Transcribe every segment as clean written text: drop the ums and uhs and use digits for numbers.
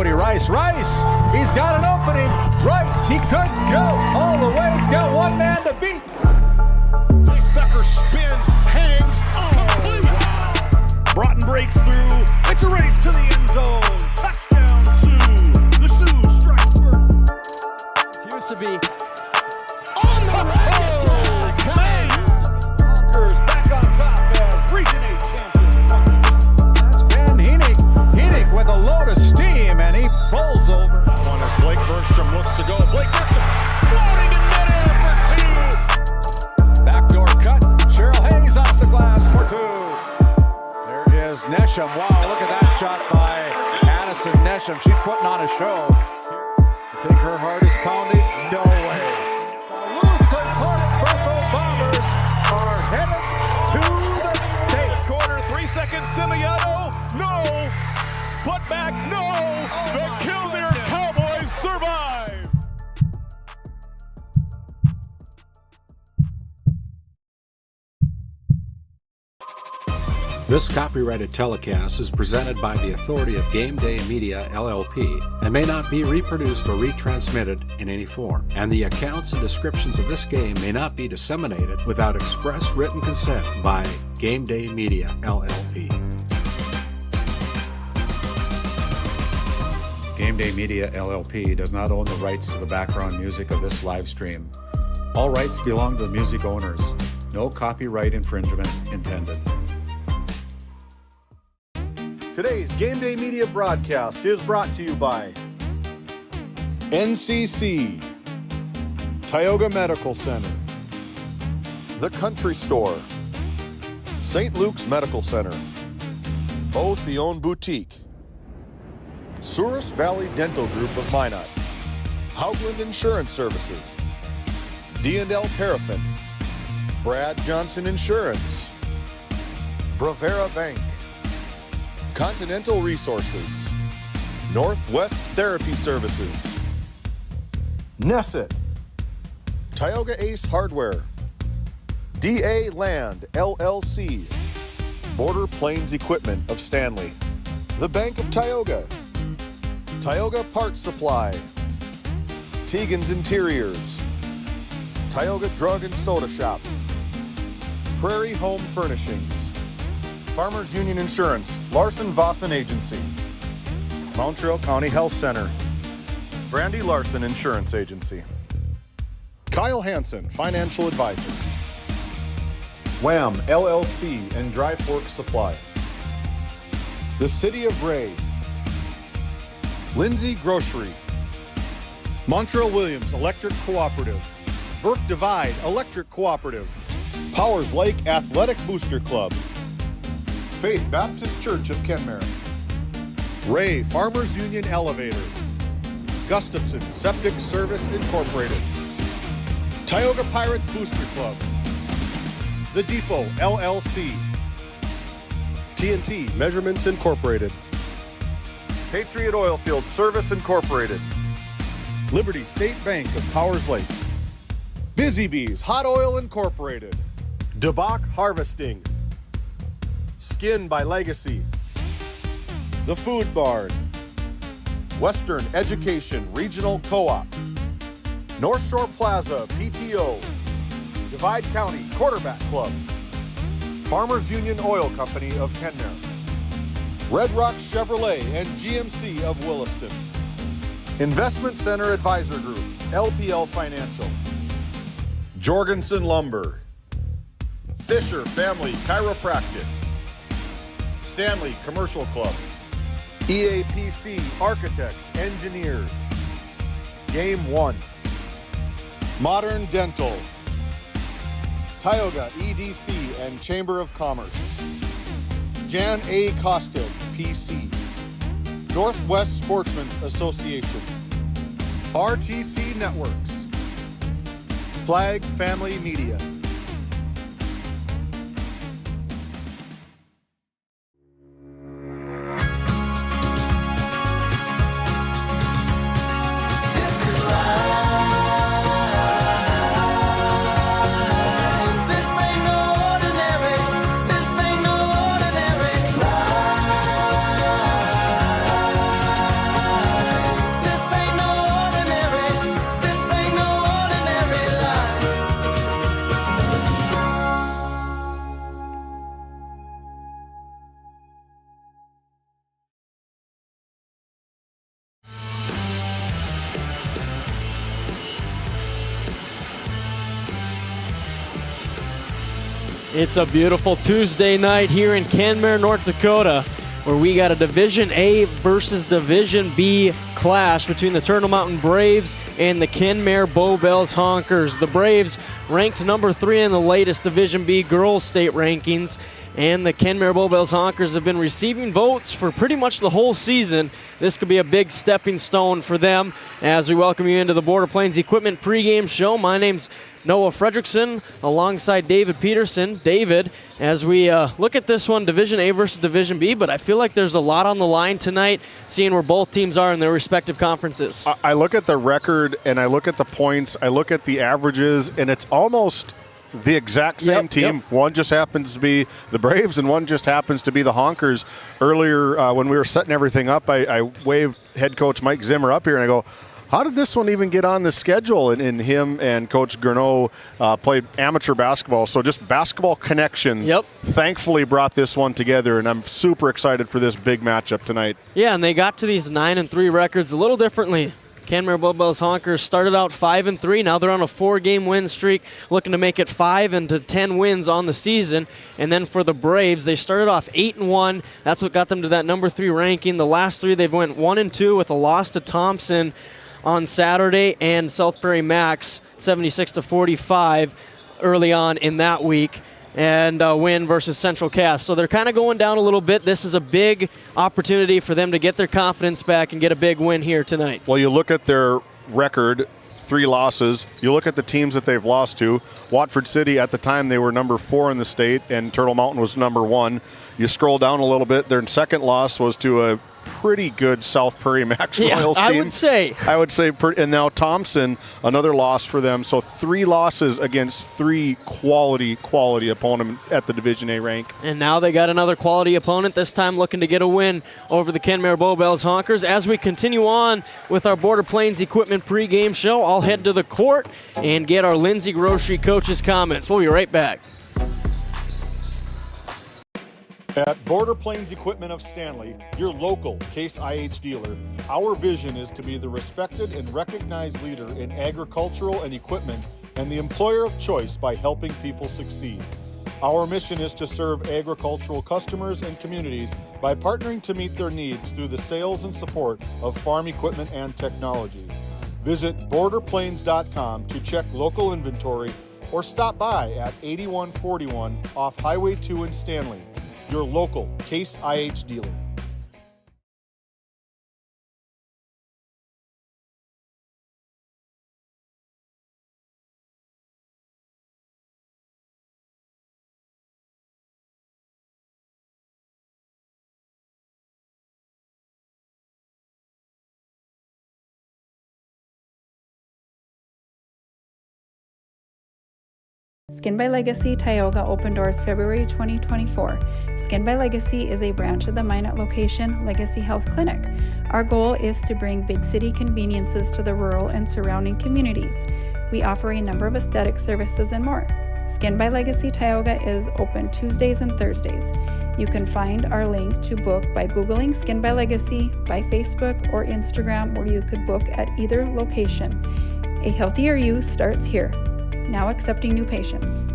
Cody Rice. Rice, he's got an opening. Rice, he could go all the way. He's got one man to beat. Chase Becker spins, hangs, complete. Broughton breaks through. It's a race to the end zone. Touchdown, Sioux. The Sioux strike first. Used to be On the road, Honkers back on top as Region 8 champions. That's Ben Heenick. Heenick with a load of steam, and he pulls over. One as Blake Burnstrom looks to go. Blake Burnstrom floating in midair for two. Backdoor cut. Cheryl Hayes off the glass for two. There is Nesham. Wow, look at that shot by Addison Nesham. She's putting on a show. You think her heart is pounding? No way. The Lusitania Bertho Bombers are headed to the state. Quarter, 3 seconds, Simiato. No. Put back, no. The Kenmare Cowboys survive. This copyrighted telecast is presented by the authority of GameDay Media, LLP, and may not be reproduced or retransmitted in any form. And the accounts and descriptions of this game may not be disseminated without express written consent by GameDay Media, LLP. GameDay Media, LLP does not own the rights to the background music of this live stream. All rights belong to the music owners. No copyright infringement intended. Today's GameDay Media broadcast is brought to you by NCC, Tioga Medical Center, The Country Store, St. Luke's Medical Center, Both the Own Boutique, Souris Valley Dental Group of Minot, Hoagland Insurance Services, D&L Paraffin, Brad Johnson Insurance, Bravera Bank, Continental Resources, Northwest Therapy Services, Nesset, Tioga Ace Hardware, DA Land LLC, Border Plains Equipment of Stanley, The Bank of Tioga, Tioga Parts Supply, Tegan's Interiors, Tioga Drug and Soda Shop, Prairie Home Furnishings, Farmers Union Insurance, Larson Vossen Agency, Montreal County Health Center, Brandy Larson Insurance Agency, Kyle Hansen, Financial Advisor, Wham! LLC and Dry Fork Supply, the City of Ray, Lindsay Grocery, Montreal Williams Electric Cooperative, Burke Divide Electric Cooperative, Powers Lake Athletic Booster Club, Faith Baptist Church of Kenmare, Ray Farmers Union Elevator, Gustafson Septic Service Incorporated, Tioga Pirates Booster Club, The Depot LLC, TNT Measurements Incorporated, Patriot Oilfield Service Incorporated, Liberty State Bank of Powers Lake, Busy Bees Hot Oil Incorporated, DeBach Harvesting, Skin by Legacy, The Food Barn, Western Education Regional Co-op, North Shore Plaza PTO, Divide County Quarterback Club, Farmers Union Oil Company of Kenmare, Red Rock Chevrolet and GMC of Williston, Investment Center Advisor Group, LPL Financial, Jorgensen Lumber, Fisher Family Chiropractic, Stanley Commercial Club, EAPC Architects, Engineers, Game 1, Modern Dental, Tioga EDC and Chamber of Commerce, Jan A. Kostic, PC, Northwest Sportsmen's Association, RTC Networks, Flag Family Media. It's a beautiful Tuesday night here in Kenmare, North Dakota, where we got a Division A versus Division B clash between the Turtle Mountain Braves and the Kenmare Bowbells Honkers. The Braves ranked number 3 in the latest Division B girls state rankings, and the Kenmare Bowbells Honkers have been receiving votes for pretty much the whole season. This could be a big stepping stone for them. As we welcome you into the Border Plains Equipment pregame show, my name's Noah Fredrickson alongside David Peterson. David, as we look at this one, Division A versus Division B, but I feel like there's a lot on the line tonight, seeing where both teams are in their respective conferences. I look at the record, and I look at the points, I look at the averages, and it's almost the exact same team. Yep. One just happens to be the Braves, and one just happens to be the Honkers. Earlier, when we were setting everything up, I waved head coach Mike Zimmer up here, and I go, how did this one even get on the schedule? And him and Coach Gurneau played amateur basketball, so just basketball connections thankfully brought this one together, and I'm super excited for this big matchup tonight. Yeah, and they got to these 9-3 records a little differently. Kenmare Bowbells Honkers started out 5-3. Now they're on a 4-game win streak, looking to make it 5 to 10 wins on the season. And then for the Braves, they started off 8-1. That's what got them to that number 3 ranking. The last 3, they've went 1-2 with a loss to Thompson on Saturday and South Prairie Max 76-45 early on in that week, and a win versus Central Cass. So they're kind of going down a little bit. This is a big opportunity for them to get their confidence back and get a big win here tonight. Well, you look at their record, 3 losses. You look at the teams that they've lost to. Watford City, at the time, they were number 4 in the state, and Turtle Mountain was number 1. You scroll down a little bit, their second loss was to a pretty good South Prairie Max Royals team. I would say, and now Thompson, another loss for them. So 3 losses against 3 quality opponents at the Division A rank. And now they got another quality opponent, this time looking to get a win over the Kenmare Bowbells Honkers. As we continue on with our Border Plains Equipment pregame show, I'll head to the court and get our Lindsay Grocery coach's comments. We'll be right back. At Border Plains Equipment of Stanley, your local Case IH dealer, our vision is to be the respected and recognized leader in agricultural and equipment and the employer of choice by helping people succeed. Our mission is to serve agricultural customers and communities by partnering to meet their needs through the sales and support of farm equipment and technology. Visit borderplains.com to check local inventory or stop by at 8141 off Highway 2 in Stanley. Your local Case IH dealer. Skin by Legacy Tioga opened doors February 2024. Skin by Legacy is a branch of the Minot location Legacy Health Clinic. Our goal is to bring big city conveniences to the rural and surrounding communities. We offer a number of aesthetic services and more. Skin by Legacy Tioga is open Tuesdays and Thursdays. You can find our link to book by Googling Skin by Legacy, by Facebook or Instagram, where you could book at either location. A healthier you starts here. Now accepting new patients.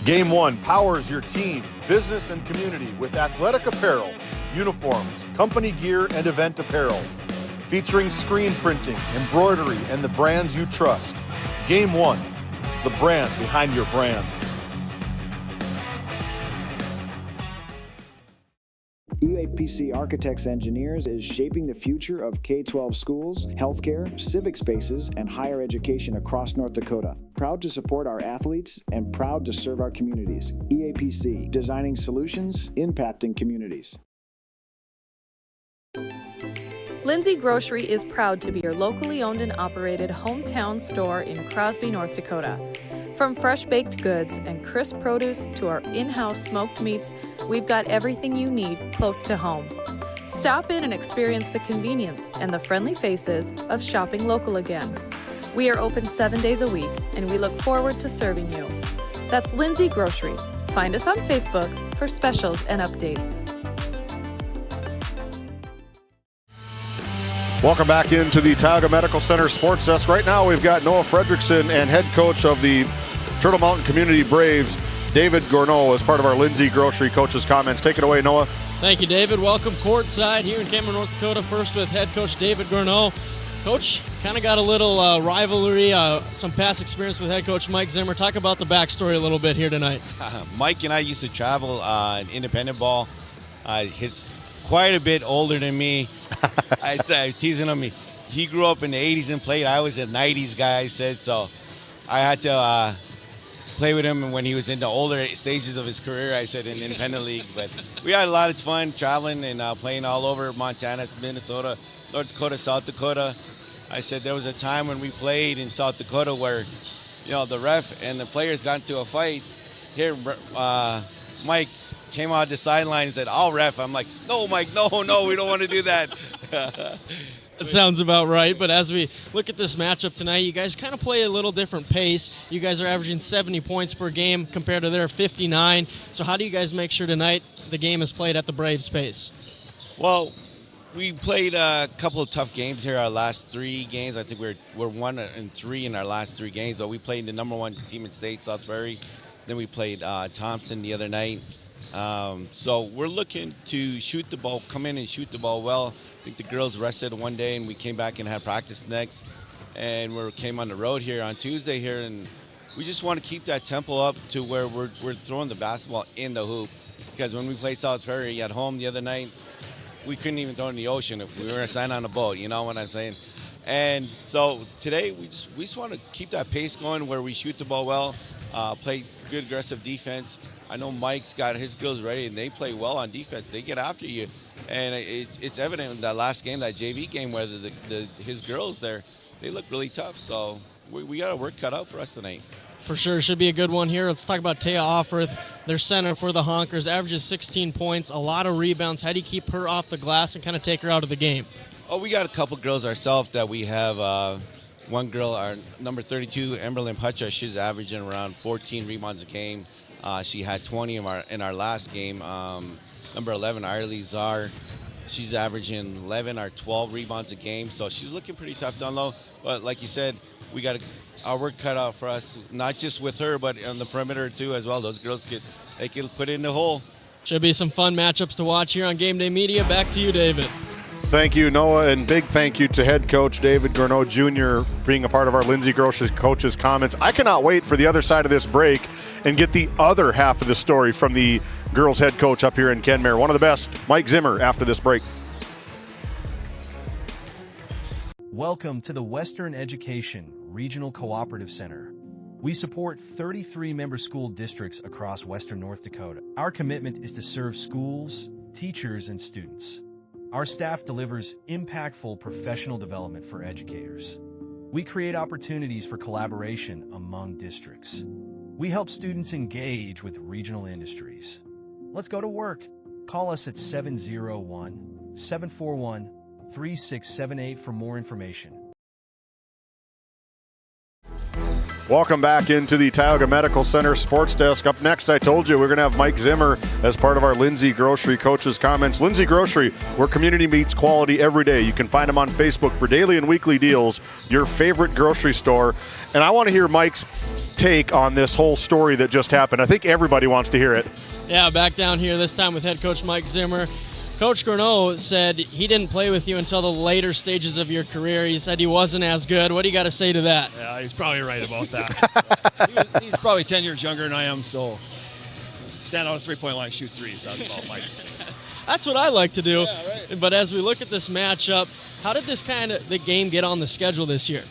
Game 1 powers your team, business, and community with athletic apparel, uniforms, company gear, and event apparel. Featuring screen printing, embroidery, and the brands you trust. Game 1, the brand behind your brand. EAPC Architects Engineers is shaping the future of K-12 schools, healthcare, civic spaces, and higher education across North Dakota. Proud to support our athletes and proud to serve our communities. EAPC, designing solutions, impacting communities. Lindsay Grocery is proud to be your locally owned and operated hometown store in Crosby, North Dakota. From fresh baked goods and crisp produce to our in-house smoked meats, we've got everything you need close to home. Stop in and experience the convenience and the friendly faces of shopping local again. We are open 7 days a week, and we look forward to serving you. That's Lindsay Grocery. Find us on Facebook for specials and updates. Welcome back into the Tioga Medical Center Sports Desk. Right now we've got Noah Fredrickson and head coach of the Turtle Mountain Community Braves, David Gourneau, as part of our Lindsay Grocery Coach's comments. Take it away, Noah. Thank you, David. Welcome courtside here in Kenmare, North Dakota. First with head coach David Gourneau. Coach, kind of got a little rivalry, some past experience with head coach Mike Zimmer. Talk about the backstory a little bit here tonight. Mike and I used to travel in independent ball. He's quite a bit older than me. I was teasing him. He grew up in the 80s and played. I was a 90s guy, I said, so I had to play with him when he was in the older stages of his career, I said, in the independent league. But we had a lot of fun traveling and playing all over Montana, Minnesota, North Dakota, South Dakota. I said there was a time when we played in South Dakota where, the ref and the players got into a fight. Here, Mike came out the sideline and said, "I'll ref." I'm like, "No, Mike, no, we don't want to do that." That sounds about right, but as we look at this matchup tonight, you guys kind of play a little different pace. You guys are averaging 70 points per game compared to their 59. So how do you guys make sure tonight the game is played at the Braves' pace? Well, we played a couple of tough games here our last 3 games. I think we're 1-3 in our last 3 games. So we played the number 1 team in state, Southbury. Then we played Thompson the other night. So we're looking to shoot the ball, come in and shoot the ball well. I think the girls rested one day and we came back and had practice next. And we came on the road here on Tuesday here, and we just want to keep that tempo up to where we're throwing the basketball in the hoop. Because when we played South Prairie at home the other night, we couldn't even throw it in the ocean if we were standing on a boat, you know what I'm saying? And so today we just want to keep that pace going where we shoot the ball well, play good aggressive defense. I know Mike's got his girls ready, and they play well on defense. They get after you. And it's evident in that last game, that JV game, where his girls there, they look really tough. So we got our work cut out for us tonight. For sure. Should be a good one here. Let's talk about Taya Offworth, their center for the Honkers. Averages 16 points, a lot of rebounds. How do you keep her off the glass and kind of take her out of the game? Oh, we got a couple girls ourselves that we have. One girl, our number 32, Emberlyn Hutcha, she's averaging around 14 rebounds a game. She had 20 in our last game. Number 11, Arlie Czar, she's averaging 11 or 12 rebounds a game. So she's looking pretty tough down low. But like you said, we got our work cut out for us, not just with her, but on the perimeter too as well. Those girls can put it in the hole. Should be some fun matchups to watch here on Game Day Media. Back to you, David. Thank you, Noah, and big thank you to head coach David Gourneau Jr. being a part of our Lindsay Grocery Coach's comments. I cannot wait for the other side of this break and get the other half of the story from the girls head coach up here in Kenmare. One of the best, Mike Zimmer, after this break. Welcome to the Western Education Regional Cooperative Center. We support 33 member school districts across Western North Dakota. Our commitment is to serve schools, teachers, and students. Our staff delivers impactful professional development for educators. We create opportunities for collaboration among districts. We help students engage with regional industries. Let's go to work. Call us at 701-741-3678 for more information. Welcome back into the Tioga Medical Center Sports Desk. Up next, I told you we're going to have Mike Zimmer as part of our Lindsay Grocery Coach's comments. Lindsay Grocery, where community meets quality every day. You can find them on Facebook for daily and weekly deals, your favorite grocery store. And I want to hear Mike's take on this whole story that just happened. I think everybody wants to hear it. Yeah, back down here this time with head coach Mike Zimmer. Coach Gourneau said he didn't play with you until the later stages of your career. He said he wasn't as good. What do you got to say to that? Yeah, he's probably right about that. he's probably 10 years younger than I am, so stand out of the 3-point line, shoot threes. That's about Mike. That's what I like to do. Yeah, right. But as we look at this matchup, how did the game get on the schedule this year?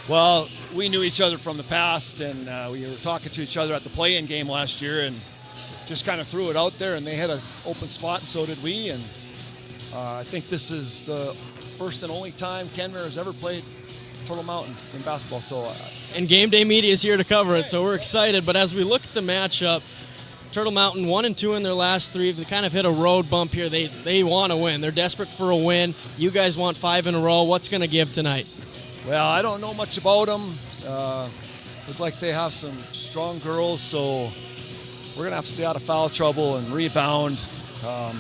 Well, we knew each other from the past, and we were talking to each other at the play-in game last year, and just kind of threw it out there, and they had an open spot, and so did we. And I think this is the first and only time Kenmare has ever played Turtle Mountain in basketball. So, and Game Day Media is here to cover it, so we're excited. But as we look at the matchup, Turtle Mountain 1-2 in their last 3. They kind of hit a road bump here. They want to win. They're desperate for a win. You guys want 5 in a row. What's going to give tonight? Well, I don't know much about them. Look like they have some strong girls, so we're going to have to stay out of foul trouble and rebound. A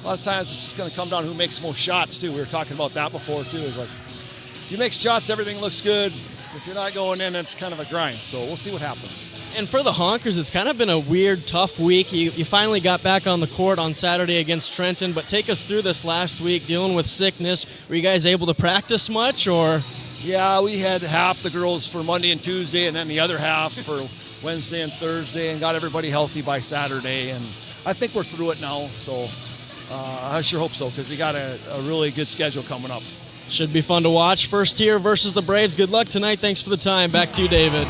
lot of times it's just going to come down to who makes most shots, too. We were talking about that before, too. It's like, if you make shots, everything looks good. If you're not going in, it's kind of a grind. So we'll see what happens. And for the Honkers, it's kind of been a weird, tough week. You finally got back on the court on Saturday against Trenton, but take us through this last week dealing with sickness. Were you guys able to practice much, or? Yeah, we had half the girls for Monday and Tuesday, and then the other half for Wednesday and Thursday, and got everybody healthy by Saturday. And I think we're through it now, so I sure hope so, because we got a really good schedule coming up. Should be fun to watch. First tier versus the Braves. Good luck tonight. Thanks for the time. Back to you, David.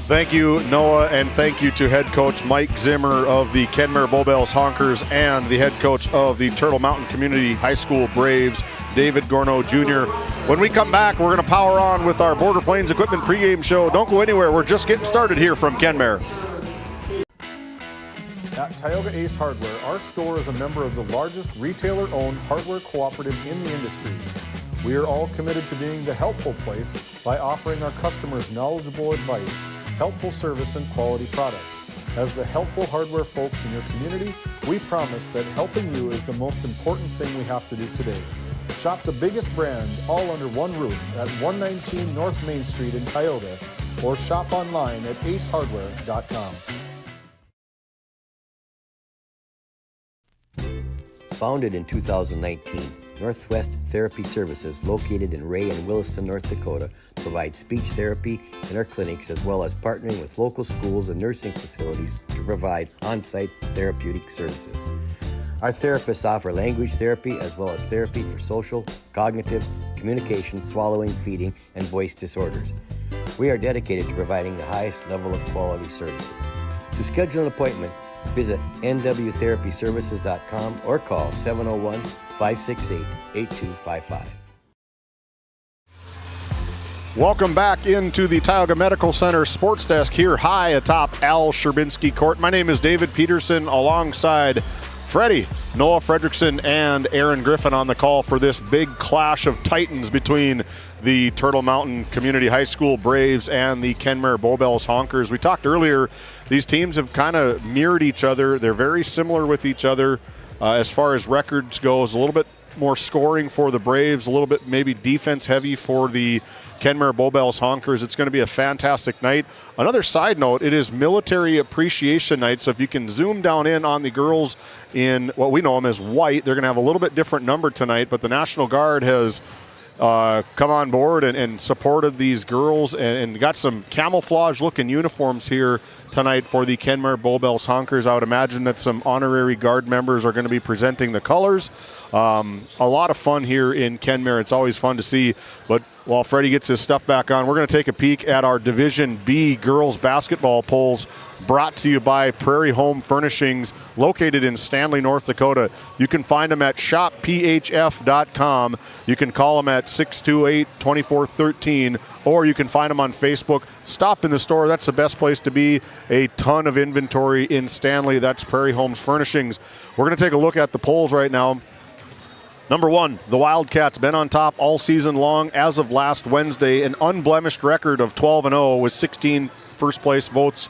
Thank you, Noah, and thank you to head coach Mike Zimmer of the Kenmare Bowbells Honkers and the head coach of the Turtle Mountain Community High School Braves, David Gorno Jr. When we come back, we're going to power on with our Border Plains Equipment pregame show. Don't go anywhere. We're just getting started here from Kenmare. At Tioga Ace Hardware, our store is a member of the largest retailer-owned hardware cooperative in the industry. We are all committed to being the helpful place by offering our customers knowledgeable advice, helpful service, and quality products. As the helpful hardware folks in your community, we promise that helping you is the most important thing we have to do today. Shop the biggest brands all under one roof at 119 North Main Street in Tioga, or shop online at acehardware.com. Founded in 2019, Northwest Therapy Services, located in Ray and Williston, North Dakota, provides speech therapy in our clinics, as well as partnering with local schools and nursing facilities to provide on-site therapeutic services. Our therapists offer language therapy as well as therapy for social, cognitive, communication, swallowing, feeding, and voice disorders. We are dedicated to providing the highest level of quality services. To schedule an appointment, visit nwtherapyservices.com or call 701-568-8255. Welcome back into the Tioga Medical Center Sports Desk here high atop Al Sherbinski Court. My name is David Peterson, alongside Freddie, Noah Fredrickson, and Aaron Griffin on the call for this big clash of titans between the Turtle Mountain Community High School Braves and the Kenmare Bowbells Honkers. We talked earlier, these teams have kind of mirrored each other. They're very similar with each other as far as records goes. A little bit more scoring for the Braves, a little bit maybe defense heavy for the Kenmare Bowbells Honkers. It's going to be a fantastic night. Another side note, it is Military Appreciation Night, so if you can zoom down in on the girls in what we know them as white, they're going to have a little bit different number tonight, but the National Guard has come on board and supported these girls and got some camouflage looking uniforms here tonight for the Kenmare Bowbells Honkers. I would imagine that some honorary Guard members are going to be presenting the colors. A lot of fun here in Kenmare. It's always fun to see. But while Freddie gets his stuff back on, we're going to take a peek at our Division B girls basketball polls, brought to you by Prairie Home Furnishings, located in Stanley, North Dakota. You can find them at shopphf.com. You can call them at 628-2413, or you can find them on Facebook. Stop in the store. That's the best place to be. A ton of inventory in Stanley. That's Prairie Homes Furnishings. We're going to take a look at the polls right now. Number one, the Wildcats been on top all season long as of last Wednesday, an unblemished record of 12-0 with 16 first place votes,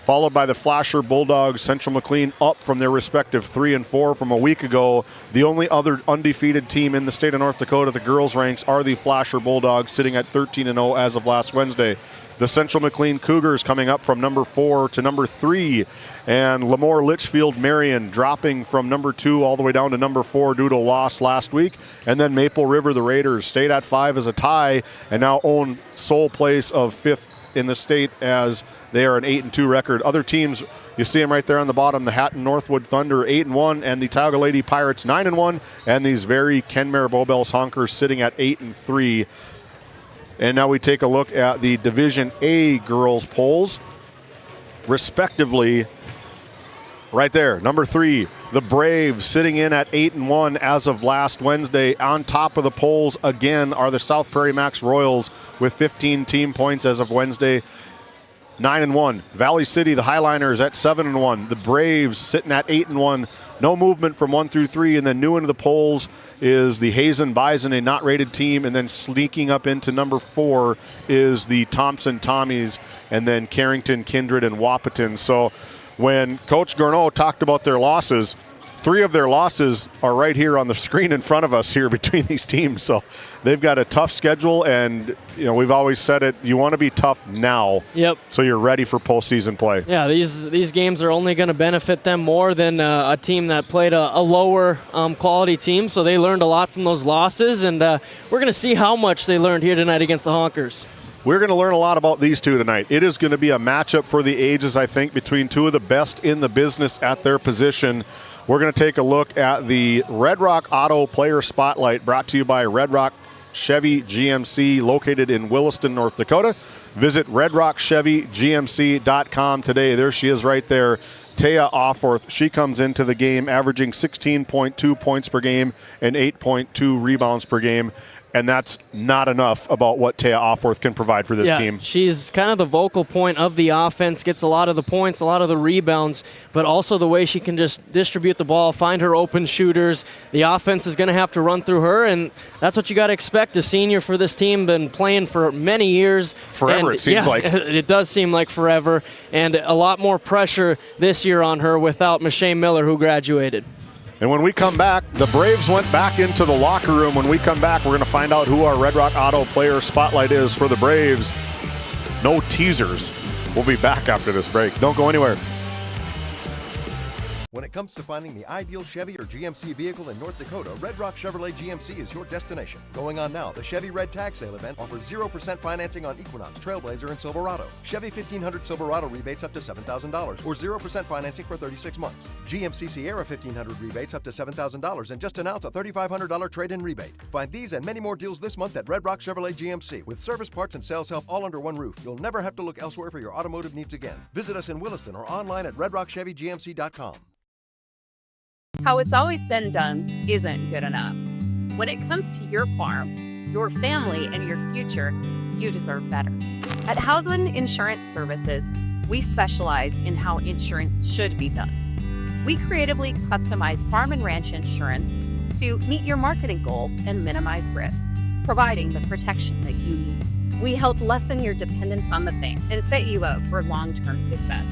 followed by the Flasher Bulldogs, Central McLean, up from their respective 3 and 4 from a week ago. The only other undefeated team in the state of North Dakota, the girls' ranks, are the Flasher Bulldogs, sitting at 13-0 as of last Wednesday. The Central McLean Cougars coming up from number 4 to number 3, and Lemoore Litchfield Marion dropping from number 2 all the way down to number 4 due to a loss last week. And then Maple River, the Raiders, stayed at 5 as a tie and now own sole place of 5th in the state as they are an 8-2 record. Other teams, you see them right there on the bottom, the Hatton Northwood Thunder 8-1 and the Tioga Lady Pirates 9-1, and these very Kenmare Bowbells Honkers sitting at 8-3. And now we take a look at the Division A girls polls, respectively. Right there, number 3, the Braves sitting in at 8-1 as of last Wednesday. On top of the polls again are the South Prairie Max Royals with 15 team points as of Wednesday, 9-1. Valley City, the Highliners, at 7-1. The Braves sitting at 8-1. No movement from 1 through 3, and then new into the polls is the Hazen Bison, a not rated team, and then sneaking up into number 4 is the Thompson Tommies, and then Carrington, Kindred, and Wahpeton. So when Coach Gourneau talked about their losses, 3 of their losses are right here on the screen in front of us here between these teams. So they've got a tough schedule, and we've always said it, you want to be tough now. Yep. So you're ready for postseason play. Yeah, these games are only going to benefit them more than a team that played a lower quality team. So they learned a lot from those losses, and we're going to see how much they learned here tonight against the Honkers. We're going to learn a lot about these two tonight. It is going to be a matchup for the ages, I think, between 2 of the best in the business at their position. We're going to take a look at the Red Rock Auto Player Spotlight, brought to you by Red Rock Chevy GMC, located in Williston, North Dakota. Visit redrockchevygmc.com today. There she is right there, Taya Offworth. She comes into the game averaging 16.2 points per game and 8.2 rebounds per game. And that's not enough about what Taya Offworth can provide for this team. She's kind of the vocal point of the offense, gets a lot of the points, a lot of the rebounds, but also the way she can just distribute the ball, find her open shooters. The offense is going to have to run through her, and that's what you got to expect. A senior for this team, been playing for many years. Forever, it seems like. It does seem like forever, and a lot more pressure this year on her without Michelle Miller, who graduated. And when we come back, the Braves went back into the locker room. When we come back, we're going to find out who our Red Rock Auto Player Spotlight is for the Braves. No teasers. We'll be back after this break. Don't go anywhere. When it comes to finding the ideal Chevy or GMC vehicle in North Dakota, Red Rock Chevrolet GMC is your destination. Going on now, the Chevy Red Tag Sale event offers 0% financing on Equinox, Trailblazer, and Silverado. Chevy 1500 Silverado rebates up to $7,000 or 0% financing for 36 months. GMC Sierra 1500 rebates up to $7,000 and just announced a $3,500 trade-in rebate. Find these and many more deals this month at Red Rock Chevrolet GMC. With service, parts, and sales help all under one roof, you'll never have to look elsewhere for your automotive needs again. Visit us in Williston or online at redrockchevygmc.com. How it's always been done isn't good enough. When it comes to your farm, your family, and your future, you deserve better. At Howland Insurance Services, we specialize in how insurance should be done. We creatively customize farm and ranch insurance to meet your marketing goals and minimize risk, providing the protection that you need. We help lessen your dependence on the bank and set you up for long-term success.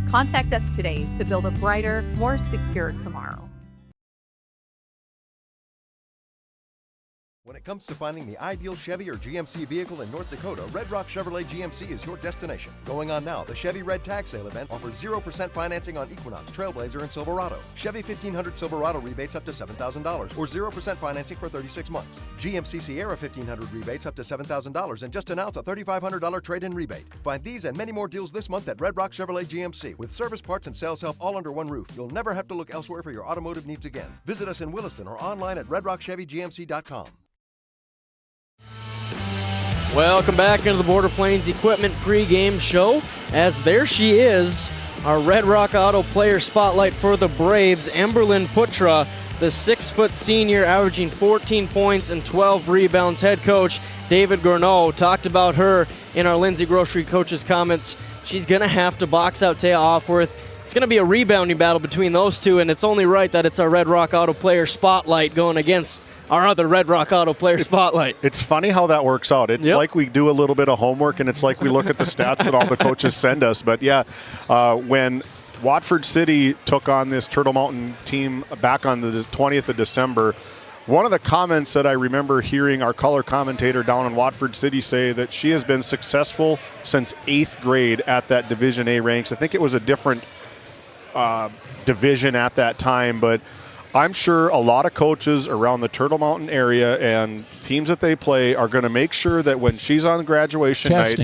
Contact us today to build a brighter, more secure tomorrow. When it comes to finding the ideal Chevy or GMC vehicle in North Dakota, Red Rock Chevrolet GMC is your destination. Going on now, the Chevy Red Tag Sale event offers 0% financing on Equinox, Trailblazer, and Silverado. Chevy 1500 Silverado rebates up to $7,000 or 0% financing for 36 months. GMC Sierra 1500 rebates up to $7,000 and just announced a $3,500 trade-in rebate. Find these and many more deals this month at Red Rock Chevrolet GMC. With service, parts, and sales help all under one roof, you'll never have to look elsewhere for your automotive needs again. Visit us in Williston or online at redrockchevygmc.com. Welcome back into the Border Plains Equipment pregame show, as there she is, our Red Rock Auto Player Spotlight for the Braves, Emberlyn Putra, the 6-foot senior averaging 14 points and 12 rebounds. Head coach David Gourneau talked about her in our Lindsay Grocery Coach's comments. She's going to have to box out Taya Offworth. It's going to be a rebounding battle between those two, and it's only right that it's our Red Rock Auto Player Spotlight going against our other Red Rock Auto Player Spotlight. It's funny how that works out. It's like we do a little bit of homework, and it's like we look at the stats that all the coaches send us. But yeah, when Watford City took on this Turtle Mountain team back on the 20th of December, one of the comments that I remember hearing our color commentator down in Watford City say that she has been successful since 8th grade at that Division A ranks. I think it was a different division at that time, but I'm sure a lot of coaches around the Turtle Mountain area and teams that they play are going to make sure that when she's on graduation night,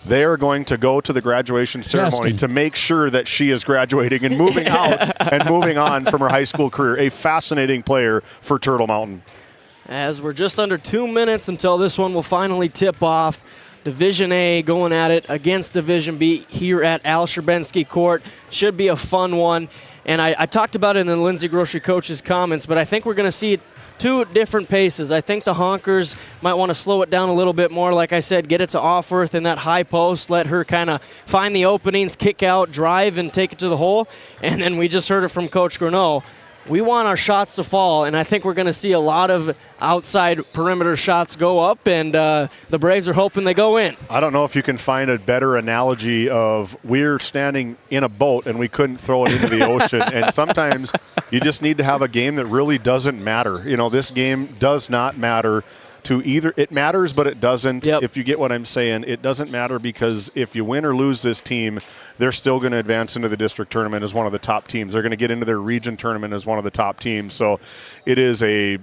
they are going to go to the graduation ceremony to make sure that she is graduating and moving out and moving on from her high school career. A fascinating player for Turtle Mountain. As we're just under 2 minutes until this one will finally tip off. Division A going at it against Division B here at Al Sherbensky Court. Should be a fun one. And I talked about it in the Lindsay Grocery Coach's comments, but I think we're going to see two different paces. I think the Honkers might want to slow it down a little bit more. Like I said, get it to Offworth in that high post, let her kind of find the openings, kick out, drive, and take it to the hole. And then we just heard it from Coach Gourneau. We want our shots to fall, and I think we're going to see a lot of outside perimeter shots go up, and the Braves are hoping they go in. I don't know if you can find a better analogy of we're standing in a boat and we couldn't throw it into the ocean. And sometimes You just need to have a game that really doesn't matter. You know, this game does not matter to either. It matters, but it doesn't. If you get what I'm saying, it doesn't matter because if you win or lose this team, they're still going to advance into the district tournament as one of the top teams. They're going to get into their region tournament as one of the top teams. So it is a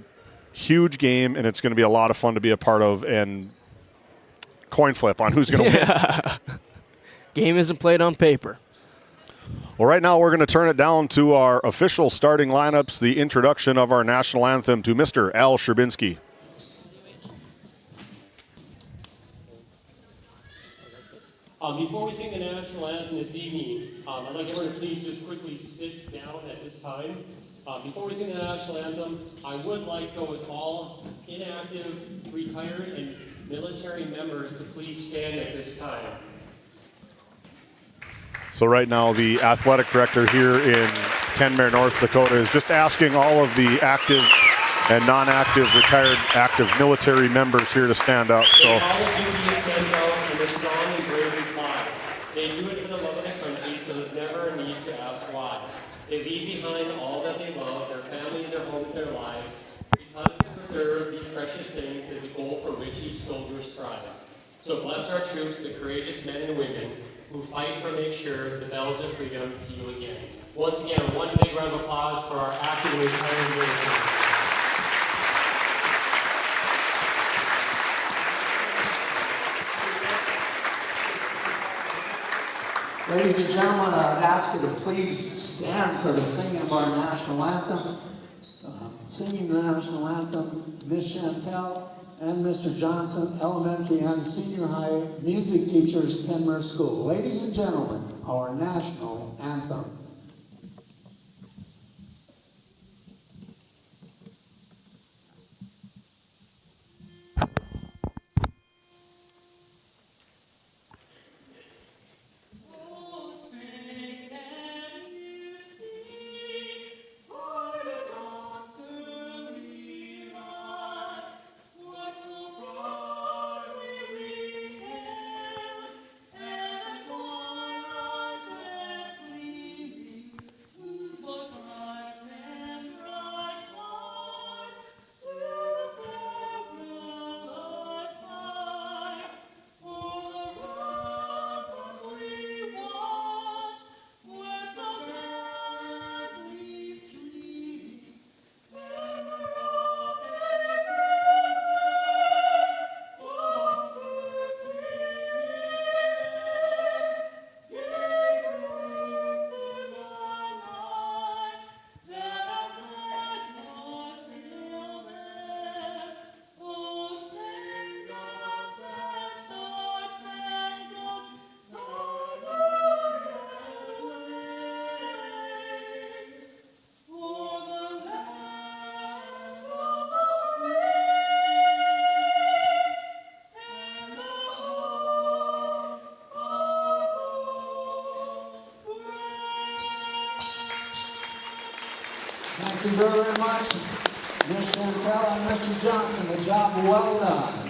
huge game, and it's going to be a lot of fun to be a part of, and coin flip on who's going to win. Game isn't played on paper. Well, right now we're going to turn it down to our official starting lineups, the introduction of our national anthem to Mr. Al Sherbinski. Before we sing the national anthem this evening, I'd like everyone to please just quickly sit down at this time. Before we sing the national anthem, I would like those all inactive, retired, and military members to please stand at this time. So right now the athletic director here in Kenmare, North Dakota is just asking all of the active and non-active, retired, active military members here to stand up. So All of duty is sent out in a strong and brave reply. They do it for the love of the country, so there's never a need to ask why. They leave behind all that they love, their families, their homes, their lives, because to preserve these precious things is the goal for which each soldier strives. So bless our troops, the courageous men and women who fight to make sure the bells of freedom peal again. Once again, one big round of applause for our active and retired military. Ladies and gentlemen, I'd ask you to please stand for the singing of our national anthem. Singing the national anthem, Ms. Chantel and Mr. Johnson, elementary and senior high music teachers, Kenmare School. Ladies and gentlemen, our national anthem. Thank you very much, Ms. Chantel and Mr. Johnson. The job well done.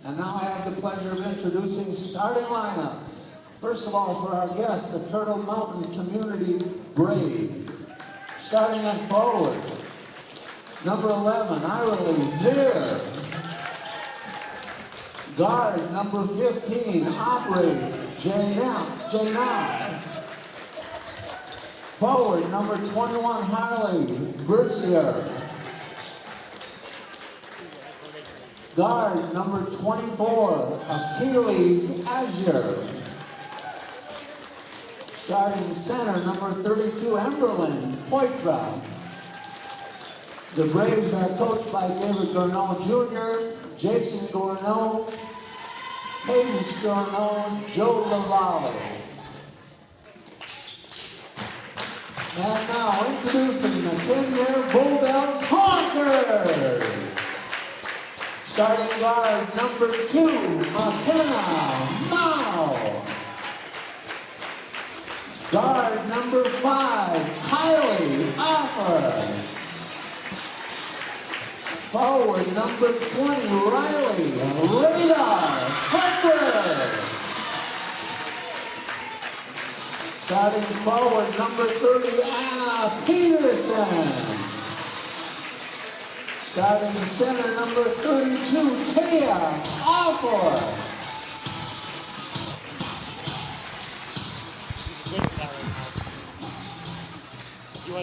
And now I have the pleasure of introducing starting lineups. First of all, for our guests, the Turtle Mountain Community Braves. Starting at forward, number 11, Ira Zier. Guard, number 15, operator, Jay Now. Forward, number 21, Harley Bercier. Guard, number 24, Achilles Azure. Starting center, number 32, Emberlyn Poitra. The Braves are coached by David Gourneau Jr., Jason Gourneau, Cadence Gourneau, Joe Lavalle. And now introducing the Kenmare Bowbells Honkers. Starting guard number 2, McKenna Mao. Guard number 5, Kylie Offer. Forward number 20, Riley Radar Hunter. Starting forward number 30, Anna Peterson. Starting center number 32, Taya Alford.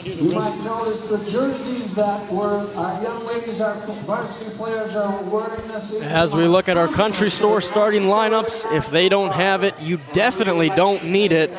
You might notice the jerseys that our young ladies, our varsity players are wearing this evening. As we look at our country store starting lineups, if they don't have it, you definitely don't need it.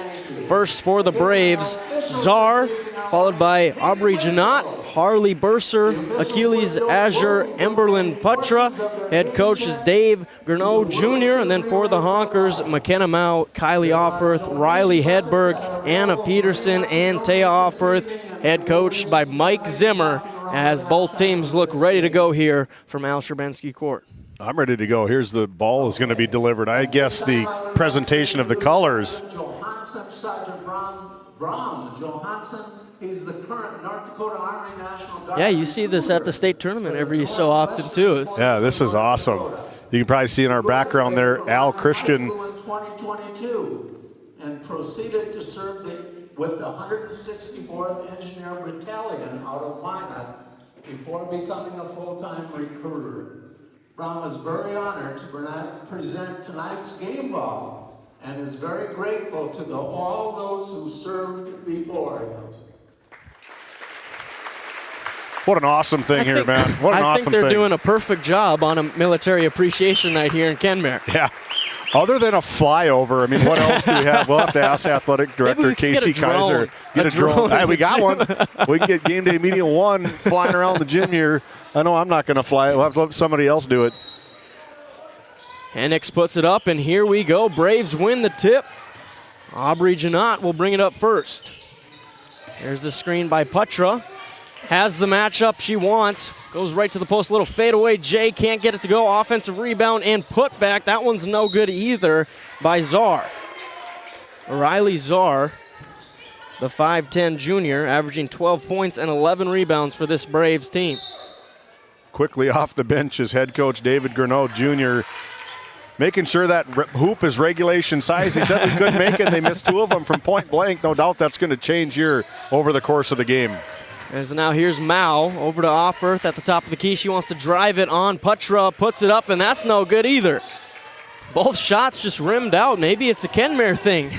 First for the Braves, Czar, followed by Aubrey Janot, Harley Burser, Achilles Azure, Emberlyn Putra. Head coach is Dave Gurneau Jr. And then for the Honkers, McKenna Mao, Kylie Offorth, Riley Hedberg, Anna Peterson, and Taya Offorth. Head coached by Mike Zimmer, as both teams look ready to go here from Al Sherbansky Court. I'm ready to go. Here's the ball is going to be delivered. I guess the presentation of the colors. Johansson, Sergeant Brom Johansson. He's the current North Dakota Army National Guard. Yeah, you see this at the state tournament every so often, too. Yeah, this is awesome. You can probably see in our background there, Al Christian. In 2022, and proceeded to serve with the 164th Engineer Battalion out of Minot before becoming a full-time recruiter. Brom is very honored to present tonight's game ball and is very grateful to all those who served before him. What an awesome thing here, man. What an awesome thing. I think they're doing a perfect job on a military appreciation night here in Kenmare. Yeah. Other than a flyover, I mean, what else do we have? We'll have to ask Athletic Director Casey Kaiser. Get a drone. Hey, we got one. We can get Game Day Media 1 flying around the gym here. I know I'm not going to fly it. We'll have to let somebody else do it. Hennigs puts it up, and here we go. Braves win the tip. Aubrey Janot will bring it up first. There's the screen by Putra. Has the matchup she wants. Goes right to the post. Little fadeaway. Jay can't get it to go. Offensive rebound and put back. That one's no good either by Czar. Riley Czar, the 5'10 junior, averaging 12 points and 11 rebounds for this Braves team. Quickly off the bench is head coach David Gurneau Jr., making sure that hoop is regulation size. He said we couldn't make it. They missed two of them from point blank. No doubt that's going to change here over the course of the game. As now here's Mao over to Offorth at the top of the key. She wants to drive it on. Putra puts it up, and that's no good either. Both shots just rimmed out. Maybe it's a Kenmare thing.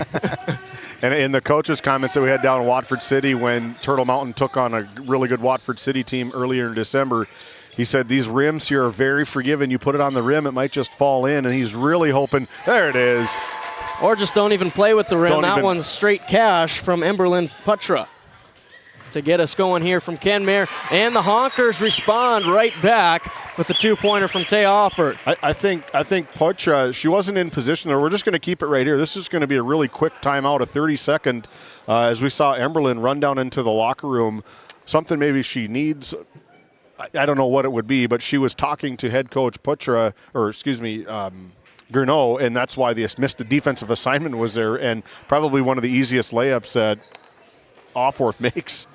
And in the coach's comments that we had down in Watford City when Turtle Mountain took on a really good Watford City team earlier in December, he said these rims here are very forgiving. You put it on the rim, it might just fall in, and he's really hoping, there it is. Or just don't even play with the rim. That one's straight cash from Emberlyn Putra to get us going here from Kenmare. And the Honkers respond right back with the two-pointer from Taya Alford. I think Putra, she wasn't in position there. We're just going to keep it right here. This is going to be a really quick timeout, a 30-second, as we saw Emberlyn run down into the locker room. Something maybe she needs, I don't know what it would be, but she was talking to head coach Putra, or excuse me, Gurneau, and that's why the missed defensive assignment was there, and probably one of the easiest layups that Offorth makes.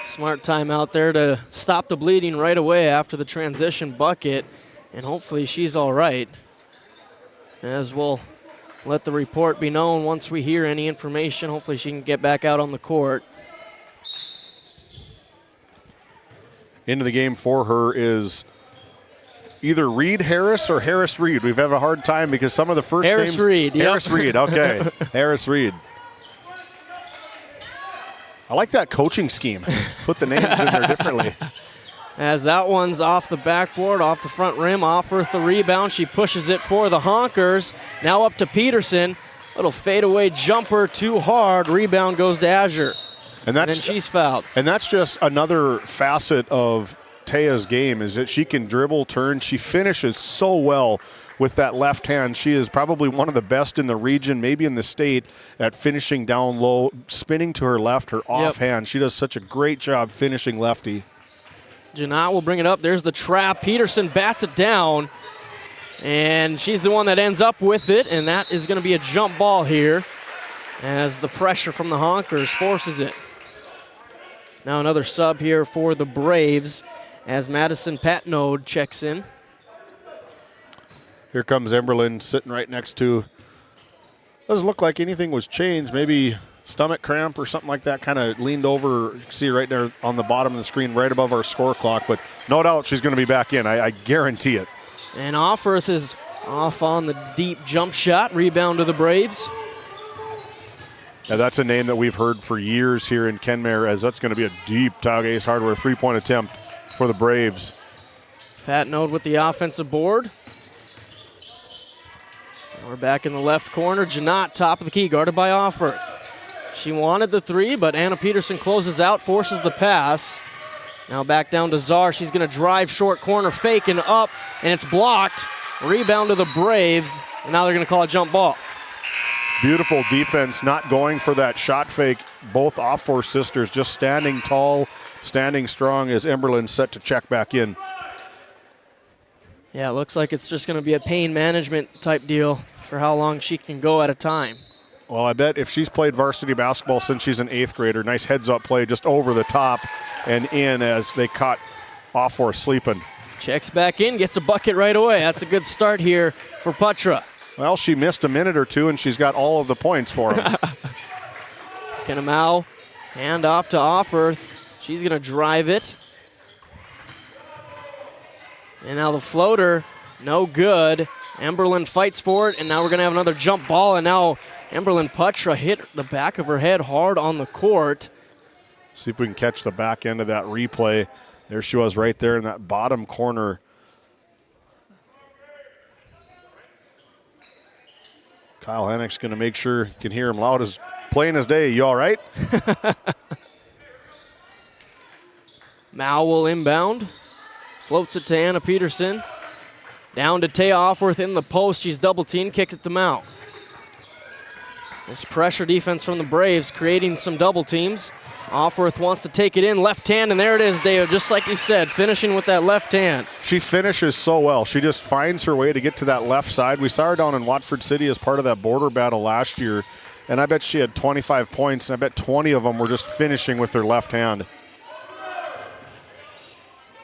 Smart timeout there to stop the bleeding right away after the transition bucket, and hopefully she's all right. As we'll let the report be known once we hear any information. Hopefully she can get back out on the court. Into the game for her is either Reed Harris or Harris Reed. We've had a hard time because some of the first Harris names. Reed, yep. Harris Reed, okay. Harris Reed. I like that coaching scheme. Put the names in there differently. As that one's off the backboard, off the front rim, Offorth the rebound. She pushes it for the Honkers. Now up to Peterson. Little fadeaway jumper, too hard. Rebound goes to Azure. And then she's fouled. And that's just another facet of Taya's game, is that she can dribble, turn. She finishes so well with that left hand. She is probably one of the best in the region, maybe in the state, at finishing down low, spinning to her left, her offhand. She does such a great job finishing lefty. Janot will bring it up. There's the trap. Peterson bats it down, and she's the one that ends up with it, and that is going to be a jump ball here as the pressure from the Honkers forces it. Now another sub here for the Braves as Madison Patnode checks in. Here comes Emberlin sitting right next to, doesn't look like anything was changed. Maybe stomach cramp or something like that, kind of leaned over. You can see right there on the bottom of the screen right above our score clock, but no doubt she's going to be back in. I guarantee it. And Offorth is off on the deep jump shot. Rebound to the Braves. Now that's a name that we've heard for years here in Kenmare, as that's going to be a deep Tog Ace Hardware three-point attempt for the Braves. Patnode with the offensive board. We're back in the left corner. Janot, top of the key, guarded by Offorth. She wanted the three, but Anna Peterson closes out, forces the pass. Now back down to Czar. She's going to drive short corner, fake and up, and it's blocked. Rebound to the Braves, and now they're going to call a jump ball. Beautiful defense, not going for that shot fake. Both Offorth sisters just standing tall, standing strong as Emberlin set to check back in. Yeah, it looks like it's just going to be a pain management type deal for how long she can go at a time. Well, I bet if she's played varsity basketball since she's an 8th grader, nice heads-up play just over the top and in as they caught Offorth sleeping. Checks back in, gets a bucket right away. That's a good start here for Putra. Well, she missed a minute or two, and she's got all of the points for him. Kenmare, hand off to Offorth. She's going to drive it. And now the floater, no good. Emberlin fights for it, and now we're going to have another jump ball, and now Emberlin Putra hit the back of her head hard on the court. See if we can catch the back end of that replay. There she was right there in that bottom corner. Kyle Hennick's going to make sure you can hear him loud as plain as day. You all right? Mao will inbound. Floats it to Anna Peterson. Down to Taya Offorth in the post. She's double teamed, kicks it to Mao. This pressure defense from the Braves creating some double teams. Offorth wants to take it in, left hand, and there it is, Deo, just like you said, finishing with that left hand. She finishes so well. She just finds her way to get to that left side. We saw her down in Watford City as part of that border battle last year, and I bet she had 25 points, and I bet 20 of them were just finishing with her left hand.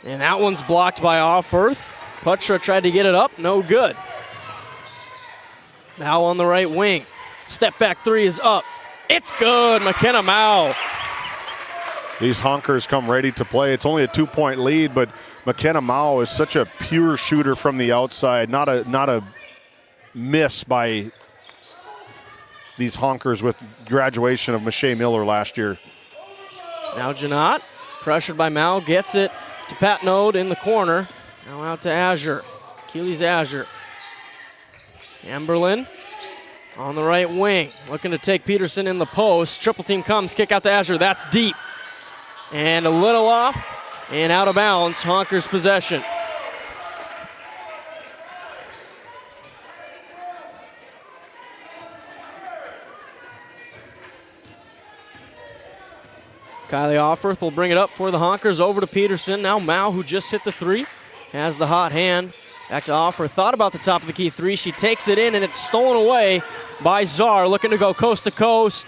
And that one's blocked by Offorth. Putra tried to get it up, no good. Mao on the right wing. Step back three is up. It's good, McKenna Mao. These Honkers come ready to play. It's only a 2-point lead, but McKenna Mao is such a pure shooter from the outside. Not a miss by these Honkers with graduation of Mache Miller last year. Now Janot, pressured by Mao, gets it to Patnode in the corner. Now out to Azure. Keeley's Azure. Emberlin on the right wing, looking to take Peterson in the post. Triple team comes, kick out to Azure. That's deep. And a little off and out of bounds. Honkers possession. Kylie Offorth will bring it up for the Honkers over to Peterson. Now Mao, who just hit the three, has the hot hand. Back to Offorth. Thought about the top of the key three. She takes it in, and it's stolen away by Czar, looking to go coast to coast.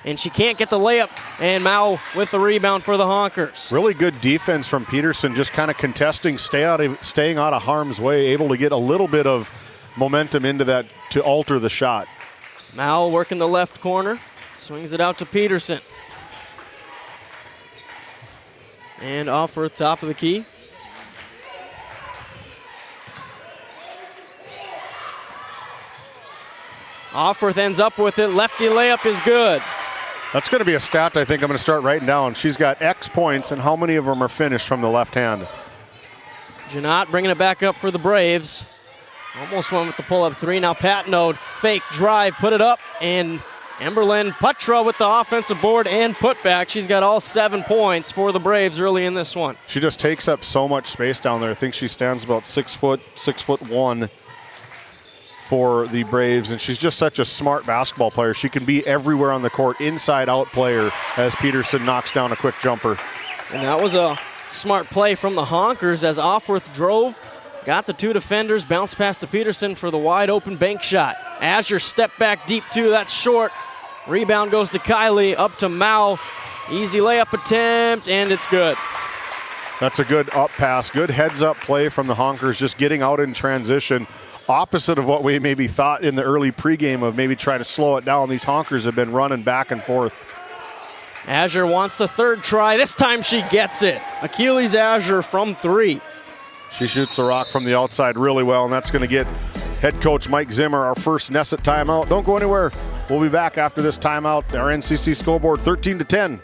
And she can't get the layup, and Mao with the rebound for the Honkers. Really good defense from Peterson, just kind of contesting, staying out of harm's way, able to get a little bit of momentum into that to alter the shot. Mao working the left corner, swings it out to Peterson. And Offorth, top of the key. Offorth ends up with it. Lefty layup is good. That's going to be a stat I think I'm going to start writing down. She's got X points, and how many of them are finished from the left hand? Janot bringing it back up for the Braves. Almost went with the pull-up three. Now Patnode, fake drive, put it up, and Emberlin Putra with the offensive board and putback. She's got all 7 points for the Braves early in this one. She just takes up so much space down there. I think she stands about 6'1" for the Braves, and she's just such a smart basketball player. She can be everywhere on the court, inside-out player, as Peterson knocks down a quick jumper. And that was a smart play from the Honkers as Offorth drove, got the two defenders, bounced past to Peterson for the wide-open bank shot. Azure step back deep two, that's short. Rebound goes to Kylie, up to Mao. Easy layup attempt, and it's good. That's a good up pass, good heads-up play from the Honkers, just getting out in transition. Opposite of what we maybe thought in the early pregame of maybe trying to slow it down. These Honkers have been running back and forth. Azure wants the third try. This time she gets it. Achilles Azure from 3. She shoots the rock from the outside really well, and that's going to get head coach Mike Zimmer our first Nesset timeout. Don't go anywhere. We'll be back after this timeout. Our NCC scoreboard 13-10.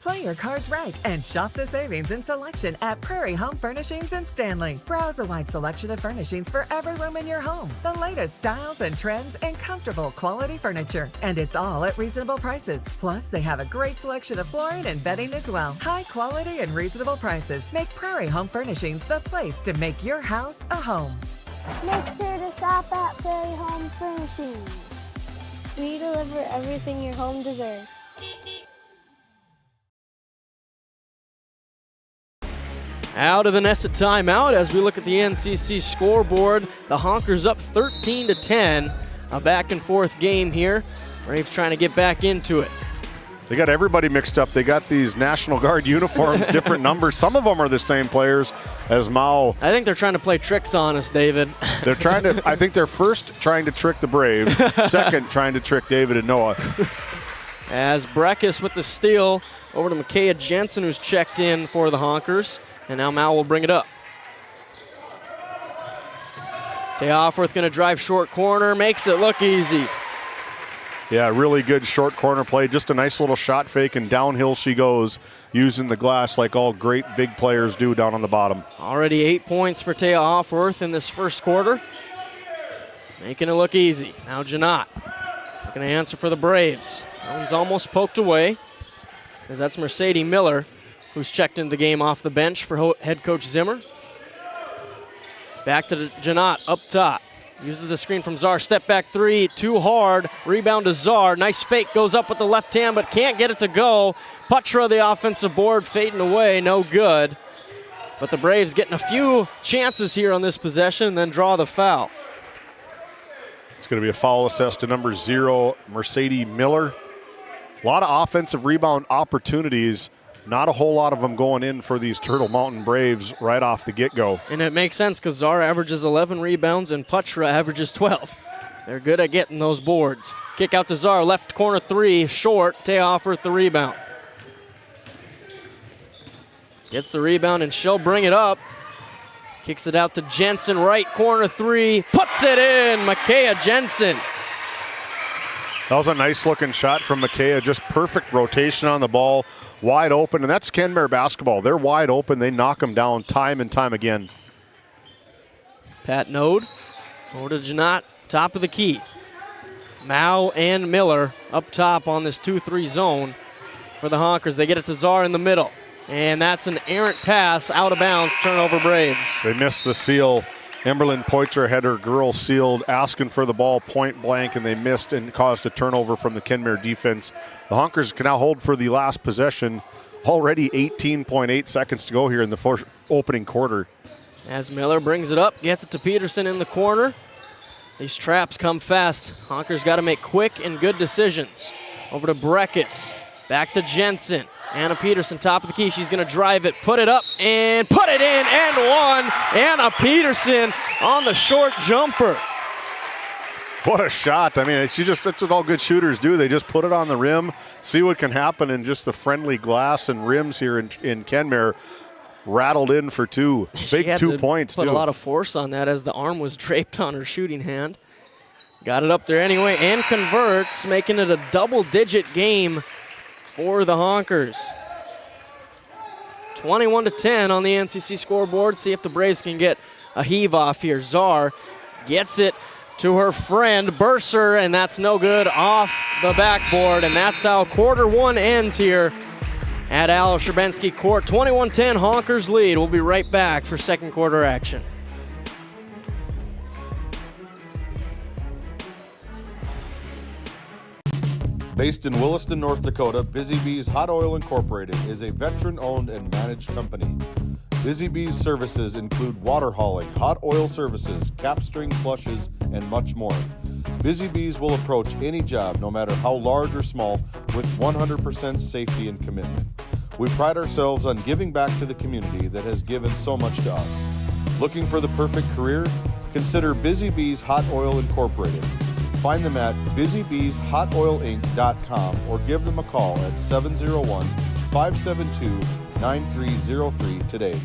Play your cards right and shop the savings and selection at Prairie Home Furnishings in Stanley. Browse a wide selection of furnishings for every room in your home. The latest styles and trends and comfortable quality furniture. And it's all at reasonable prices. Plus, they have a great selection of flooring and bedding as well. High quality and reasonable prices make Prairie Home Furnishings the place to make your house a home. Make sure to shop at Prairie Home Furnishings. We deliver everything your home deserves. Out of the Nesset timeout as we look at the NCC scoreboard. The Honkers up 13-10. A back and forth game here. Braves trying to get back into it. They got everybody mixed up. They got these National Guard uniforms, different numbers. Some of them are the same players as Mao. I think they're trying to play tricks on us, David. They're trying to, I think they're first trying to trick the Braves, second trying to trick David and Noah. As Breckus with the steal over to Micaiah Jensen, who's checked in for the Honkers. And now Mal will bring it up. Tay Offworth going to drive short corner, makes it look easy. Yeah, really good short corner play. Just a nice little shot fake, and downhill she goes, using the glass like all great big players do down on the bottom. Already 8 points for Tay Offworth in this first quarter. Making it look easy. Now Janot looking to answer for the Braves. That one's almost poked away, as that's Mercedes Miller, who's checked into the game off the bench for head coach Zimmer. Back to Janot up top. Uses the screen from Czar. Step back 3, too hard. Rebound to Czar. Nice fake, goes up with the left hand, but can't get it to go. Putra, the offensive board, fading away, no good. But the Braves getting a few chances here on this possession and then draw the foul. It's going to be a foul assessed to number 0, Mercedes Miller. A lot of offensive rebound opportunities. Not a whole lot of them going in for these Turtle Mountain Braves right off the get-go. And it makes sense because Czar averages 11 rebounds and Putra averages 12. They're good at getting those boards. Kick out to Czar, left corner 3, short. Tay Offworth the rebound. Gets the rebound and she'll bring it up. Kicks it out to Jensen, right corner 3, puts it in. Micaiah Jensen. That was a nice looking shot from Micaiah, just perfect rotation on the ball. Wide open, and that's Kenmare basketball. They're wide open. They knock them down time and time again. Pat Node over to Janot, top of the key. Mao and Miller up top on this 2-3 zone for the Honkers. They get it to Czar in the middle, and that's an errant pass out of bounds, turnover Braves. They missed the seal. Emberlyn Poitras had her girl sealed, asking for the ball point blank, and they missed and caused a turnover from the Kenmare defense. The Honkers can now hold for the last possession. Already 18.8 seconds to go here in the opening quarter. As Miller brings it up, gets it to Peterson in the corner. These traps come fast. Honkers got to make quick and good decisions. Over to Breckus, back to Jensen. Anna Peterson, top of the key. She's going to drive it, put it up, and put it in, and one. Anna Peterson on the short jumper. What a shot. I mean, that's what all good shooters do. They just put it on the rim, see what can happen, and just the friendly glass and rims here in Kenmare rattled in for 2. Big 2 points, too. Put a lot of force on that as the arm was draped on her shooting hand. Got it up there anyway and converts, making it a double-digit game for the Honkers. 21-10 on the NCC scoreboard. See if the Braves can get a heave off here. Czar gets it to her friend Burser, and that's no good, off the backboard, and that's how quarter 1 ends here at Al Sherbensky Court. 21-10 Honkers lead. We'll be right back for second quarter action. Based in Williston, North Dakota, Busy Bees Hot Oil Incorporated is a veteran-owned and managed company. Busy Bees services include water hauling, hot oil services, cap string flushes, and much more. Busy Bees will approach any job, no matter how large or small, with 100% safety and commitment. We pride ourselves on giving back to the community that has given so much to us. Looking for the perfect career? Consider Busy Bees Hot Oil Incorporated. Find them at busybeeshotoilinc.com or give them a call at 701-572-9303 today.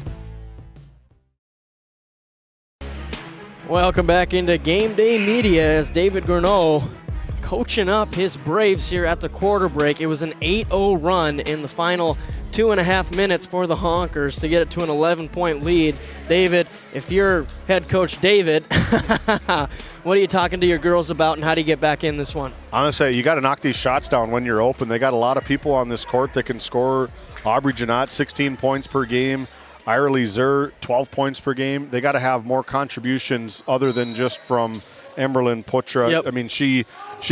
Welcome back into Game Day Media as David Gurneau coaching up his Braves here at the quarter break. It was an 8-0 run in the final 2.5 minutes for the Honkers to get it to an 11-point lead. David, if you're head coach David, what are you talking to your girls about and how do you get back in this one? I'm going to say you got to knock these shots down when you're open. They got a lot of people on this court that can score. Aubrey Janot, 16 points per game. Ira Lee Zur, 12 points per game. They got to have more contributions other than just from Emberlyn Putra. Yep. I mean, she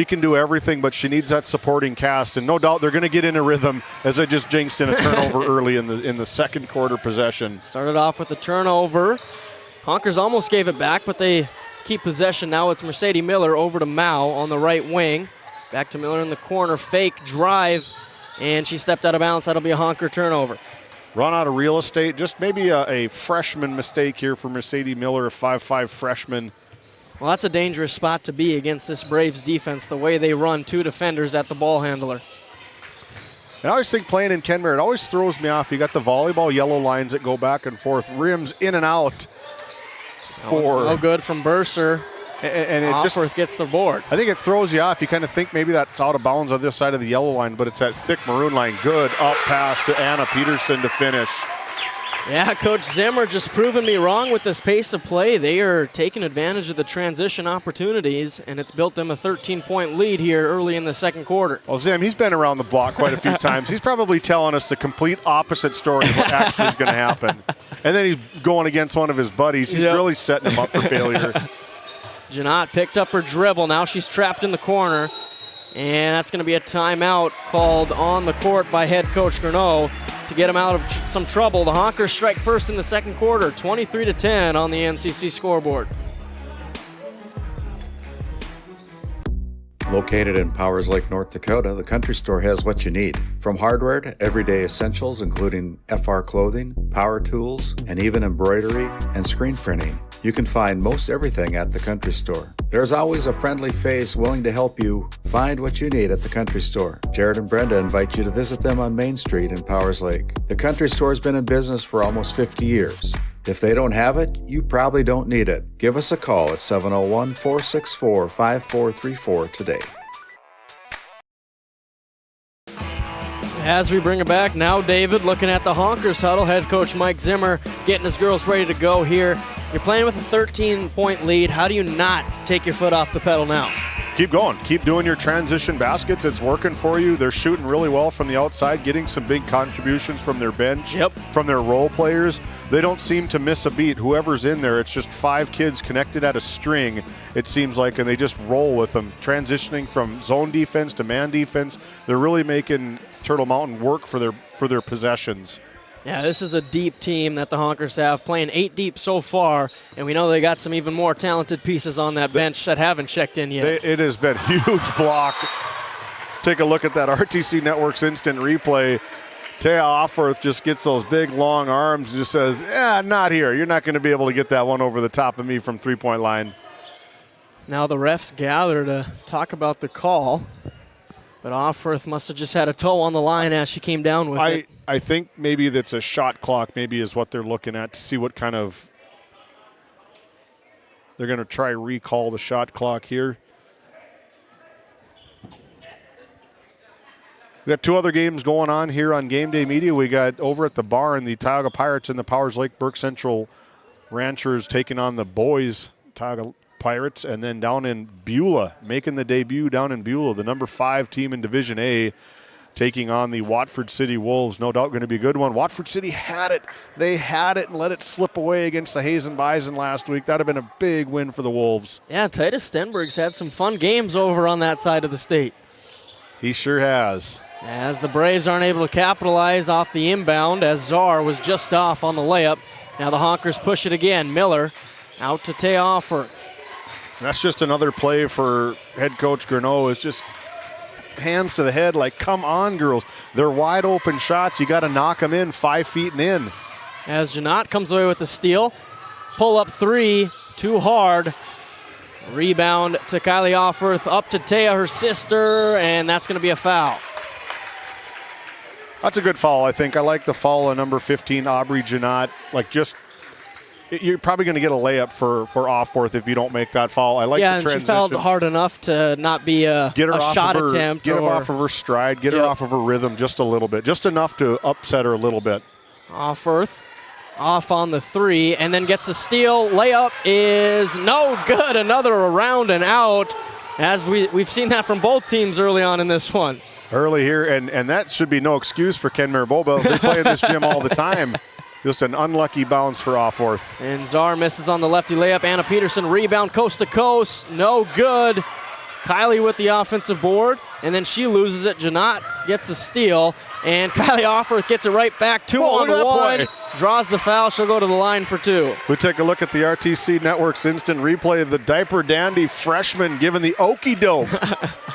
can do everything, but she needs that supporting cast, and no doubt they're going to get in a rhythm, as I just jinxed in a turnover early in the second quarter possession. Started off with the turnover. Honkers almost gave it back, but they keep possession. Now it's Mercedes Miller over to Mao on the right wing. Back to Miller in the corner. Fake drive, and she stepped out of bounds. That'll be a Honker turnover. Run out of real estate. Just maybe a freshman mistake here for Mercedes Miller, a 5'5 freshman. Well, that's a dangerous spot to be against this Braves defense, the way they run two defenders at the ball handler. And I always think playing in Kenmare, it always throws me off. You got the volleyball yellow lines that go back and forth, rims in and out. No good from Burser. And it Osworth gets the board. I think it throws you off. You kind of think maybe that's out of bounds on this side of the yellow line, but it's that thick maroon line. Good up pass to Anna Peterson to finish. Yeah, Coach Zimmer just proving me wrong with this pace of play. They are taking advantage of the transition opportunities, and it's built them a 13-point lead here early in the second quarter. Well, Zim, he's been around the block quite a few times. He's probably telling us the complete opposite story of what actually is going to happen. And then he's going against one of his buddies. He's really setting him up for failure. Janot picked up her dribble. Now she's trapped in the corner. And that's going to be a timeout called on the court by head coach Gurneau to get him out of some trouble. The Honkers strike first in the second quarter, 23-10 on the NCC scoreboard. Located in Powers Lake, North Dakota, the Country Store has what you need. From hardware to everyday essentials, including FR clothing, power tools, and even embroidery and screen printing. You can find most everything at the Country Store. There's always a friendly face willing to help you find what you need at the Country Store. Jared and Brenda invite you to visit them on Main Street in Powers Lake. The Country Store has been in business for almost 50 years. If they don't have it, you probably don't need it. Give us a call at 701-464-5434 today. As we bring it back, now David looking at the Honkers huddle. Head coach Mike Zimmer getting his girls ready to go here. You're playing with a 13-point lead. How do you not take your foot off the pedal now? Keep going. Keep doing your transition baskets. It's working for you. They're shooting really well from the outside, getting some big contributions from their bench, from their role players. They don't seem to miss a beat. Whoever's in there, it's just 5 kids connected at a string, it seems like, and they just roll with them, transitioning from zone defense to man defense. They're really making Turtle Mountain work for their possessions. Yeah, this is a deep team that the Honkers have, playing 8 deep so far, and we know they got some even more talented pieces on that bench that haven't checked in yet. It has been a huge block. Take a look at that RTC Network's instant replay. Taya Offworth just gets those big, long arms and just says, not here. You're not going to be able to get that one over the top of me from three-point line. Now the refs gather to talk about the call. But Offworth must have just had a toe on the line as she came down with it. I think maybe that's a shot clock, maybe is what they're looking at to see what kind of – they're going to try recall the shot clock here. We got 2 other games going on here on Game Day Media. We got over at the barn, the Tioga Pirates and the Powers Lake Burke Central Ranchers taking on the boys, Tioga Pirates, and then down in Beulah, making the debut down in Beulah, the number 5 team in Division A, taking on the Watford City Wolves. No doubt going to be a good one. Watford City had it. They had it and let it slip away against the Hazen Bison last week. That would have been a big win for the Wolves. Yeah, Titus Stenberg's had some fun games over on that side of the state. He sure has. As the Braves aren't able to capitalize off the inbound, as Czar was just off on the layup. Now the Honkers push it again. Miller out to Tay Offworth. That's just another play for head coach Gurneau, is just hands to the head like, come on, girls. They're wide open shots. You got to knock them in 5 feet and in. As Janot comes away with the steal. Pull up three, too hard. Rebound to Kylie Offworth, up to Taya, her sister, and that's going to be a foul. That's a good foul, I think. I like the foul on number 15, Aubrey Janot. Like, just, you're probably going to get a layup for Offworth if you don't make that foul. I like the transition. She fouled hard enough to not be a shot attempt. Get her off of her stride, get her off of her rhythm just a little bit, just enough to upset her a little bit. Offworth off on the three, and then gets the steal. Layup is no good. Another around and out, as we've seen that from both teams early on in this one. Early here, and that should be no excuse for Kenmare Bowbells. They play in this gym all the time. Just an unlucky bounce for Offworth. And Czar misses on the lefty layup. Anna Peterson rebound coast to coast. No good. Kylie with the offensive board, and then she loses it. Janot gets the steal, and Kylie Offworth gets it right back. 2-on-1. Draws the foul. She'll go to the line for two. We take a look at the RTC Network's instant replay of the diaper dandy freshman giving the okey doke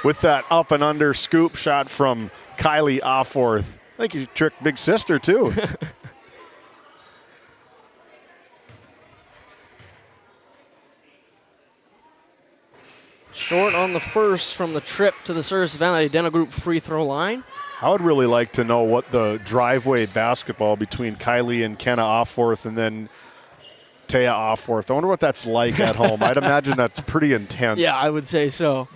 with that up and under scoop shot from Kylie Offworth. I think you tricked big sister too. Short on the first from the trip to the Service Valley Dental Group free throw line. I would really like to know what the driveway basketball between Kylie and Kenna Offworth and then Taya Offworth. I wonder what that's like at home. I'd imagine that's pretty intense. Yeah, I would say so.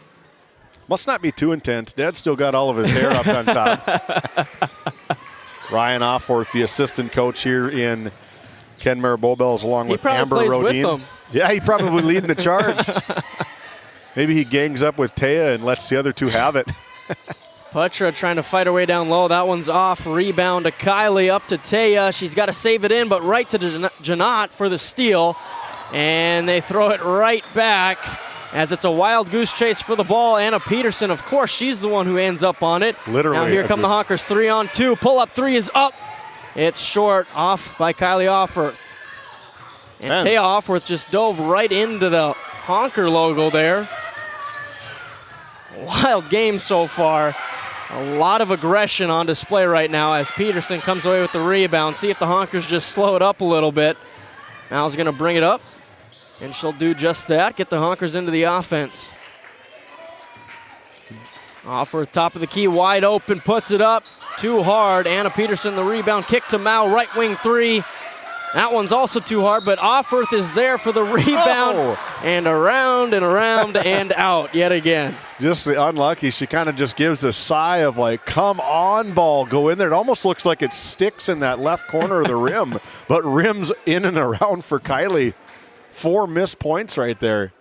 Must not be too intense. Dad's still got all of his hair up on top. Ryan Offworth, the assistant coach here in Kenmare Bowbells, along with Amber Rodine. Yeah, he probably leading the charge. Maybe he gangs up with Taya and lets the other two have it. Putra trying to fight her way down low. That one's off. Rebound to Kylie, up to Taya. She's got to save it in, but right to Janot for the steal. And they throw it right back as it's a wild goose chase for the ball. Anna Peterson, of course, she's the one who ends up on it. Literally. Now here come the Honkers, 3-on-2. Pull-up three is up. It's short, off by Kylie Offworth. And Taya Offworth just dove right into the Honker logo there. Wild game so far. A lot of aggression on display right now as Peterson comes away with the rebound. See if the Honkers just slow it up a little bit. Mal's going to bring it up, and she'll do just that. Get the Honkers into the offense. Offworth, top of the key, wide open, puts it up. Too hard. Anna Peterson, the rebound. Kick to Mal, right wing three. That one's also too hard, but Offworth is there for the rebound. And around and around and out yet again. Just the unlucky. She kind of just gives a sigh of like, come on, ball, go in there. It almost looks like it sticks in that left corner of the rim, but rims in and around for Kylie. 4 missed points right there.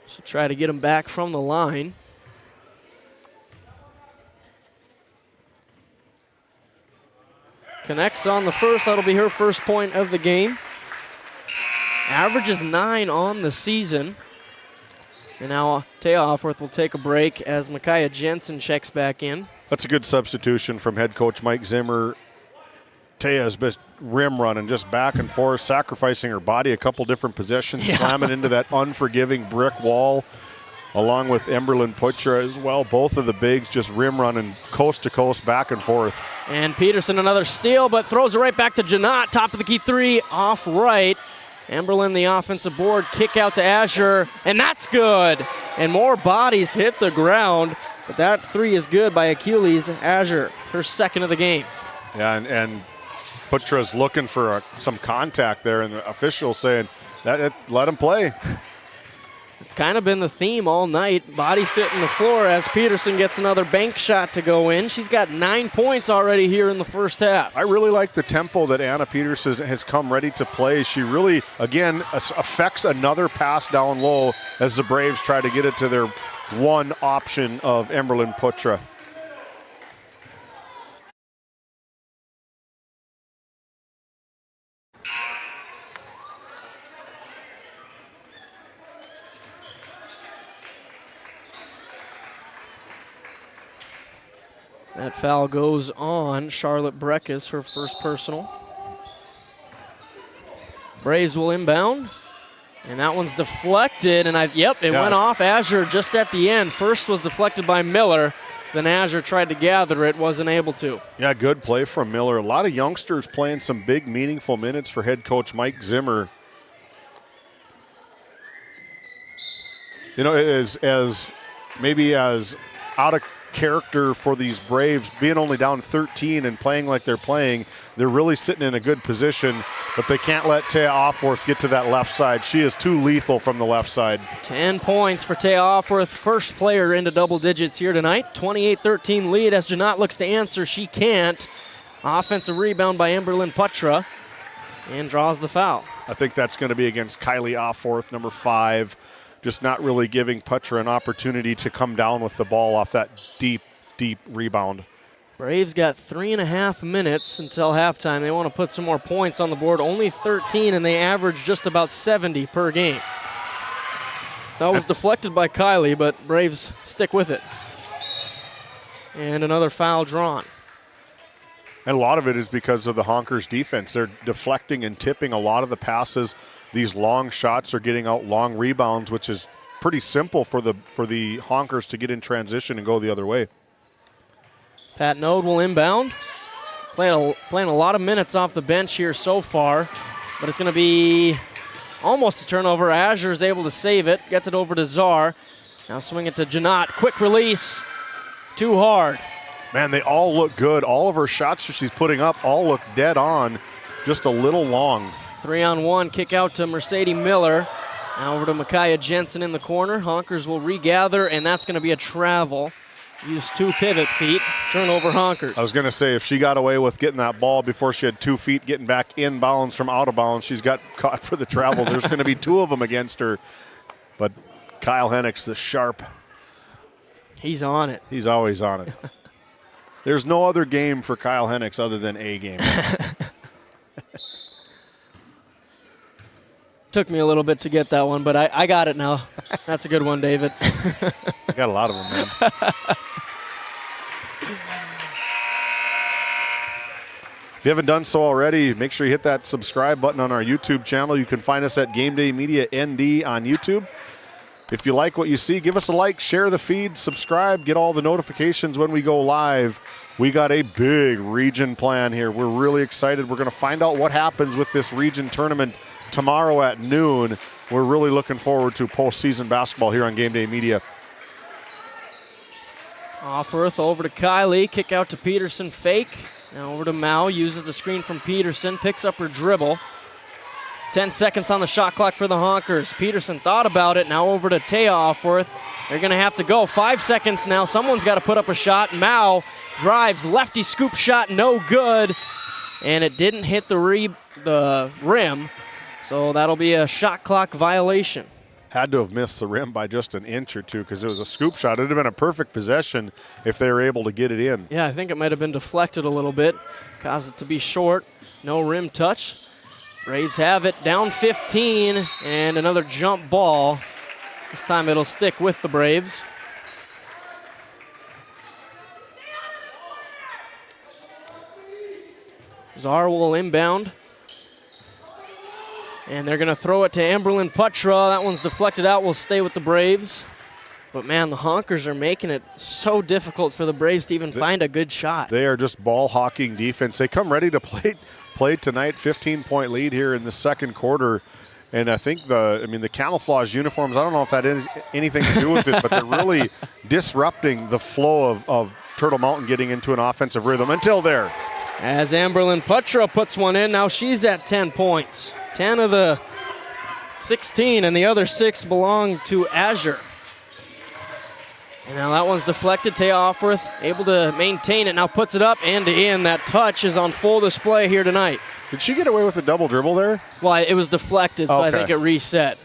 She'll try to get him back from the line. Connects on the first. That'll be her first point of the game. Averages 9 on the season. And now Taya Offworth will take a break as Micaiah Jensen checks back in. That's a good substitution from head coach Mike Zimmer. Taya's best rim running, just back and forth, sacrificing her body a couple different possessions, slamming into that unforgiving brick wall, along with Emberlyn Putra as well. Both of the bigs just rim running coast to coast, back and forth. And Peterson another steal, but throws it right back to Janot. Top of the key three, off right. Emberlyn the offensive board, kick out to Azure, and that's good. And more bodies hit the ground, but that three is good by Achilles Azure, her second of the game. Yeah, and Putra's looking for some contact there, and the official saying, let him play. It's kind of been the theme all night. Bodies hitting the floor as Peterson gets another bank shot to go in. She's got 9 points already here in the first half. I really like the tempo that Anna Peterson has come ready to play. She really, again, affects another pass down low as the Braves try to get it to their one option of Emberlyn Putra. That foul goes on Charlotte Breckus, her first personal. Braves will inbound. And that one's deflected, and it went off Azure just at the end. First was deflected by Miller, then Azure tried to gather it, wasn't able to. Yeah, good play from Miller. A lot of youngsters playing some big, meaningful minutes for head coach Mike Zimmer. You know, as maybe as out of character for these Braves, being only down 13 and playing like they're playing, they're really sitting in a good position, but they can't let Taya Offworth get to that left side. She is too lethal from the left side. 10 points for Taya Offworth, first player into double digits here tonight. 28-13 lead as Janot looks to answer. She can't. Offensive rebound by Emberlyn Putra and draws the foul. I think that's going to be against Kylie Offworth, number 5. Just not really giving Putra an opportunity to come down with the ball off that deep, deep rebound. Braves got 3.5 minutes until halftime. They want to put some more points on the board. Only 13, and they average just about 70 per game. That was deflected by Kylie, but Braves stick with it. And another foul drawn. And a lot of it is because of the Honkers defense. They're deflecting and tipping a lot of the passes. These long shots are getting out long rebounds, which is pretty simple for the Honkers to get in transition and go the other way. Pat Node will inbound. Playing a lot of minutes off the bench here so far, but it's going to be almost a turnover. Azure is able to save it, gets it over to Czar. Now swing it to Janot. Quick release. Too hard. Man, they all look good. All of her shots that she's putting up all look dead on, just a little long. 3-on-1 kick out to Mercedes Miller. Now over to Micaiah Jensen in the corner. Honkers will regather, and that's going to be a travel. Use 2 pivot feet. Turnover Honkers. I was going to say, if she got away with getting that ball before she had 2 feet getting back in bounds from out of bounds, she's got caught for the travel. There's going to be 2 of them against her. But Kyle Hennick's the sharp. He's on it. He's always on it. There's no other game for Kyle Hennick's other than a game. Took me a little bit to get that one, but I got it now. That's a good one, David. I got a lot of them, man. If you haven't done so already, make sure you hit that subscribe button on our YouTube channel. You can find us at GameDay Media ND on YouTube. If you like what you see, give us a like, share the feed, subscribe, get all the notifications when we go live. We got a big region plan here. We're really excited. We're going to find out what happens with this region tournament tomorrow at noon. We're really looking forward to postseason basketball here on GameDay Media. Offworth over to Kylie. Kick out to Peterson. Fake. Now over to Mao. Uses the screen from Peterson. Picks up her dribble. 10 seconds on the shot clock for the Honkers. Peterson thought about it. Now over to Taya Offworth. They're going to have to go. 5 seconds now. Someone's got to put up a shot. Mao drives. Lefty scoop shot. No good. And it didn't hit the rim. So that'll be a shot clock violation. Had to have missed the rim by just an inch or two because it was a scoop shot. It would have been a perfect possession if they were able to get it in. Yeah, I think it might have been deflected a little bit. Caused it to be short. No rim touch. Braves have it down 15 and another jump ball. This time it'll stick with the Braves. Czar will inbound. And they're going to throw it to Emberlyn Putra. That one's deflected out. Will stay with the Braves. But, man, the Honkers are making it so difficult for the Braves to even find a good shot. They are just ball-hawking defense. They come ready to play tonight. 15-point lead here in the second quarter. And I think the camouflage uniforms, I don't know if that has anything to do with it, but they're really disrupting the flow of Turtle Mountain getting into an offensive rhythm until there. As Emberlyn Putra puts one in, now she's at 10 points. 10 of the 16, and the other 6 belong to Azure. And now that one's deflected. Taya Offworth able to maintain it. Now puts it up and in. That touch is on full display here tonight. Did she get away with a double dribble there? Well, it was deflected, so okay. I think it reset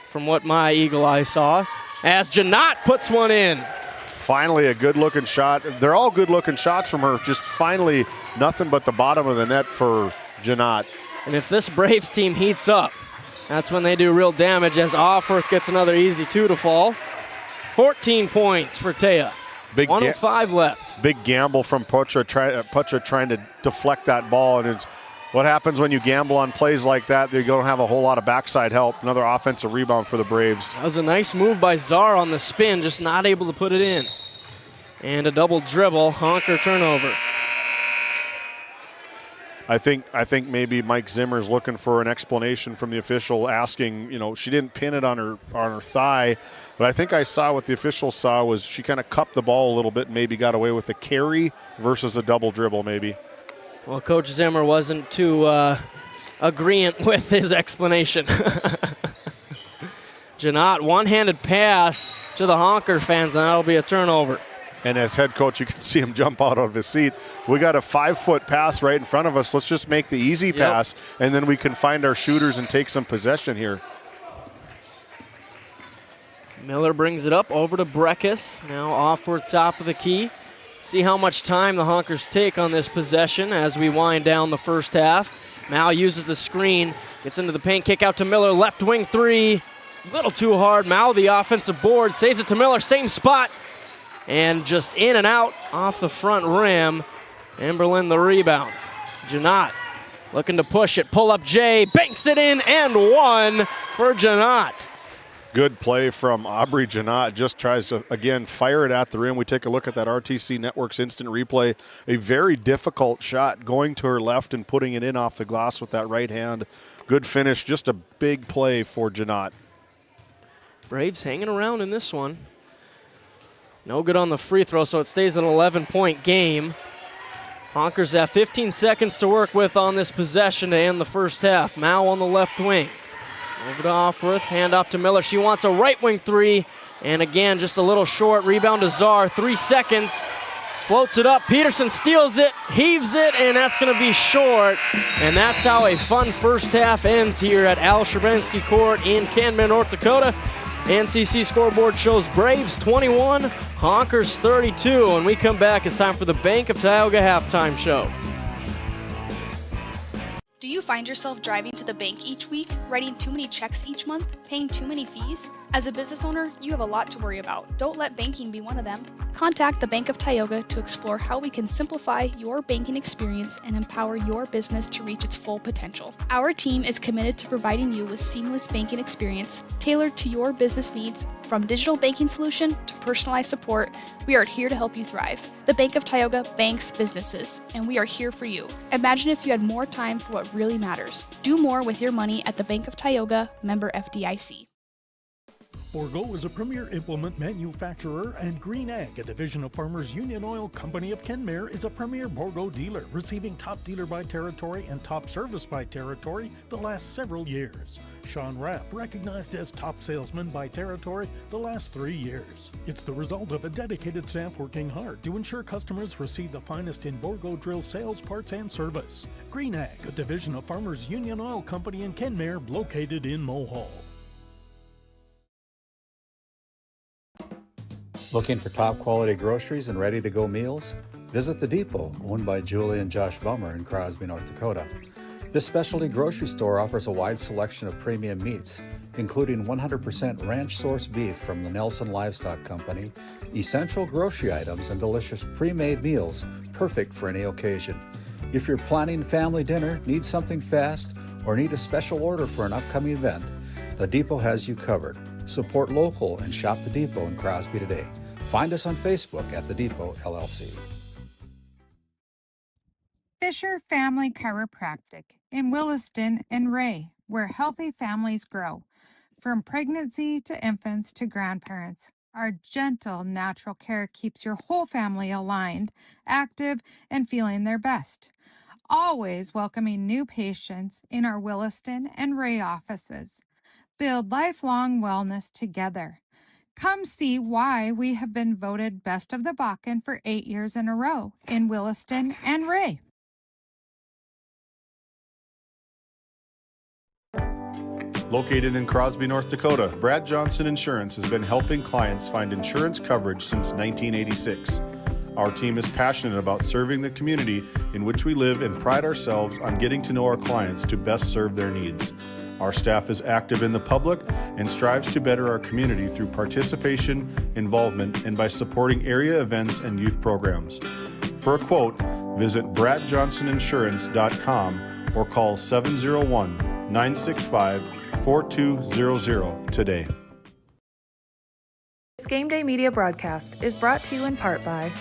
from what my eagle eye saw. As Janot puts one in. Finally a good-looking shot. They're all good-looking shots from her. Just finally nothing but the bottom of the net for Janot. And if this Braves team heats up, that's when they do real damage as Offworth gets another easy 2 to fall. 14 points for Taya. 1:05 left. Big gamble from Putra trying to deflect that ball, and it's what happens when you gamble on plays like that? You don't have a whole lot of backside help. Another offensive rebound for the Braves. That was a nice move by Czar on the spin, just not able to put it in. And a double dribble, Honker turnover. I think maybe Mike Zimmer's looking for an explanation from the official, asking, she didn't pin it on her thigh, but I think I saw what the official saw was she kind of cupped the ball a little bit and maybe got away with a carry versus a double dribble maybe. Well, Coach Zimmer wasn't too agreeant with his explanation. Janot, one-handed pass to the Honker fans, and that'll be a turnover. And as head coach, you can see him jump out of his seat. We got a 5-foot pass right in front of us. Let's just make the easy pass, and then we can find our shooters and take some possession here. Miller brings it up over to Breckus. Now off for top of the key. See how much time the Honkers take on this possession as we wind down the first half. Mal uses the screen, gets into the paint, kick out to Miller, left wing three. A little too hard. Mal, the offensive board, saves it to Miller, same spot. And just in and out off the front rim. Emberlin the rebound. Janot looking to push it. Pull up Jay, banks it in, and one for Janot. Good play from Aubrey Janot. Just tries to, again, fire it at the rim. We take a look at that RTC Network's instant replay. A very difficult shot going to her left and putting it in off the glass with that right hand. Good finish. Just a big play for Janot. Braves hanging around in this one. No good on the free throw, so it stays an 11-point game. Honkers have 15 seconds to work with on this possession to end the first half. Mao on the left wing. Over to Offworth, hand off to Miller. She wants a right wing three, and again, just a little short. Rebound to Czar, 3 seconds. Floats it up, Peterson steals it, heaves it, and that's gonna be short. And that's how a fun first half ends here at Al Sherbinsky Court in Kenmare, North Dakota. NCC scoreboard shows Braves 21, Honkers 32. When we come back, it's time for the Bank of Tioga halftime show. Do you find yourself driving to the bank each week, writing too many checks each month, paying too many fees? As a business owner, you have a lot to worry about. Don't let banking be one of them. Contact the Bank of Tioga to explore how we can simplify your banking experience and empower your business to reach its full potential. Our team is committed to providing you with seamless banking experience tailored to your business needs. From digital banking solution to personalized support, we are here to help you thrive. The Bank of Tioga banks businesses, and we are here for you. Imagine if you had more time for what really matters. Do more with your money at the Bank of Tioga, member FDIC. Borgo is a premier implement manufacturer, and Green Ag, a division of Farmers Union Oil Company of Kenmare, is a premier Borgo dealer, receiving top dealer by territory and top service by territory the last several years. Sean Rapp, recognized as top salesman by territory the last 3 years. It's the result of a dedicated staff working hard to ensure customers receive the finest in Borgo drill sales, parts, and service. Green Ag, a division of Farmers Union Oil Company in Kenmare, located in Mohall. Looking for top quality groceries and ready to go meals? Visit The Depot, owned by Julie and Josh Bummer in Crosby, North Dakota. This specialty grocery store offers a wide selection of premium meats, including 100% ranch source beef from the Nelson Livestock Company, essential grocery items, and delicious pre-made meals perfect for any occasion. If you're planning family dinner, need something fast, or need a special order for an upcoming event, The Depot has you covered. Support local and shop The Depot in Crosby today. Find us on Facebook at The Depot LLC. Fisher Family Chiropractic in Williston and Ray, where healthy families grow. From pregnancy to infants to grandparents, our gentle, natural care keeps your whole family aligned, active, and feeling their best. Always welcoming new patients in our Williston and Ray offices. Build lifelong wellness together. Come see why we have been voted Best of the Bakken for 8 years in a row in Williston and Ray. Located in Crosby, North Dakota, Brad Johnson Insurance has been helping clients find insurance coverage since 1986. Our team is passionate about serving the community in which we live and pride ourselves on getting to know our clients to best serve their needs. Our staff is active in the public and strives to better our community through participation, involvement, and by supporting area events and youth programs. For a quote, visit bradjohnsoninsurance.com or call 701-965-4200 today. This Game Day media broadcast is brought to you in part by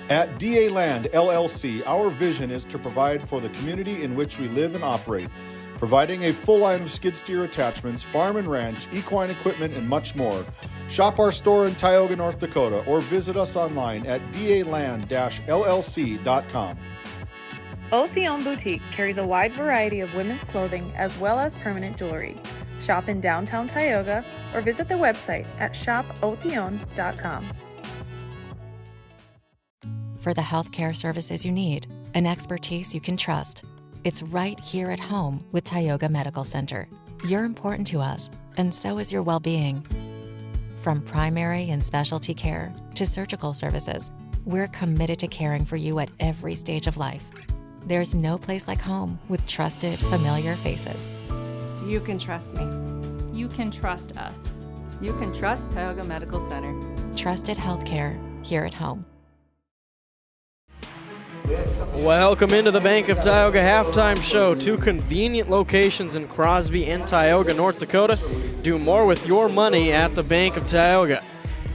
At DA Land LLC, our vision is to provide for the community in which we live and operate, providing a full line of skid steer attachments, farm and ranch, equine equipment, and much more. Shop our store in Tioga, North Dakota, or visit us online at daland-llc.com. Otheon Boutique carries a wide variety of women's clothing as well as permanent jewelry. Shop in downtown Tioga or visit their website at shopotheon.com. For the healthcare services you need, an expertise you can trust, it's right here at home with Tioga Medical Center. You're important to us, and so is your well-being. From primary and specialty care to surgical services, we're committed to caring for you at every stage of life. There's no place like home with trusted, familiar faces. You can trust me. You can trust us. You can trust Tioga Medical Center. Trusted healthcare here at home. Welcome into the Bank of Tioga halftime show. Two convenient locations in Crosby and Tioga, North Dakota. Do more with your money at the Bank of Tioga.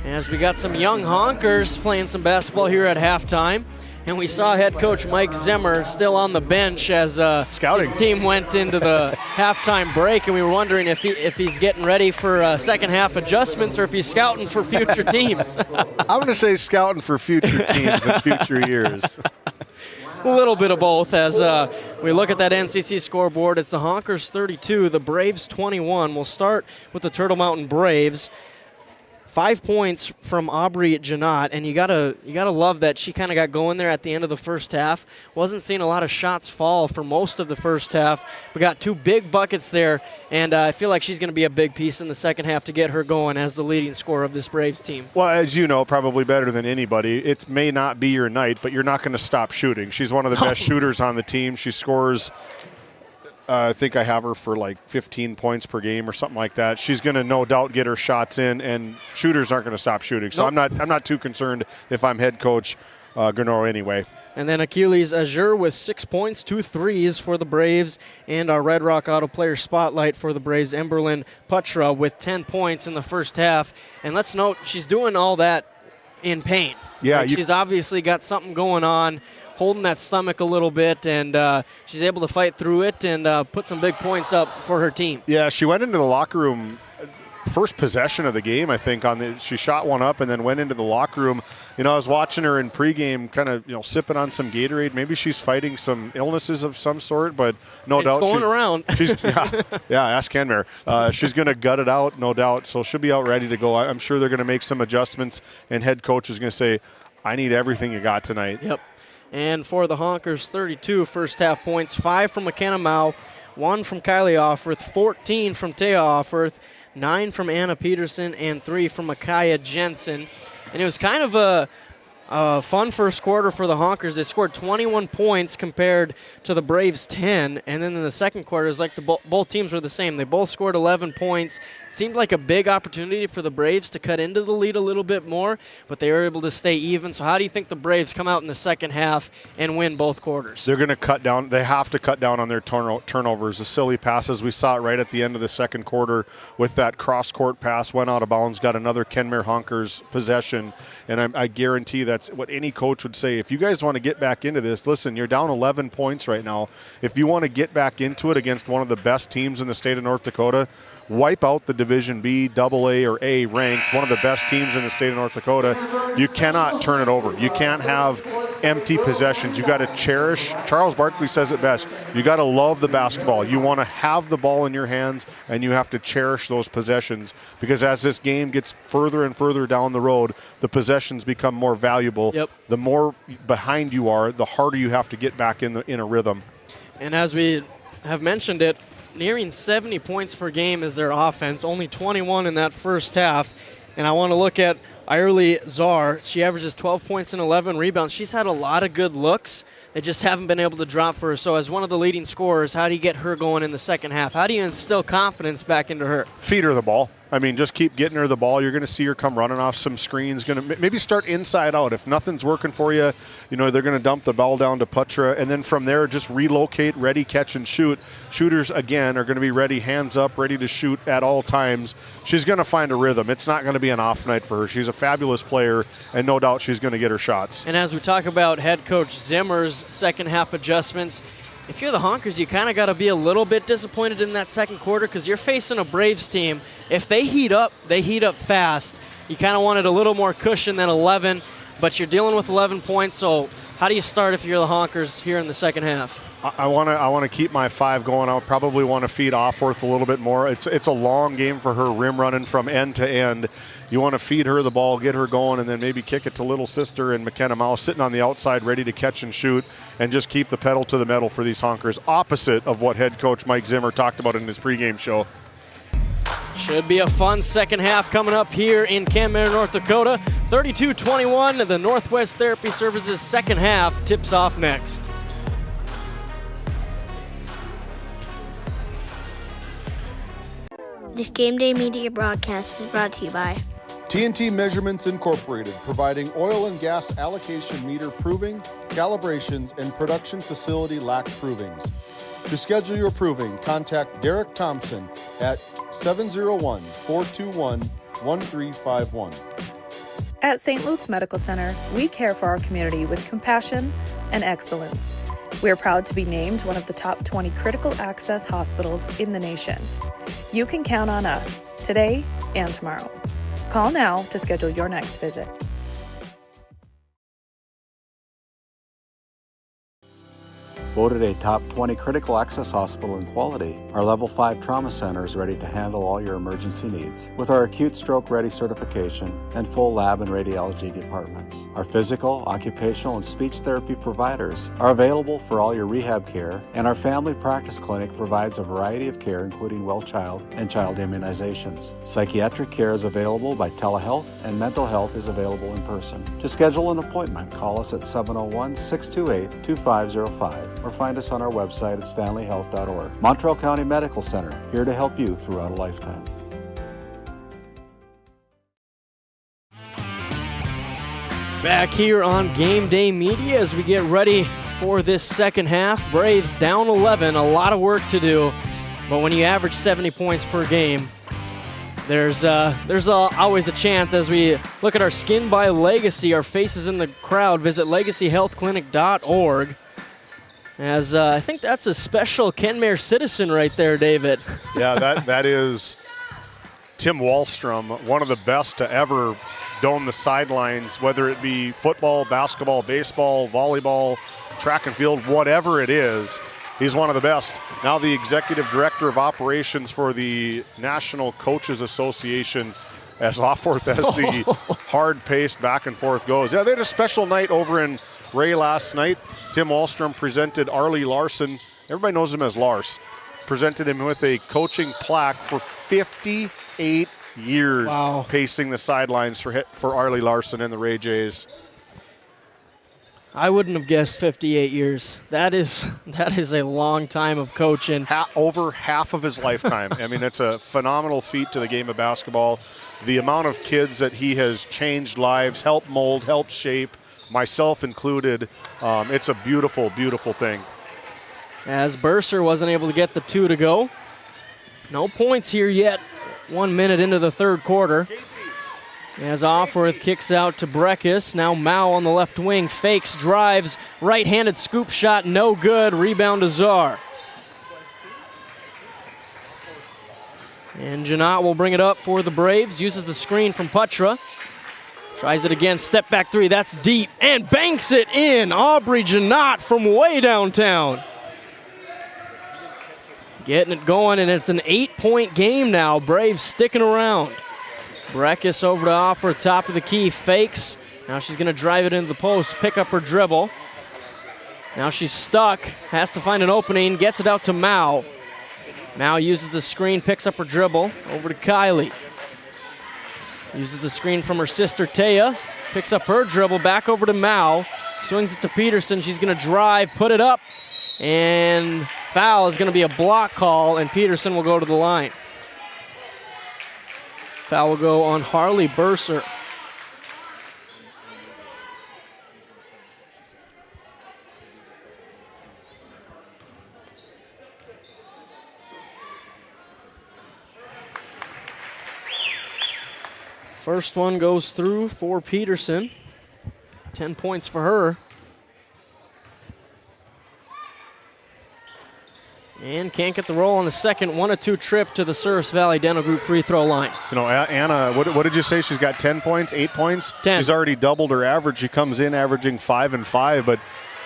As we got some young Honkers playing some basketball here at halftime. And we saw head coach Mike Zimmer still on the bench as scouting. His team went into the halftime break, and we were wondering if he's getting ready for second half adjustments or if he's scouting for future teams. I'm going to say scouting for future teams in future years. A little bit of both as we look at that NCC scoreboard. It's the Honkers 32, the Braves 21. We'll start with the Turtle Mountain Braves. 5 points from Aubrey Janot, and you gotta love that she kind of got going there at the end of the first half. Wasn't seeing a lot of shots fall for most of the first half. We got two big buckets there, and I feel like she's going to be a big piece in the second half to get her going as the leading scorer of this Braves team. Well, as you know, probably better than anybody, it may not be your night, but you're not going to stop shooting. She's one of the best shooters on the team. She scores. I think I have her for like 15 points per game or something like that. She's going to no doubt get her shots in, and shooters aren't going to stop shooting. So nope. I'm not too concerned if I'm head coach Gernoro anyway. And then Achilles Azure with 6 points, 2 threes for the Braves, and our Red Rock Auto Player Spotlight for the Braves, Emberlyn Putra with 10 points in the first half. And let's note, she's doing all that in pain. Yeah, like she's obviously got something going on, holding that stomach a little bit, and she's able to fight through it and put some big points up for her team. Yeah, she went into the locker room first possession of the game, I think. She shot one up and then went into the locker room. You know, I was watching her in pregame, kind of sipping on some Gatorade. Maybe she's fighting some illnesses of some sort, but no doubt it's going around. Yeah, ask Kenmare. She's going to gut it out, no doubt. So she'll be out ready to go. I'm sure they're going to make some adjustments, and head coach is going to say, "I need everything you got tonight." Yep. And for the Honkers, 32 first half points, 5 from McKenna Mao, 1 from Kylie Offorth, 14 from Taya Offorth, 9 from Anna Peterson, and 3 from Micaiah Jensen. And it was kind of a fun first quarter for the Honkers. They scored 21 points compared to the Braves' 10. And then in the second quarter, it was like both teams were the same. They both scored 11 points. It seemed like a big opportunity for the Braves to cut into the lead a little bit more, but they were able to stay even. So how do you think the Braves come out in the second half and win both quarters? They're going to cut down. They have to cut down on their turnovers. The silly passes, we saw it right at the end of the second quarter with that cross-court pass, went out of bounds, got another Kenmare Honkers possession. And I guarantee that's what any coach would say. If you guys want to get back into this, listen, you're down 11 points right now. If you want to get back into it against one of the best teams in the state of North Dakota, wipe out the Division B, AA, or A ranked, one of the best teams in the state of North Dakota. You cannot turn it over. You can't have empty possessions. You got to cherish. Charles Barkley says it best. You got to love the basketball. You want to have the ball in your hands, and you have to cherish those possessions, because as this game gets further and further down the road, the possessions become more valuable. Yep. The more behind you are, the harder you have to get back in a rhythm. And as we have mentioned it, nearing 70 points per game is their offense, only 21 in that first half. And I want to look at Irely Czar. She averages 12 points and 11 rebounds. She's had a lot of good looks. They just haven't been able to drop for her. So as one of the leading scorers, how do you get her going in the second half? How do you instill confidence back into her? Feed her the ball. I mean, just keep getting her the ball. You're going to see her come running off some screens. Going to maybe start inside out. If nothing's working for you, they're going to dump the ball down to Putra, and then from there just relocate, ready, catch, and shoot. Shooters, again, are going to be ready, hands up, ready to shoot at all times. She's going to find a rhythm. It's not going to be an off night for her. She's a fabulous player, and no doubt she's going to get her shots. And as we talk about head coach Zimmer's second half adjustments, if you're the Honkers, you kind of got to be a little bit disappointed in that second quarter because you're facing a Braves team. If they heat up fast. You kind of wanted a little more cushion than 11, but you're dealing with 11 points. So how do you start if you're the Honkers here in the second half? I want to keep my 5 going. I probably want to feed Offworth a little bit more. It's a long game for her, rim running from end to end. You want to feed her the ball, get her going, and then maybe kick it to little sister and McKenna Mouse sitting on the outside ready to catch and shoot, and just keep the pedal to the metal for these Honkers, opposite of what head coach Mike Zimmer talked about in his pregame show. Should be a fun second half coming up here in Kenmare, North Dakota. 32-21, the Northwest Therapy Services second half tips off next. This Game Day media broadcast is brought to you by TNT Measurements Incorporated, providing oil and gas allocation meter proving, calibrations, and production facility lack provings. To schedule your proving, contact Derek Thompson at 701-421-1351. At St. Luke's Medical Center, we care for our community with compassion and excellence. We are proud to be named one of the top 20 critical access hospitals in the nation. You can count on us today and tomorrow. Call now to schedule your next visit. Voted a top 20 critical access hospital in quality, our Level 5 Trauma Center is ready to handle all your emergency needs. With our acute stroke ready certification and full lab and radiology departments, our physical, occupational, and speech therapy providers are available for all your rehab care, and our family practice clinic provides a variety of care including well child and child immunizations. Psychiatric care is available by telehealth, and mental health is available in person. To schedule an appointment, call us at 701-628-2505 or find us on our website at stanleyhealth.org. Montreal County Medical Center, here to help you throughout a lifetime. Back here on Game Day Media as we get ready for this second half. Braves down 11, a lot of work to do, but when you average 70 points per game, there's always a chance. As we look at our Skin by Legacy, our faces in the crowd, visit legacyhealthclinic.org. As I think that's a special Kenmare citizen right there, David. Yeah, that is Tim Wallstrom, one of the best to ever dome the sidelines, whether it be football, basketball, baseball, volleyball, track and field, whatever it is. He's one of the best. Now the executive director of operations for the National Coaches Association, as Offworth as the hard-paced back and forth goes. Yeah, they had a special night over in Ray last night. Tim Wallstrom presented Arlie Larson, everybody knows him as Lars, presented him with a coaching plaque for 58 years. Wow. Pacing the sidelines for Arlie Larson and the Ray Jays. I wouldn't have guessed 58 years. That is a long time of coaching. Over half of his lifetime. I mean, it's a phenomenal feat to the game of basketball. The amount of kids that he has changed lives, helped mold, helped shape, myself included. It's a beautiful, beautiful thing. As Burser wasn't able to get the 2 to go. No points here yet. 1 minute into the third quarter. As Offworth kicks out to Breckus. Now Mao on the left wing. Fakes, drives, right-handed scoop shot, no good. Rebound to Czar. And Janot will bring it up for the Braves. Uses the screen from Putra. Tries it again, step back 3, that's deep, and banks it in. Aubrey Janot from way downtown. Getting it going, and it's an 8-point game now. Braves sticking around. Breckus over to Offworth, top of the key, fakes. Now she's gonna drive it into the post, pick up her dribble. Now she's stuck, has to find an opening, gets it out to Mao. Mao uses the screen, picks up her dribble, over to Kylie. Uses the screen from her sister, Taya. Picks up her dribble, back over to Mao. Swings it to Peterson. She's going to drive, put it up. And foul is going to be a block call, and Peterson will go to the line. Foul will go on Harley Burser. First one goes through for Peterson. 10 points for her. And can't get the roll on the second 1-2 trip to the Service Valley Dental Group free throw line. You know, Anna, what did you say? She's got 10 points, 8 points? 10. She's already doubled her average. She comes in averaging 5 and 5, but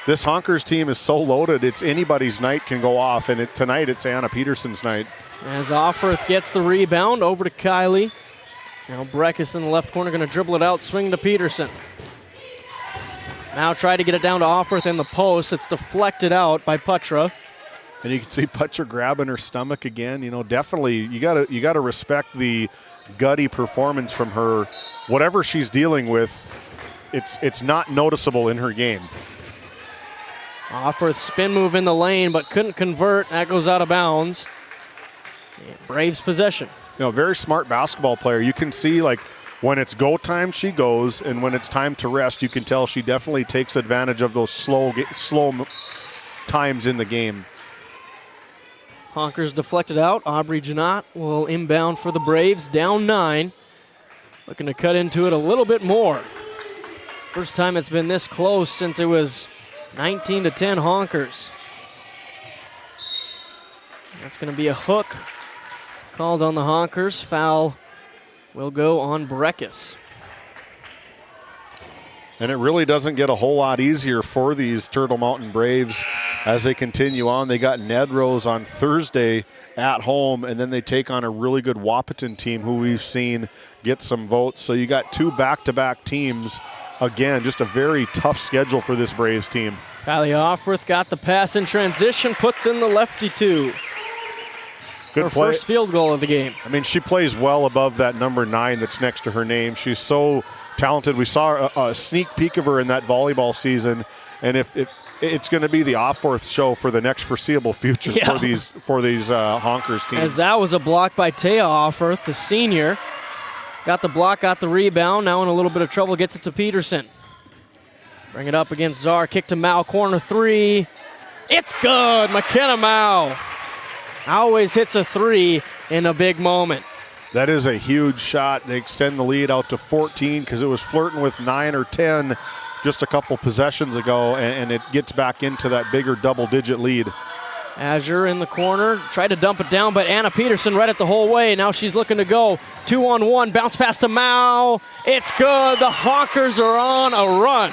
this Honkers team is so loaded, it's anybody's night can go off, and tonight it's Anna Peterson's night. As Offworth gets the rebound over to Kylie. Now Breckus in the left corner going to dribble it out, swing to Peterson. Now try to get it down to Offworth in the post. It's deflected out by Putra. And you can see Putra grabbing her stomach again. You know, definitely you gotta respect the gutty performance from her. Whatever she's dealing with, it's not noticeable in her game. Offworth spin move in the lane, but couldn't convert. That goes out of bounds. And Braves possession. You know, very smart basketball player. You can see, like, when it's go time, she goes, and when it's time to rest, you can tell she definitely takes advantage of those slow times in the game. Honkers deflected out. Aubrey Janot will inbound for the Braves, down 9. Looking to cut into it a little bit more. First time it's been this close since it was 19-10 Honkers. That's going to be a hook called on the Honkers. Foul will go on Breckus. And it really doesn't get a whole lot easier for these Turtle Mountain Braves as they continue on. They got Ned Rose on Thursday at home, and then they take on a really good Wahpeton team who we've seen get some votes. So you got 2 back-to-back teams. Again, just a very tough schedule for this Braves team. Kylie Offworth got the pass in transition, puts in the lefty 2. Good her play. First field goal of the game. I mean, she plays well above that number 9 that's next to her name. She's so talented. We saw a sneak peek of her in that volleyball season, and if it's going to be the Offworth show for the next foreseeable future for these Honkers teams. As that was a block by Taya Offworth, the senior. Got the block, got the rebound. Now in a little bit of trouble, gets it to Peterson. Bring it up against Czar. Kick to Mao, corner 3. It's good. McKenna Mao always hits a 3 in a big moment. That is a huge shot. They extend the lead out to 14 because it was flirting with 9 or 10 just a couple possessions ago, and it gets back into that bigger double-digit lead. Azure in the corner, tried to dump it down, but Anna Peterson read it the whole way. Now she's looking to go 2-on-1, bounce pass to Mao. It's good. The Honkers are on a run.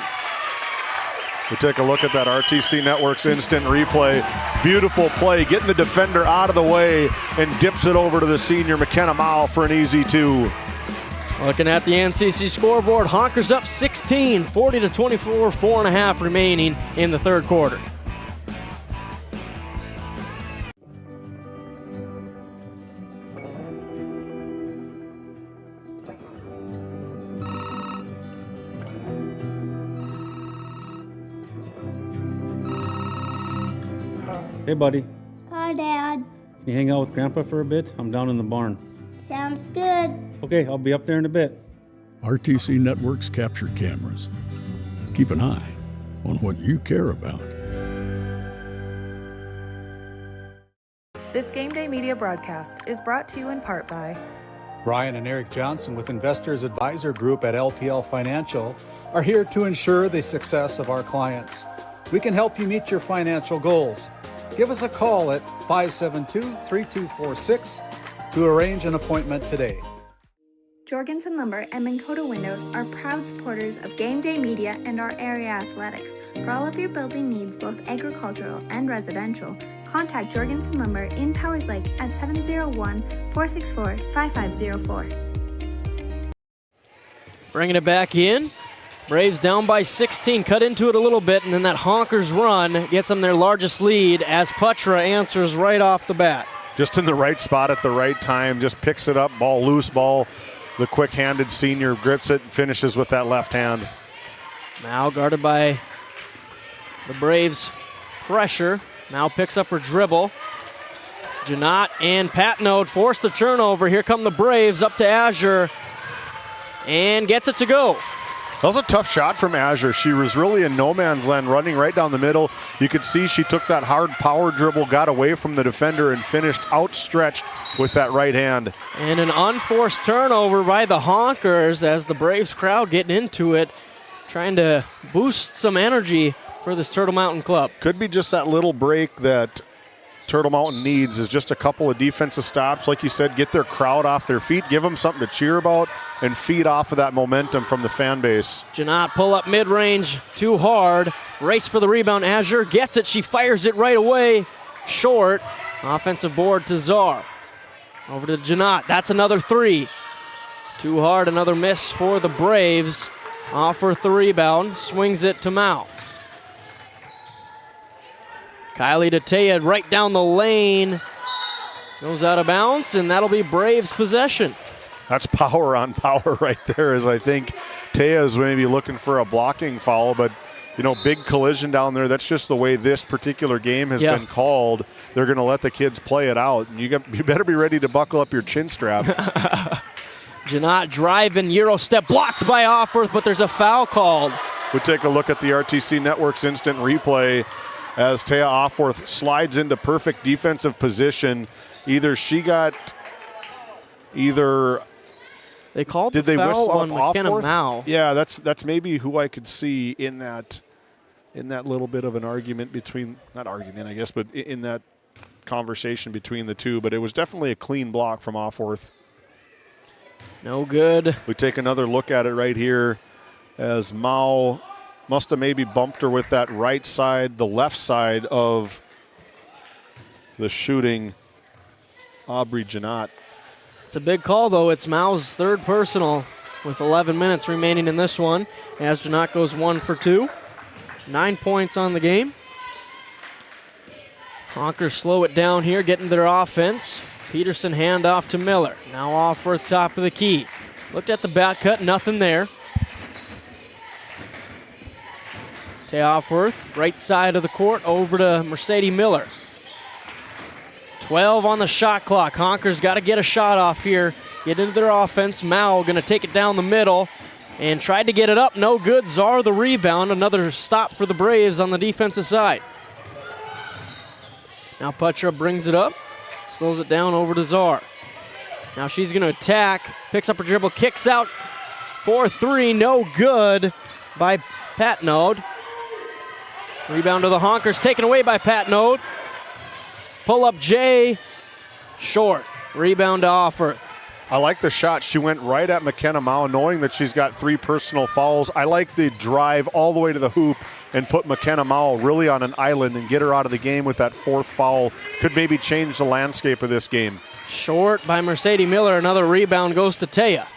We take a look at that RTC Network's instant replay. Beautiful play, getting the defender out of the way and dips it over to the senior McKenna Mao for an easy 2. Looking at the NCC scoreboard, Honkers up 16, 40-24, 4.5 remaining in the third quarter. Hey, buddy. Hi, Dad. Can you hang out with Grandpa for a bit? I'm down in the barn. Sounds good. Okay, I'll be up there in a bit. RTC Networks capture cameras. Keep an eye on what you care about. This Game Day media broadcast is brought to you in part by Brian and Eric Johnson with Investors Advisor Group at LPL Financial are here to ensure the success of our clients. We can help you meet your financial goals. Give us a call at 572-3246 to arrange an appointment today. Jorgensen Lumber and Minn Kota Windows are proud supporters of Game Day Media and our area athletics. For all of your building needs, both agricultural and residential, contact Jorgensen Lumber in Powers Lake at 701-464-5504. Bringing it back in. Braves down by 16, cut into it a little bit, and then that Honkers run gets them their largest lead as Putra answers right off the bat. Just in the right spot at the right time, just picks it up, ball, loose ball. The quick-handed senior grips it and finishes with that left hand. Now guarded by the Braves' pressure. Now picks up her dribble. Janot and Patnode force the turnover. Here come the Braves up to Azure and gets it to go. That was a tough shot from Azure. She was really in no man's land, running right down the middle. You could see she took that hard power dribble, got away from the defender, and finished outstretched with that right hand. And an unforced turnover by the Honkers as the Braves crowd getting into it, trying to boost some energy for this Turtle Mountain club. Could be just that little break that Turtle Mountain needs, is just a couple of defensive stops. Like you said, get their crowd off their feet, give them something to cheer about, and feed off of that momentum from the fan base. Janot pull up mid-range, too hard. Race for the rebound. Azure gets it. She fires it right away. Short. Offensive board to Czar. Over to Janot. That's another three. Too hard. Another miss for the Braves. Offer the rebound. Swings it to Mao. Kylie Dattea right down the lane. Goes out of bounds, and that'll be Braves possession. That's power on power right there, as I think Taya is maybe looking for a blocking foul, but big collision down there. That's just the way this particular game has been called. They're going to let the kids play it out. And you better be ready to buckle up your chin strap. Janot driving, Euro step blocked by Offworth, but there's a foul called. We take a look at the RTC Network's instant replay as Taya Offworth slides into perfect defensive position. They called did the they foul whistle on up McKenna Offworth? Mao. Yeah, that's maybe who I could see in that little bit of an argument between, not argument I guess, but in that conversation between the two. But it was definitely a clean block from Offworth. No good. We take another look at it right here as Mao must have maybe bumped her with that right side, the left side of the shooting Aubrey Janot. It's a big call, though. It's Mao's third personal with 11 minutes remaining in this one as Janot goes 1 for 2. 9 points on the game. Honkers slow it down here, getting their offense. Peterson handoff to Miller. Now off for the top of the key. Looked at the back cut, nothing there. Tay Offworth, right side of the court, over to Mercedes Miller. 12 on the shot clock. Honkers got to get a shot off here, get into their offense. Mao going to take it down the middle and tried to get it up. No good. Czar the rebound. Another stop for the Braves on the defensive side. Now Putra brings it up, slows it down over to Czar. Now she's going to attack, picks up her dribble, kicks out for 3. No good by Patnode. Rebound to the Honkers, taken away by Patnode. Pull up Jay, short. Rebound to Offworth. I like the shot. She went right at McKenna Mao, knowing that she's got 3 personal fouls. I like the drive all the way to the hoop and put McKenna Mao really on an island and get her out of the game with that 4th foul. Could maybe change the landscape of this game. Short by Mercedes Miller. Another rebound goes to Taya.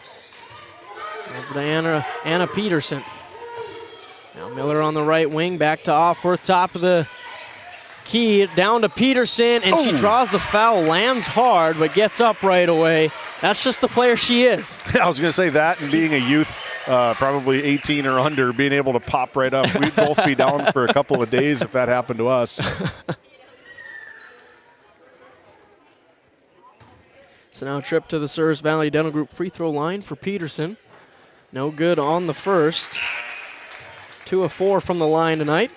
Over to Anna Peterson. Now Miller on the right wing, back to Offworth, top of the key, down to Peterson, and she draws the foul, lands hard, but gets up right away. That's just the player she is. I was going to say that, and being a youth, probably 18 or under, being able to pop right up. We'd both be down for a couple of days if that happened to us. So now a trip to the Service Valley Dental Group free throw line for Peterson. No good on the first. 2 of 4 from the line tonight.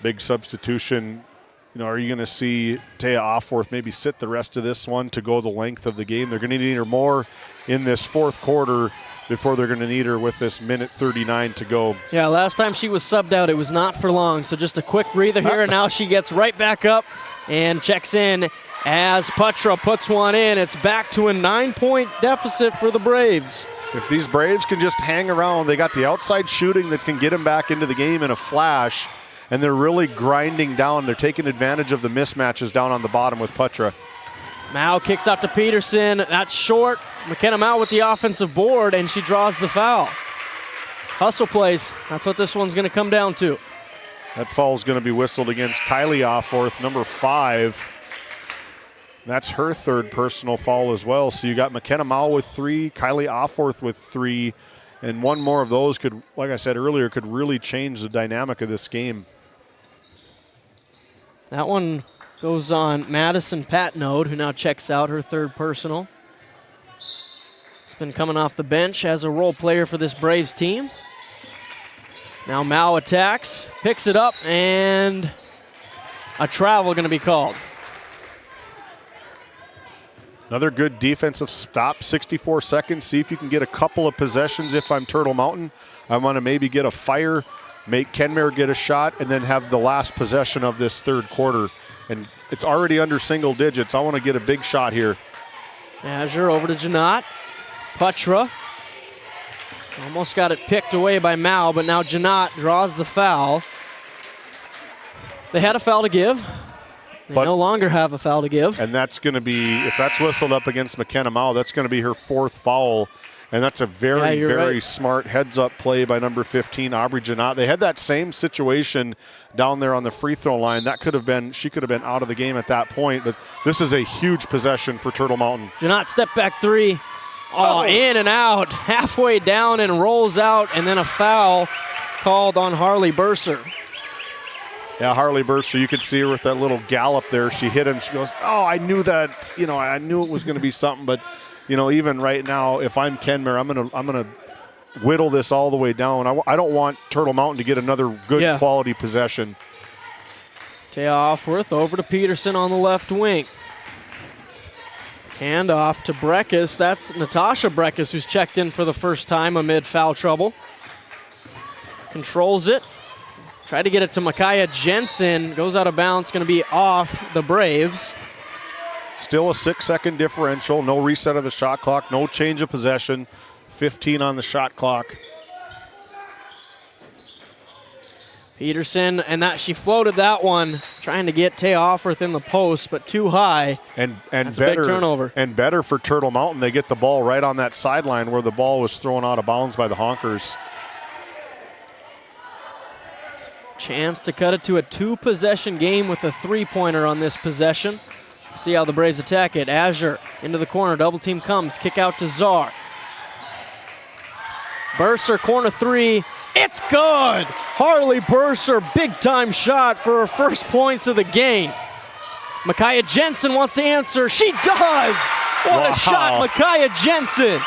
Big substitution. Are you going to see Taya Offworth maybe sit the rest of this one to go the length of the game? They're going to need her more in this 4th quarter before they're going to need her with this minute 39 to go. Yeah, last time she was subbed out, it was not for long. So just a quick breather here, and now she gets right back up and checks in as Putra puts one in. It's back to a 9-point deficit for the Braves. If these Braves can just hang around, they got the outside shooting that can get them back into the game in a flash, and they're really grinding down. They're taking advantage of the mismatches down on the bottom with Putra. Mao kicks out to Peterson. That's short. McKenna Mao with the offensive board, and she draws the foul. Hustle plays. That's what this one's going to come down to. That foul's going to be whistled against Kylie Offworth, number 5. That's her 3rd personal foul as well. So you got McKenna Mao with 3, Kylie Offworth with 3, and one more of those could, like I said earlier, could really change the dynamic of this game. That one goes on Madison Patnode, who now checks out her third personal. It's been coming off the bench as a role player for this Braves team. Now Mao attacks, picks it up, and a travel going to be called. Another good defensive stop, 64 seconds. See if you can get a couple of possessions. If I'm Turtle Mountain, I want to maybe get a fire, make Kenmare get a shot, and then have the last possession of this third quarter. And it's already under single digits. I want to get a big shot here. Azure over to Janot. Putra almost got it picked away by Mao, but now Janot draws the foul. They had a foul to give. They no longer have a foul to give. And that's going to be, if that's whistled up against McKenna Mao, that's going to be her fourth foul. And that's a very smart heads-up play by number 15, Aubrey Janot. They had that same situation down there on the free throw line. That could have been, she could have been out of the game at that point. But this is a huge possession for Turtle Mountain. Janot step back three. Oh, in and out, halfway down and rolls out, and then a foul called on Harley Burser. Yeah, Harley Burser, you could see her with that little gallop there. She hit him. She goes, oh, I knew that. You know, I knew it was going to be something. But, you know, even right now, if I'm Kenmare, I'm gonna whittle this all the way down. I don't want Turtle Mountain to get another good quality possession. Taya Offworth over to Peterson on the left wing. Hand off to Breckus. That's Natasha Breckus, who's checked in for the first time amid foul trouble. Controls it. Tried to get it to Micaiah Jensen. Goes out of bounds. Going to be off the Braves. Still a 6-second differential. No reset of the shot clock. No change of possession. 15 on the shot clock. Peterson, and that she floated that one, trying to get Taya Offworth in the post, but too high. And that's better, a big turnover. And better for Turtle Mountain. They get the ball right on that sideline where the ball was thrown out of bounds by the Honkers. Chance to cut it to a two-possession game with a three-pointer on this possession. See how the Braves attack it. Azure into the corner. Double team comes. Kick out to Czar. Burser, corner three. It's good! Harley Burser, big-time shot for her first points of the game. Micaiah Jensen wants to answer. She does! What a shot, Micaiah Jensen.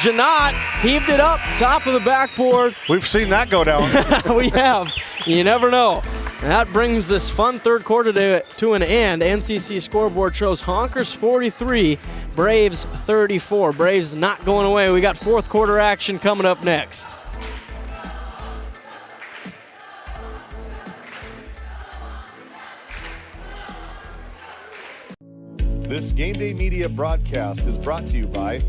Janot heaved it up, top of the backboard. We've seen that go down. We have. You never know. And that brings this fun third quarter to an end. NCC scoreboard shows Honkers 43, Braves 34. Braves not going away. We got fourth quarter action coming up next. This Game Day Media broadcast is brought to you by...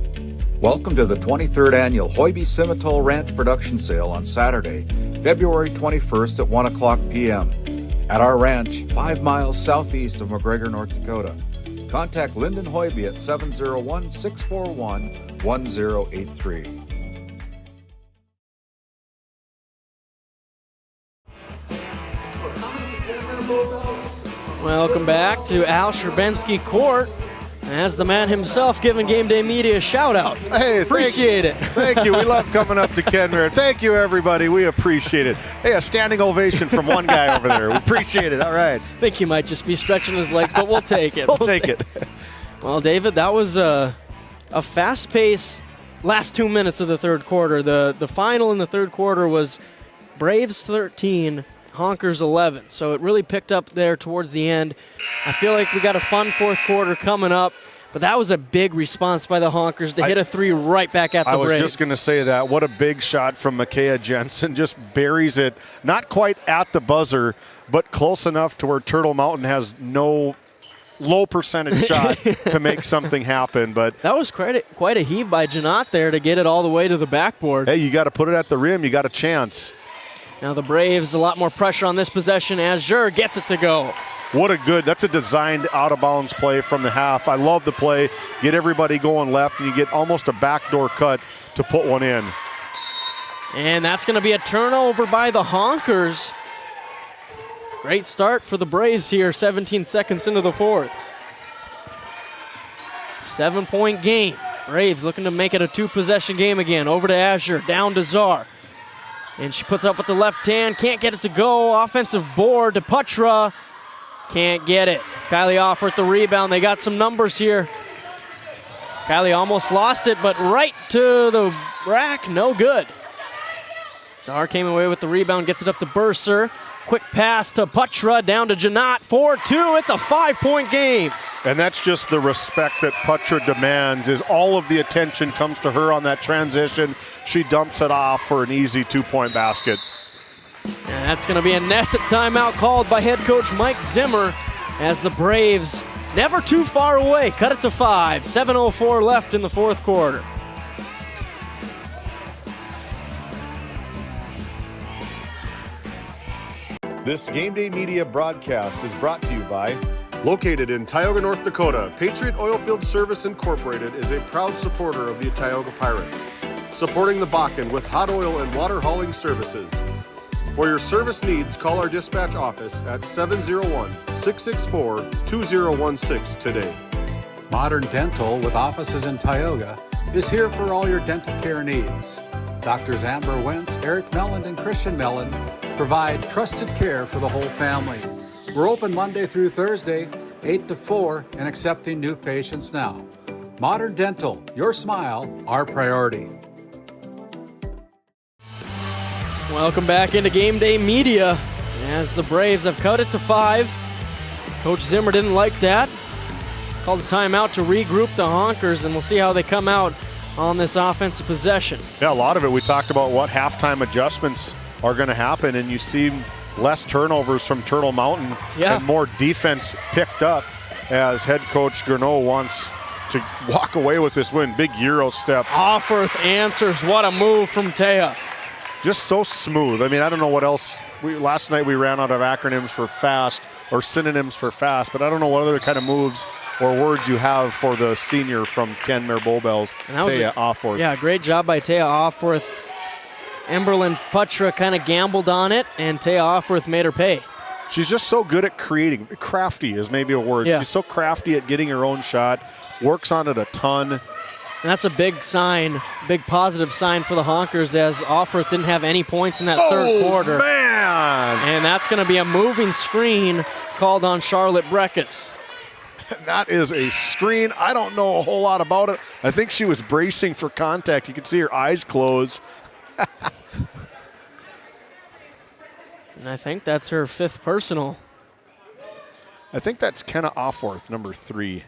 Welcome to the 23rd Annual Hoiby Simmental Ranch Production Sale on Saturday, February 21st at 1 o'clock p.m. at our ranch 5 miles southeast of McGregor, North Dakota. Contact Lyndon Hoiby at 701-641-1083. Welcome back to Al Sherbensky Court. As the man himself giving Game Day Media a shout out. Hey, appreciate it. Thank you. We love coming up to Kenmare. Thank you, everybody. We appreciate it. Hey, a standing ovation from one guy over there. We appreciate it. All right. I think he might just be stretching his legs, but we'll take it. We'll take it. Well, David, that was a fast-paced last 2 minutes of the third quarter. The final in the third quarter was Braves 13, Honkers 11. So it really picked up there towards the end. I feel like we got a fun fourth quarter coming up, but that was a big response by the Honkers to hit a three right back at the Braves. I was just going to say that. What a big shot from Micaiah Jensen. Just buries it, not quite at the buzzer, but close enough to where Turtle Mountain has no low percentage shot to make something happen. But that was quite a heave by Janot there to get it all the way to the backboard. Hey, you got to put it at the rim. You got a chance. Now the Braves, a lot more pressure on this possession. Azure gets it to go. That's a designed out-of-bounds play from the half. I love the play. Get everybody going left, and you get almost a backdoor cut to put one in. And that's going to be a turnover by the Honkers. Great start for the Braves here, 17 seconds into the fourth. 7-point game. Braves looking to make it a two-possession game again. Over to Azure, down to Czar. And she puts up with the left hand, can't get it to go. Offensive board to Putra, can't get it. Kylie Offworth the rebound. They got some numbers here. Kylie almost lost it, but right to the rack, no good. Zahar came away with the rebound, gets it up to Bursar. Quick pass to Putra, down to Janat, 4-2. It's a 5-point game. And that's just the respect that Putra demands, is all of the attention comes to her on that transition. She dumps it off for an easy 2-point basket. And that's going to be a Nesset timeout called by head coach Mike Zimmer as the Braves, never too far away, cut it to 5. 7:04 left in the fourth quarter. This Game Day Media broadcast is brought to you by, located in Tioga, North Dakota, Patriot Oilfield Service Incorporated is a proud supporter of the Tioga Pirates, supporting the Bakken with hot oil and water hauling services. For your service needs, call our dispatch office at 701-664-2016 today. Modern Dental, with offices in Tioga, is here for all your dental care needs. Doctors Amber Wentz, Eric Melland, and Christian Melland provide trusted care for the whole family. We're open Monday through Thursday, 8 to 4, and accepting new patients now. Modern Dental, your smile, our priority. Welcome back into Game Day Media as the Braves have cut it to 5. Coach Zimmer didn't like that. Called a timeout to regroup the Honkers, and we'll see how they come out on this offensive possession. Yeah, a lot of it. We talked about what halftime adjustments are going to happen, and you see less turnovers from Turtle Mountain and more defense picked up as head coach Gurneau wants to walk away with this win. Big Euro step. Offworth answers. What a move from Taya. Just so smooth. I mean, I don't know what else. Last night we ran out of acronyms for fast or synonyms for fast, but I don't know what other kind of moves or words you have for the senior from Kenmare Bowbells, Taya Offworth. Yeah, great job by Taya Offworth. Emberlyn Putra kind of gambled on it, and Taya Offworth made her pay. She's just so good at creating. Crafty is maybe a word. Yeah. She's so crafty at getting her own shot, works on it a ton. And that's a big sign, big positive sign for the Honkers, as Offworth didn't have any points in that third quarter. Man! And that's going to be a moving screen called on Charlotte Breckus. That is a screen. I don't know a whole lot about it. I think she was bracing for contact. You can see her eyes close. And I think that's her 5th personal. I think that's Kenna Offworth, number 3.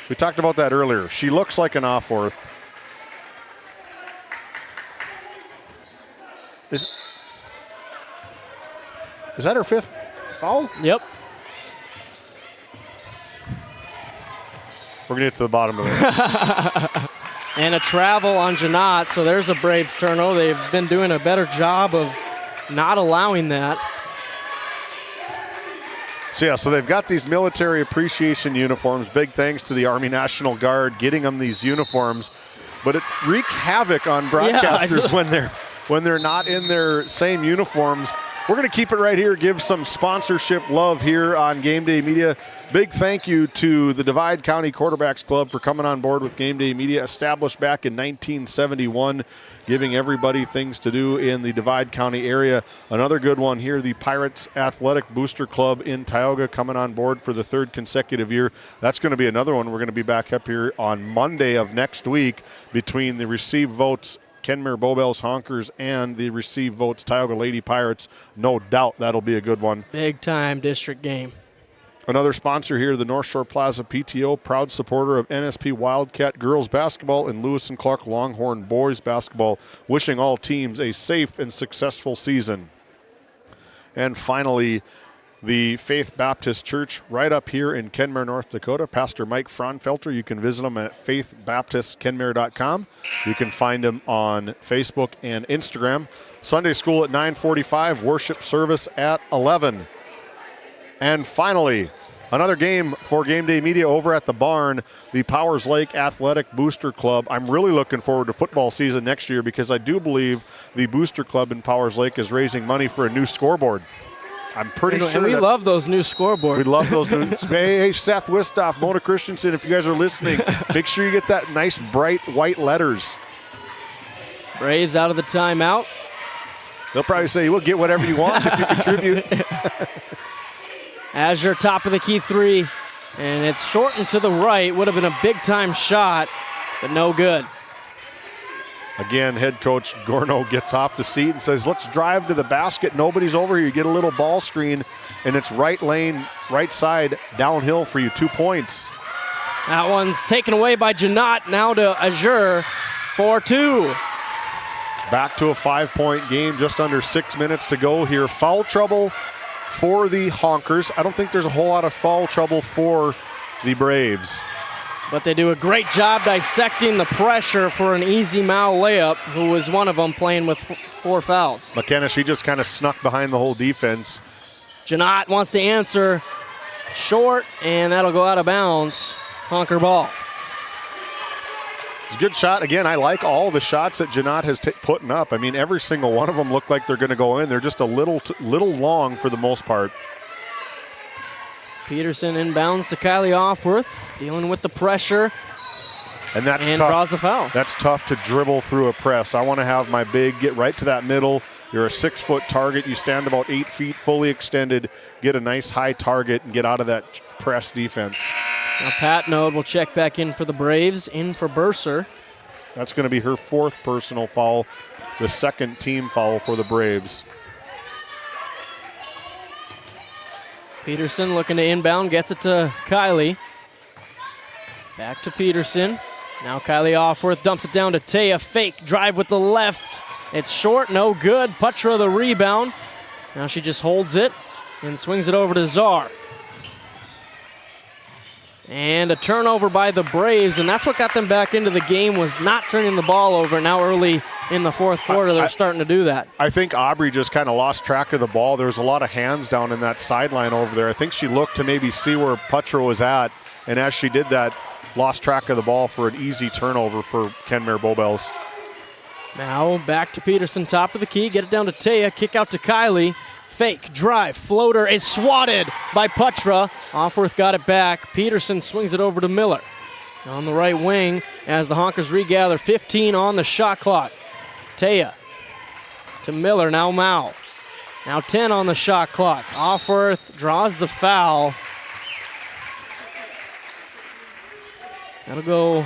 We talked about that earlier. She looks like an Offworth. Is that her 5th foul? Yep. We're going to get to the bottom of it. And a travel on Janat, so there's a Braves turnover. They've been doing a better job of not allowing that. So they've got these military appreciation uniforms. Big thanks to the Army National Guard getting them these uniforms. But it wreaks havoc on broadcasters when they're not in their same uniforms. We're going to keep it right here, give some sponsorship love here on Game Day Media. Big thank you to the Divide County Quarterbacks Club for coming on board with Game Day Media, established back in 1971, giving everybody things to do in the Divide County area. Another good one here, the Pirates Athletic Booster Club in Tioga, coming on board for the 3rd consecutive year. That's going to be another one. We're going to be back up here on Monday of next week between the received votes Kenmare Bowbells Honkers and the receive votes Tioga Lady Pirates. No doubt that'll be a good one. Big time district game. Another sponsor here, the North Shore Plaza PTO, proud supporter of NSP Wildcat girls basketball and Lewis and Clark Longhorn boys basketball, wishing all teams a safe and successful season. And finally, the Faith Baptist Church right up here in Kenmare, North Dakota. Pastor Mike Fraunfelter, you can visit him at faithbaptistkenmare.com. You can find him on Facebook and Instagram. Sunday school at 9:45, worship service at 11. And finally, another game for Game Day Media over at the barn, the Powers Lake Athletic Booster Club. I'm really looking forward to football season next year because I do believe the Booster Club in Powers Lake is raising money for a new scoreboard. I'm pretty sure. And we love those new scoreboards. We love those new. Hey, Seth Wistoff, Mona Christensen, if you guys are listening, make sure you get that nice bright white letters. Braves out of the timeout. They'll probably say, we'll get whatever you want if you contribute. Azure, top of the key three, and it's shortened to the right. Would have been a big-time shot, but no good. Again, head coach Gorno gets off the seat and says, let's drive to the basket. Nobody's over here. You get a little ball screen, and it's right lane, right side, downhill for you. 2 points. That one's taken away by Janot. Now to Azure, 4-2. Back to a 5-point game, just under 6 minutes to go here. Foul trouble for the Honkers. I don't think there's a whole lot of foul trouble for the Braves. But they do a great job dissecting the pressure for an easy Mao layup, who was one of them playing with 4 fouls. McKenna, she just kind of snuck behind the whole defense. Janot wants to answer short, and that'll go out of bounds. Honker ball. It's a good shot. Again, I like all the shots that Janot has putting up. I mean, every single one of them look like they're going to go in. They're just a little long for the most part. Peterson inbounds to Kylie Offworth, dealing with the pressure. And that's and tough. Draws the foul. That's tough to dribble through a press. I want to have my big get right to that middle. You're a 6-foot target. You stand about 8 feet, fully extended, get a nice high target, and get out of that press defense. Now Pat Node will check back in for the Braves, in for Burser. That's going to be her 4th personal foul, the 2nd team foul for the Braves. Peterson looking to inbound, gets it to Kylie. Back to Peterson. Now Kylie Offworth dumps it down to Taya. Fake drive with the left. It's short, no good. Putra the rebound. Now she just holds it and swings it over to Czar. And a turnover by the Braves, and that's what got them back into the game, was not turning the ball over. Now early in the 4th quarter, they're starting to do that. I think Aubrey just kind of lost track of the ball. There was a lot of hands down in that sideline over there. I think she looked to maybe see where Putra was at, and as she did that, lost track of the ball for an easy turnover for Kenmare Bowbells. Now back to Peterson, top of the key, get it down to Taya, kick out to Kylie. Fake, drive, floater is swatted by Putra. Offworth got it back. Peterson swings it over to Miller. On the right wing as the Honkers regather, 15 on the shot clock. Taya to Miller, now Mao. Now 10 on the shot clock. Offworth draws the foul. That'll go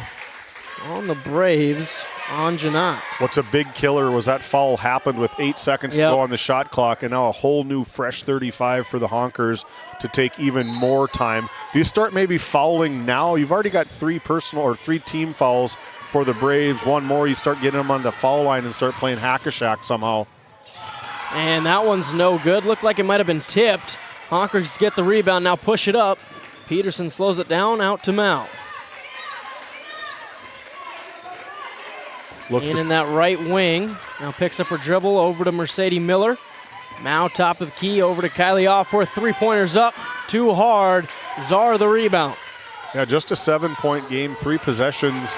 on the Braves. On Janot. What's a big killer was that foul happened with 8 seconds to go on the shot clock, and now a whole new fresh 35 for the Honkers to take even more time. Do you start maybe fouling now? You've already got 3 personal or 3 team fouls for the Braves. One more, you start getting them on the foul line and start playing hack-a-shack somehow. And that one's no good. Looked like it might have been tipped. Honkers get the rebound, now push it up. Peterson slows it down, out to Mao. In that right wing. Now picks up her dribble over to Mercedes Miller. Mao top of the key over to Kylie Offworth. 3-pointers up. Too hard. Czar the rebound. Yeah, just a 7-point game, 3 possessions.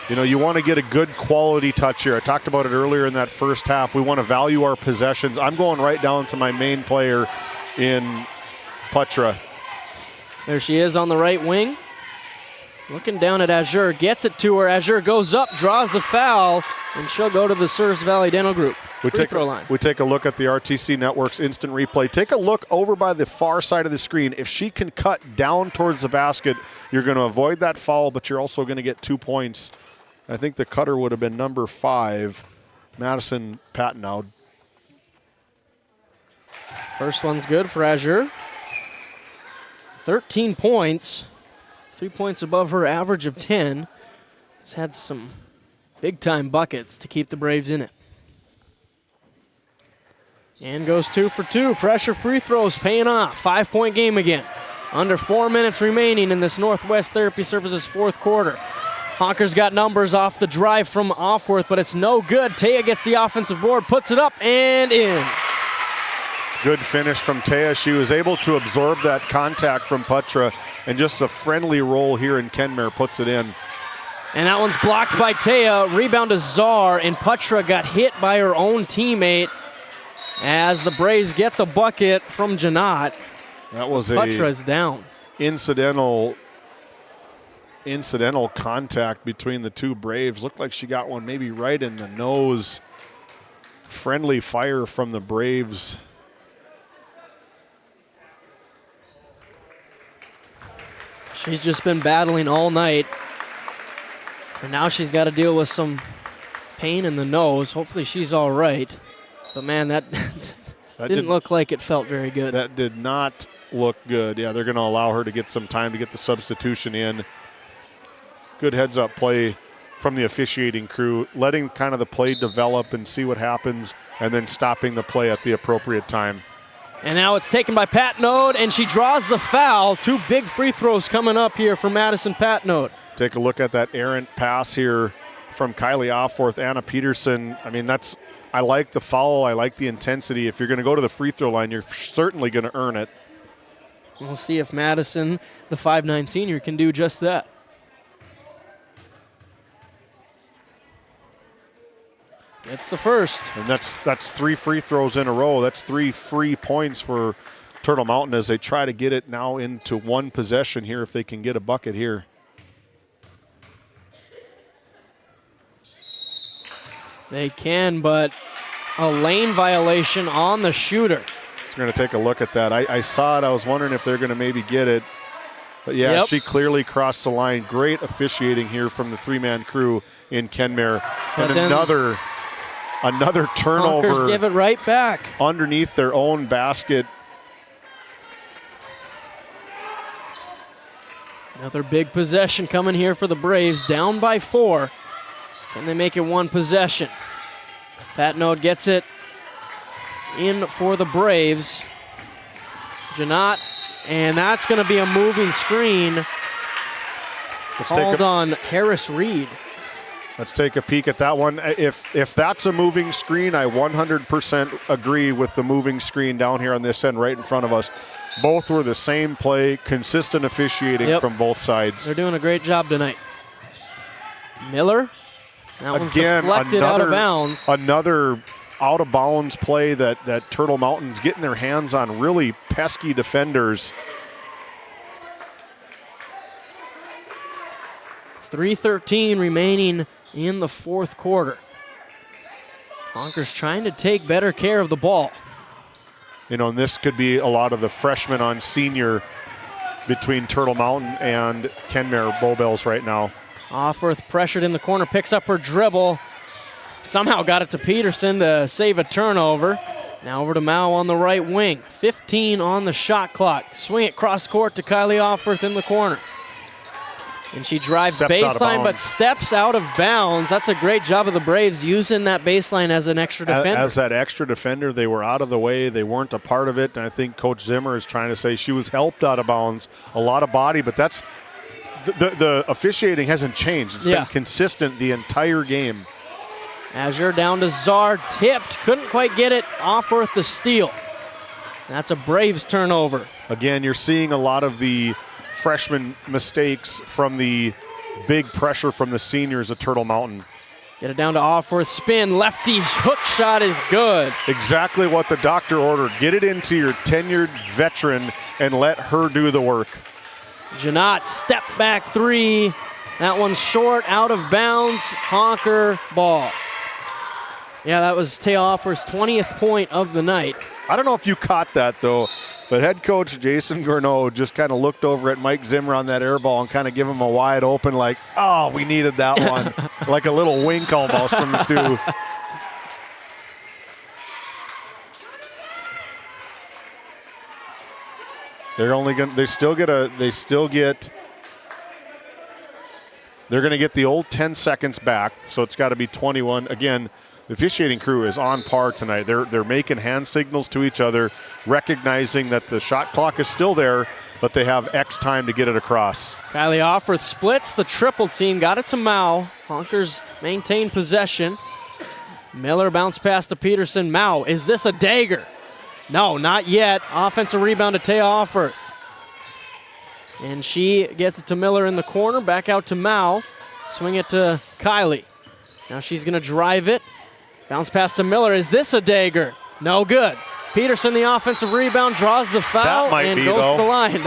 You know, you want to get a good quality touch here. I talked about it earlier in that first half. We want to value our possessions. I'm going right down to my main player in Putra. There she is on the right wing. Looking down at Azure, gets it to her. Azure goes up, draws the foul, and she'll go to the Service Valley Dental Group. We take a look at the RTC Network's instant replay. Take a look over by the far side of the screen. If she can cut down towards the basket, you're going to avoid that foul, but you're also going to get 2 points. I think the cutter would have been number 5, Madison Patnow. First one's good for Azure. 13 points. 3 points above her average of 10. Has had some big-time buckets to keep the Braves in it. And goes 2 for 2. Pressure free throws paying off. 5-point game again. Under 4 minutes remaining in this Northwest Therapy Services 4th quarter. Honkers got numbers off the drive from Offworth, but it's no good. Taya gets the offensive board, puts it up, and in. Good finish from Taya. She was able to absorb that contact from Putra, and just a friendly roll here in Kenmare puts it in. And that one's blocked by Taya. Rebound to Czar, and Putra got hit by her own teammate as the Braves get the bucket from Janot. That was Putra's down. Incidental incidental contact between the two Braves. Looked like she got one maybe right in the nose. Friendly fire from the Braves. She's just been battling all night. And now she's got to deal with some pain in the nose. Hopefully she's all right. But man, that didn't look like it felt very good. That did not look good. Yeah, they're going to allow her to get some time to get the substitution in. Good heads-up play from the officiating crew, letting kind of the play develop and see what happens, and then stopping the play at the appropriate time. And now it's taken by Patnode, and she draws the foul. 2 big free throws coming up here for Madison Patnode. Take a look at that errant pass here from Kylie Offorth, Anna Peterson. I mean, I like the foul. I like the intensity. If you're going to go to the free throw line, you're certainly going to earn it. We'll see if Madison, the 5'9" senior, can do just that. It's the first. And that's 3 free throws in a row. That's 3 free points for Turtle Mountain as they try to get it now into 1 possession here if they can get a bucket here. They can, but a lane violation on the shooter. So we're going to take a look at that. I saw it. I was wondering if they're going to maybe get it. But, yeah, She clearly crossed the line. Great officiating here from the 3-man crew in Kenmare. And another turnover. Honkers give it right back. Underneath their own basket. Another big possession coming here for the Braves. Down by 4. Can they make it 1 possession? Patnode gets it in for the Braves. Janot, and that's going to be a moving screen. Called on Harris Reed. Let's take a peek at that one. If that's a moving screen, I 100% agree with the moving screen down here on this end right in front of us. Both were the same play, consistent officiating from both sides. They're doing a great job tonight. Miller. That one's Again, deflected out of bounds. Another out-of-bounds play that Turtle Mountain's getting their hands on really pesky defenders. 3:13 remaining in the 4th quarter. Honkers trying to take better care of the ball. You know, and this could be a lot of the freshman on senior between Turtle Mountain and Kenmare Bowbells right now. Offorth pressured in the corner, picks up her dribble. Somehow got it to Peterson to save a turnover. Now over to Mao on the right wing. 15 on the shot clock. Swing it cross court to Kylie Offorth in the corner. And she drives baseline but steps out of bounds. That's a great job of the Braves using that baseline as an extra defender. As that extra defender, they were out of the way. They weren't a part of it. And I think Coach Zimmer is trying to say she was helped out of bounds. A lot of body, but that's the officiating hasn't changed. It's been consistent the entire game. Azure down to Czar, tipped, couldn't quite get it. Offorth the steal. That's a Braves turnover. Again, you're seeing a lot of the freshman mistakes from the big pressure from the seniors at Turtle Mountain. Get it down to Offorth, spin, lefty hook shot is good. Exactly what the doctor ordered. Get it into your tenured veteran and let her do the work. Janot, step back 3. That one's short, out of bounds. Honker ball. Yeah, that was Taya Offorth's 20th point of the night. I don't know if you caught that, though, but head coach Jason Gourneau just kind of looked over at Mike Zimmer on that air ball and kind of give him a wide open, like, oh, we needed that one. Like a little wink almost from the two. They're going to get the old 10 seconds back, so it's got to be 21. Again, the officiating crew is on par tonight. They're making hand signals to each other, recognizing that the shot clock is still there, but they have X time to get it across. Kylie Offorth splits the triple team, got it to Mao. Honkers maintain possession. Miller bounced pass to Peterson. Mao, is this a dagger? No, not yet. Offensive rebound to Taya Offorth. And she gets it to Miller in the corner, back out to Mao. Swing it to Kylie. Now she's going to drive it. Bounce pass to Miller. Is this a dagger? No good. Peterson, the offensive rebound, draws the foul and goes to the line.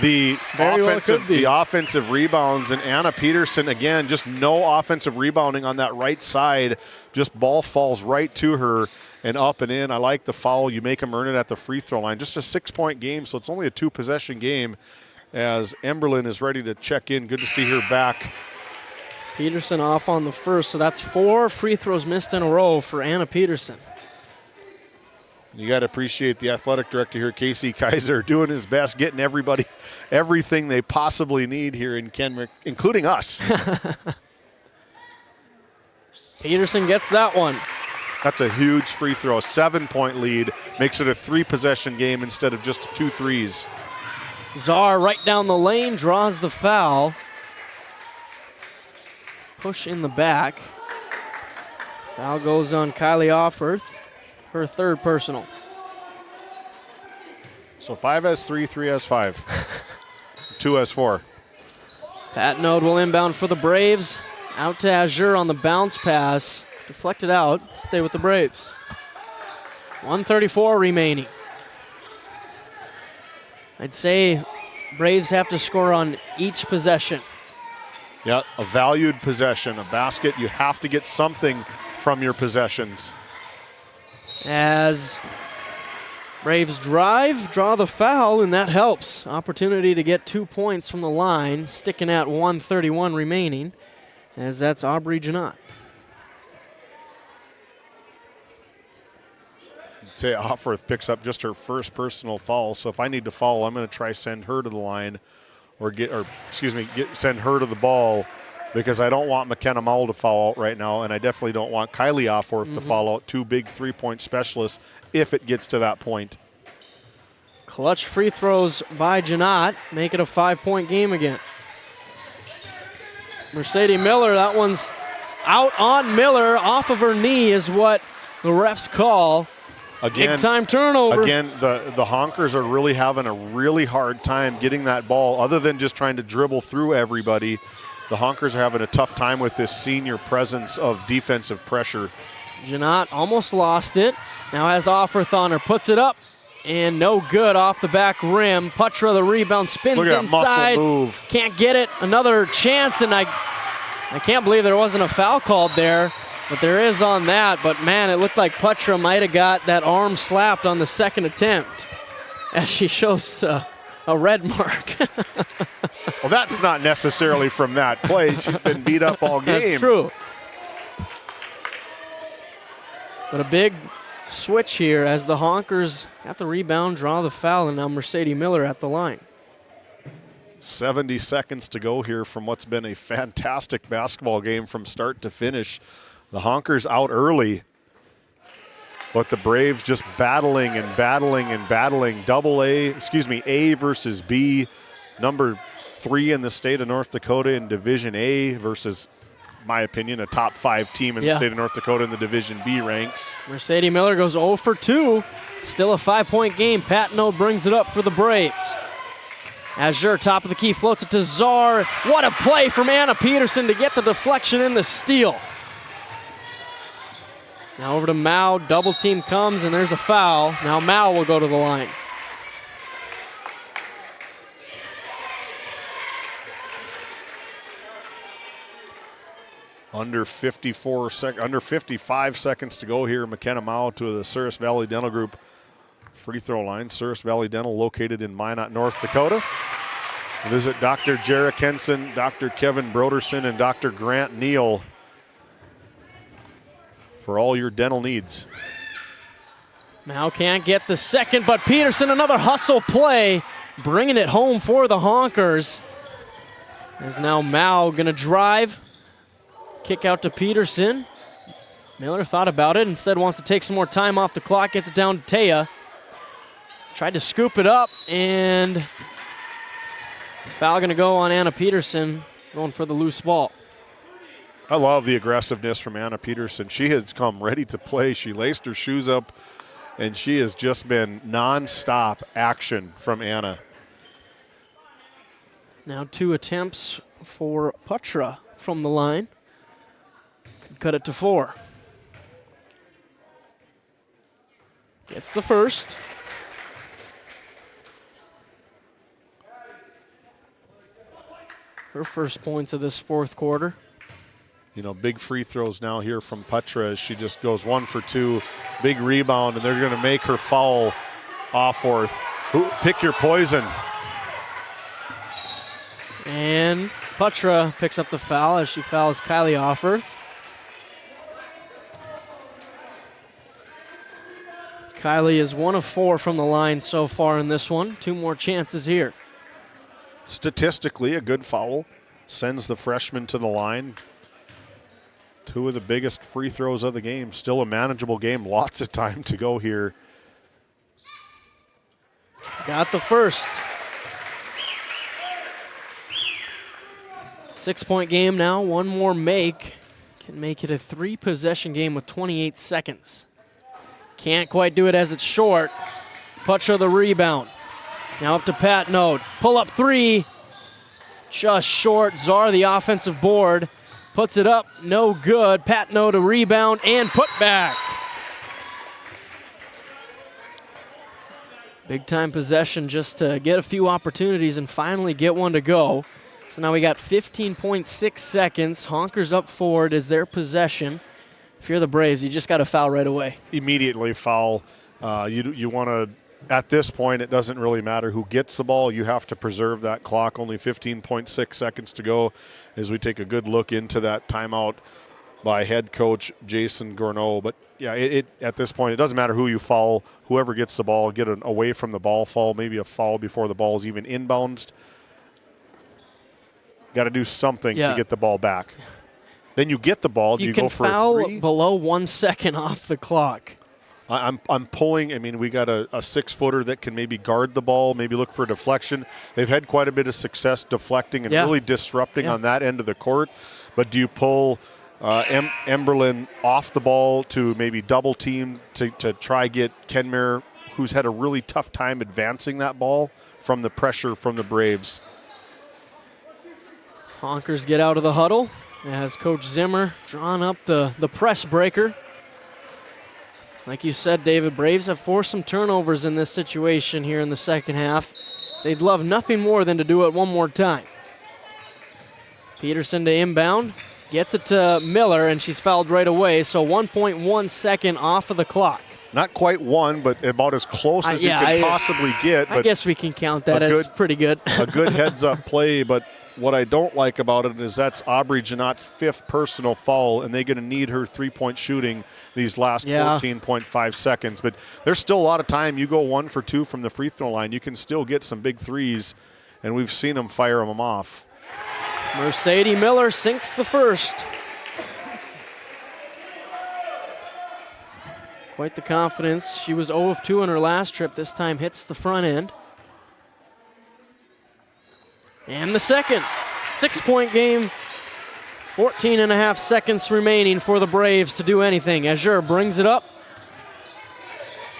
the Very well could be. the offensive rebounds, and Anna Peterson, again, just no offensive rebounding on that right side. Just ball falls right to her and up and in. I like the foul. You make them earn it at the free throw line. Just a 6-point game, so it's only a 2-possession game as Emberlin is ready to check in. Good to see her back. Peterson off on the first, so that's 4 free throws missed in a row for Anna Peterson. You got to appreciate the athletic director here, Casey Kaiser, doing his best, getting everybody everything they possibly need here in Kenmare, including us. Peterson gets that one. That's a huge free throw. 7-point lead makes it a 3-possession game instead of just 2 threes. Czar right down the lane, draws the foul. Push in the back. Foul goes on Kylie Offorth, her 3rd personal. So 5 has 3, 3 has 5. 2 has 4. Pat Node will inbound for the Braves. Out to Azure on the bounce pass. Deflected out. Stay with the Braves. 1:34 remaining. I'd say Braves have to score on each possession. Yeah, a valued possession, a basket. You have to get something from your possessions. As Braves draw the foul, and that helps. Opportunity to get 2 points from the line, sticking at 1:31 remaining, as that's Aubrey Janot. Say Offorth picks up just her first personal foul, so if I need to foul, I'm going to try send her to the line, send her to the ball, because I don't want McKenna Mowell to foul out right now, and I definitely don't want Kylie Offorth to foul out. 2 big 3-point specialists if it gets to that point. Clutch free throws by Janot, make it a 5-point game again. Mercedes Miller, that one's out on Miller, off of her knee is what the refs call. Again, big time turnover. Again, the Honkers are really having a really hard time getting that ball. Other than just trying to dribble through everybody, the Honkers are having a tough time with this senior presence of defensive pressure. Janot almost lost it. Now has Offorth on her, puts it up, and no good off the back rim. Putra, the rebound, spins inside. Muscle move. Can't get it. Another chance, and I can't believe there wasn't a foul called there. But there is on that, but man, it looked like Putra might have got that arm slapped on the second attempt as she shows a red mark. Well, that's not necessarily from that play. She's been beat up all game. That's true. But a big switch here as the Honkers got the rebound, draw the foul, and now Mercedes Miller at the line. 70 seconds to go here from what's been a fantastic basketball game from start to finish. The Honkers out early, but the Braves just battling and battling and battling. A versus B, number 3 in the state of North Dakota in Division A versus, my opinion, a top 5 team in the state of North Dakota in the Division B ranks. Mercedes Miller goes 0 for 2. Still a 5-point game. Patno brings it up for the Braves. Azure, top of the key, floats it to Czar. What a play from Anna Peterson to get the deflection in the steal. Now over to Mao, double team comes, and there's a foul. Now Mao will go to the line. Under 55 seconds to go here. McKenna Mao to the Souris Valley Dental Group free throw line. Souris Valley Dental located in Minot, North Dakota. Visit Dr. Jarrah Kenson, Dr. Kevin Broderson, and Dr. Grant Neal for all your dental needs. Mao can't get the second, but Peterson, another hustle play, bringing it home for the Honkers. As now Mao gonna drive, kick out to Peterson. Miller thought about it, instead wants to take some more time off the clock, gets it down to Taya. Tried to scoop it up, and foul gonna go on Anna Peterson, going for the loose ball. I love the aggressiveness from Anna Peterson. She has come ready to play. She laced her shoes up, and she has just been nonstop action from Anna. Now 2 attempts for Putra from the line. Could cut it to 4. Gets the first. her first points of this fourth quarter. You know, big free throws now here from Petra as she just goes 1 for 2. Big rebound, and they're going to make her foul Offworth. Pick your poison. And Petra picks up the foul as she fouls Kylie Offworth. Kylie is 1 of 4 from the line so far in this one. 2 more chances here. Statistically, a good foul sends the freshman to the line. 2 of the biggest free throws of the game. Still a manageable game. Lots of time to go here. Got the first. 6-point game now. 1 more make. Can make it a 3-possession game with 28 seconds. Can't quite do it as it's short. Petra the rebound. Now up to Pat Node. Pull up 3. Just short. Czar the offensive board. Puts it up. No good. Pat Node a rebound and put back. Big time possession just to get a few opportunities and finally get one to go. So now we got 15.6 seconds. Honkers up forward is their possession. If you're the Braves, you just got to foul right away. Immediately foul. You want to, at this point, it doesn't really matter who gets the ball. You have to preserve that clock. Only 15.6 seconds to go as we take a good look into that timeout by head coach Jason Gourneau. But, yeah, at this point, it doesn't matter who you foul. Whoever gets the ball, get an away from the ball foul, maybe a foul before the ball is even inbounds. Got to do something to get the ball back. Then you get the ball. Do you go for a 3? You can foul below 1 second off the clock. I'm pulling. I mean, we got a 6-footer that can maybe guard the ball, maybe look for a deflection. They've had quite a bit of success deflecting and really disrupting on that end of the court. But do you pull Emberlin off the ball to maybe double team to try get Kenmare, who's had a really tough time advancing that ball from the pressure from the Braves? Honkers get out of the huddle as Coach Zimmer drawn up the press breaker. Like you said, David, Braves have forced some turnovers in this situation here in the second half. They'd love nothing more than to do it one more time. Peterson to inbound, gets it to Miller, and she's fouled right away, so 1.1 second off of the clock. Not quite 1, but about as close as you could possibly get. I guess we can count that as pretty good. A good heads-up play, but what I don't like about it is that's Aubrey Janot's 5th personal foul, and they're going to need her 3-point shooting these last 14.5 seconds. But there's still a lot of time. You go 1 for 2 from the free throw line, you can still get some big threes, and we've seen them fire them off. Mercedes Miller sinks the first. Quite the confidence. She was 0 of 2 on her last trip. This time hits the front end. And the second. 6-point game. 14.5 seconds remaining for the Braves to do anything. Azure brings it up.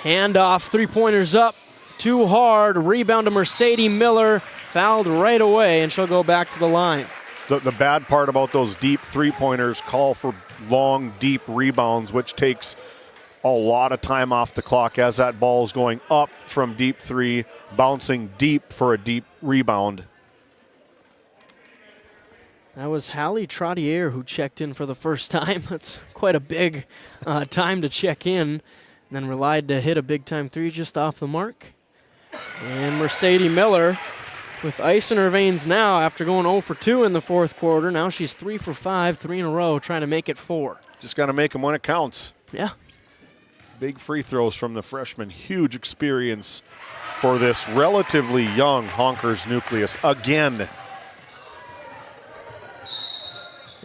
Handoff, 3-pointers up. Too hard. Rebound to Mercedes Miller. Fouled right away, and she'll go back to the line. The bad part about those deep 3-pointers call for long, deep rebounds, which takes a lot of time off the clock as that ball is going up from deep 3, bouncing deep for a deep rebound. That was Hallie Trottier who checked in for the first time. That's quite a big time to check in. And then relied to hit a big-time 3 just off the mark. And Mercedes Miller with ice in her veins now after going 0 for 2 in the fourth quarter. Now she's 3 for 5, 3 in a row, trying to make it 4. Just got to make them when it counts. Yeah. Big free throws from the freshman. Huge experience for this relatively young Honkers nucleus again.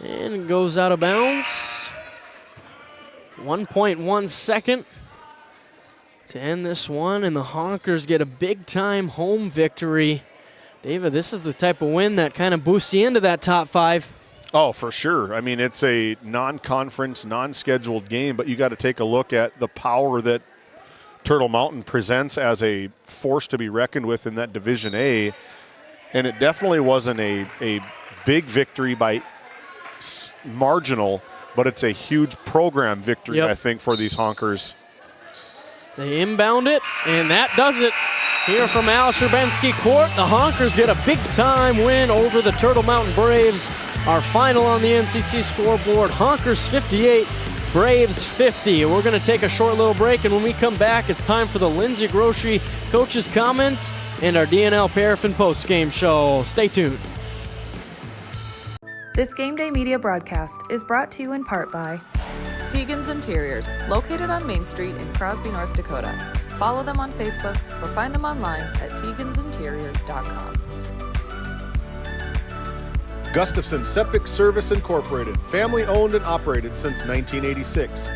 And it goes out of bounds. 1.1 second to end this one, and the Honkers get a big-time home victory. David, this is the type of win that kind of boosts you into that top 5. Oh, for sure. I mean, it's a non-conference, non-scheduled game, but you got to take a look at the power that Turtle Mountain presents as a force to be reckoned with in that Division A. And it definitely wasn't a big victory by marginal, but it's a huge program victory, I think, for these Honkers. They inbound it, and that does it. Here from Al Sherbensky Court, the Honkers get a big-time win over the Turtle Mountain Braves. Our final on the NCC scoreboard, Honkers 58, Braves 50. We're going to take a short little break, and when we come back, it's time for the Lindsay Grocery Coach's Comments and our DNL Paraffin post-game show. Stay tuned. This Game Day Media broadcast is brought to you in part by Tegan's Interiors, located on Main Street in Crosby, North Dakota. Follow them on Facebook or find them online at tegansinteriors.com. Gustafson Septic Service Incorporated, family owned and operated since 1986.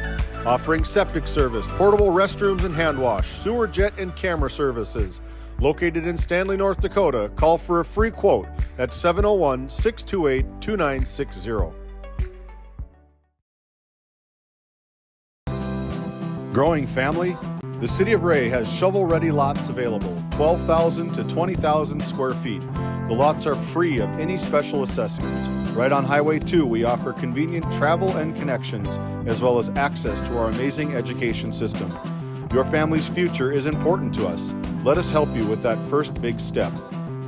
Offering septic service, portable restrooms and hand wash, sewer jet and camera services. Located in Stanley, North Dakota, call for a free quote at 701-628-2960. Growing family? The City of Ray has shovel-ready lots available, 12,000 to 20,000 square feet. The lots are free of any special assessments. Right on Highway 2, we offer convenient travel and connections, as well as access to our amazing education system. Your family's future is important to us. Let us help you with that first big step.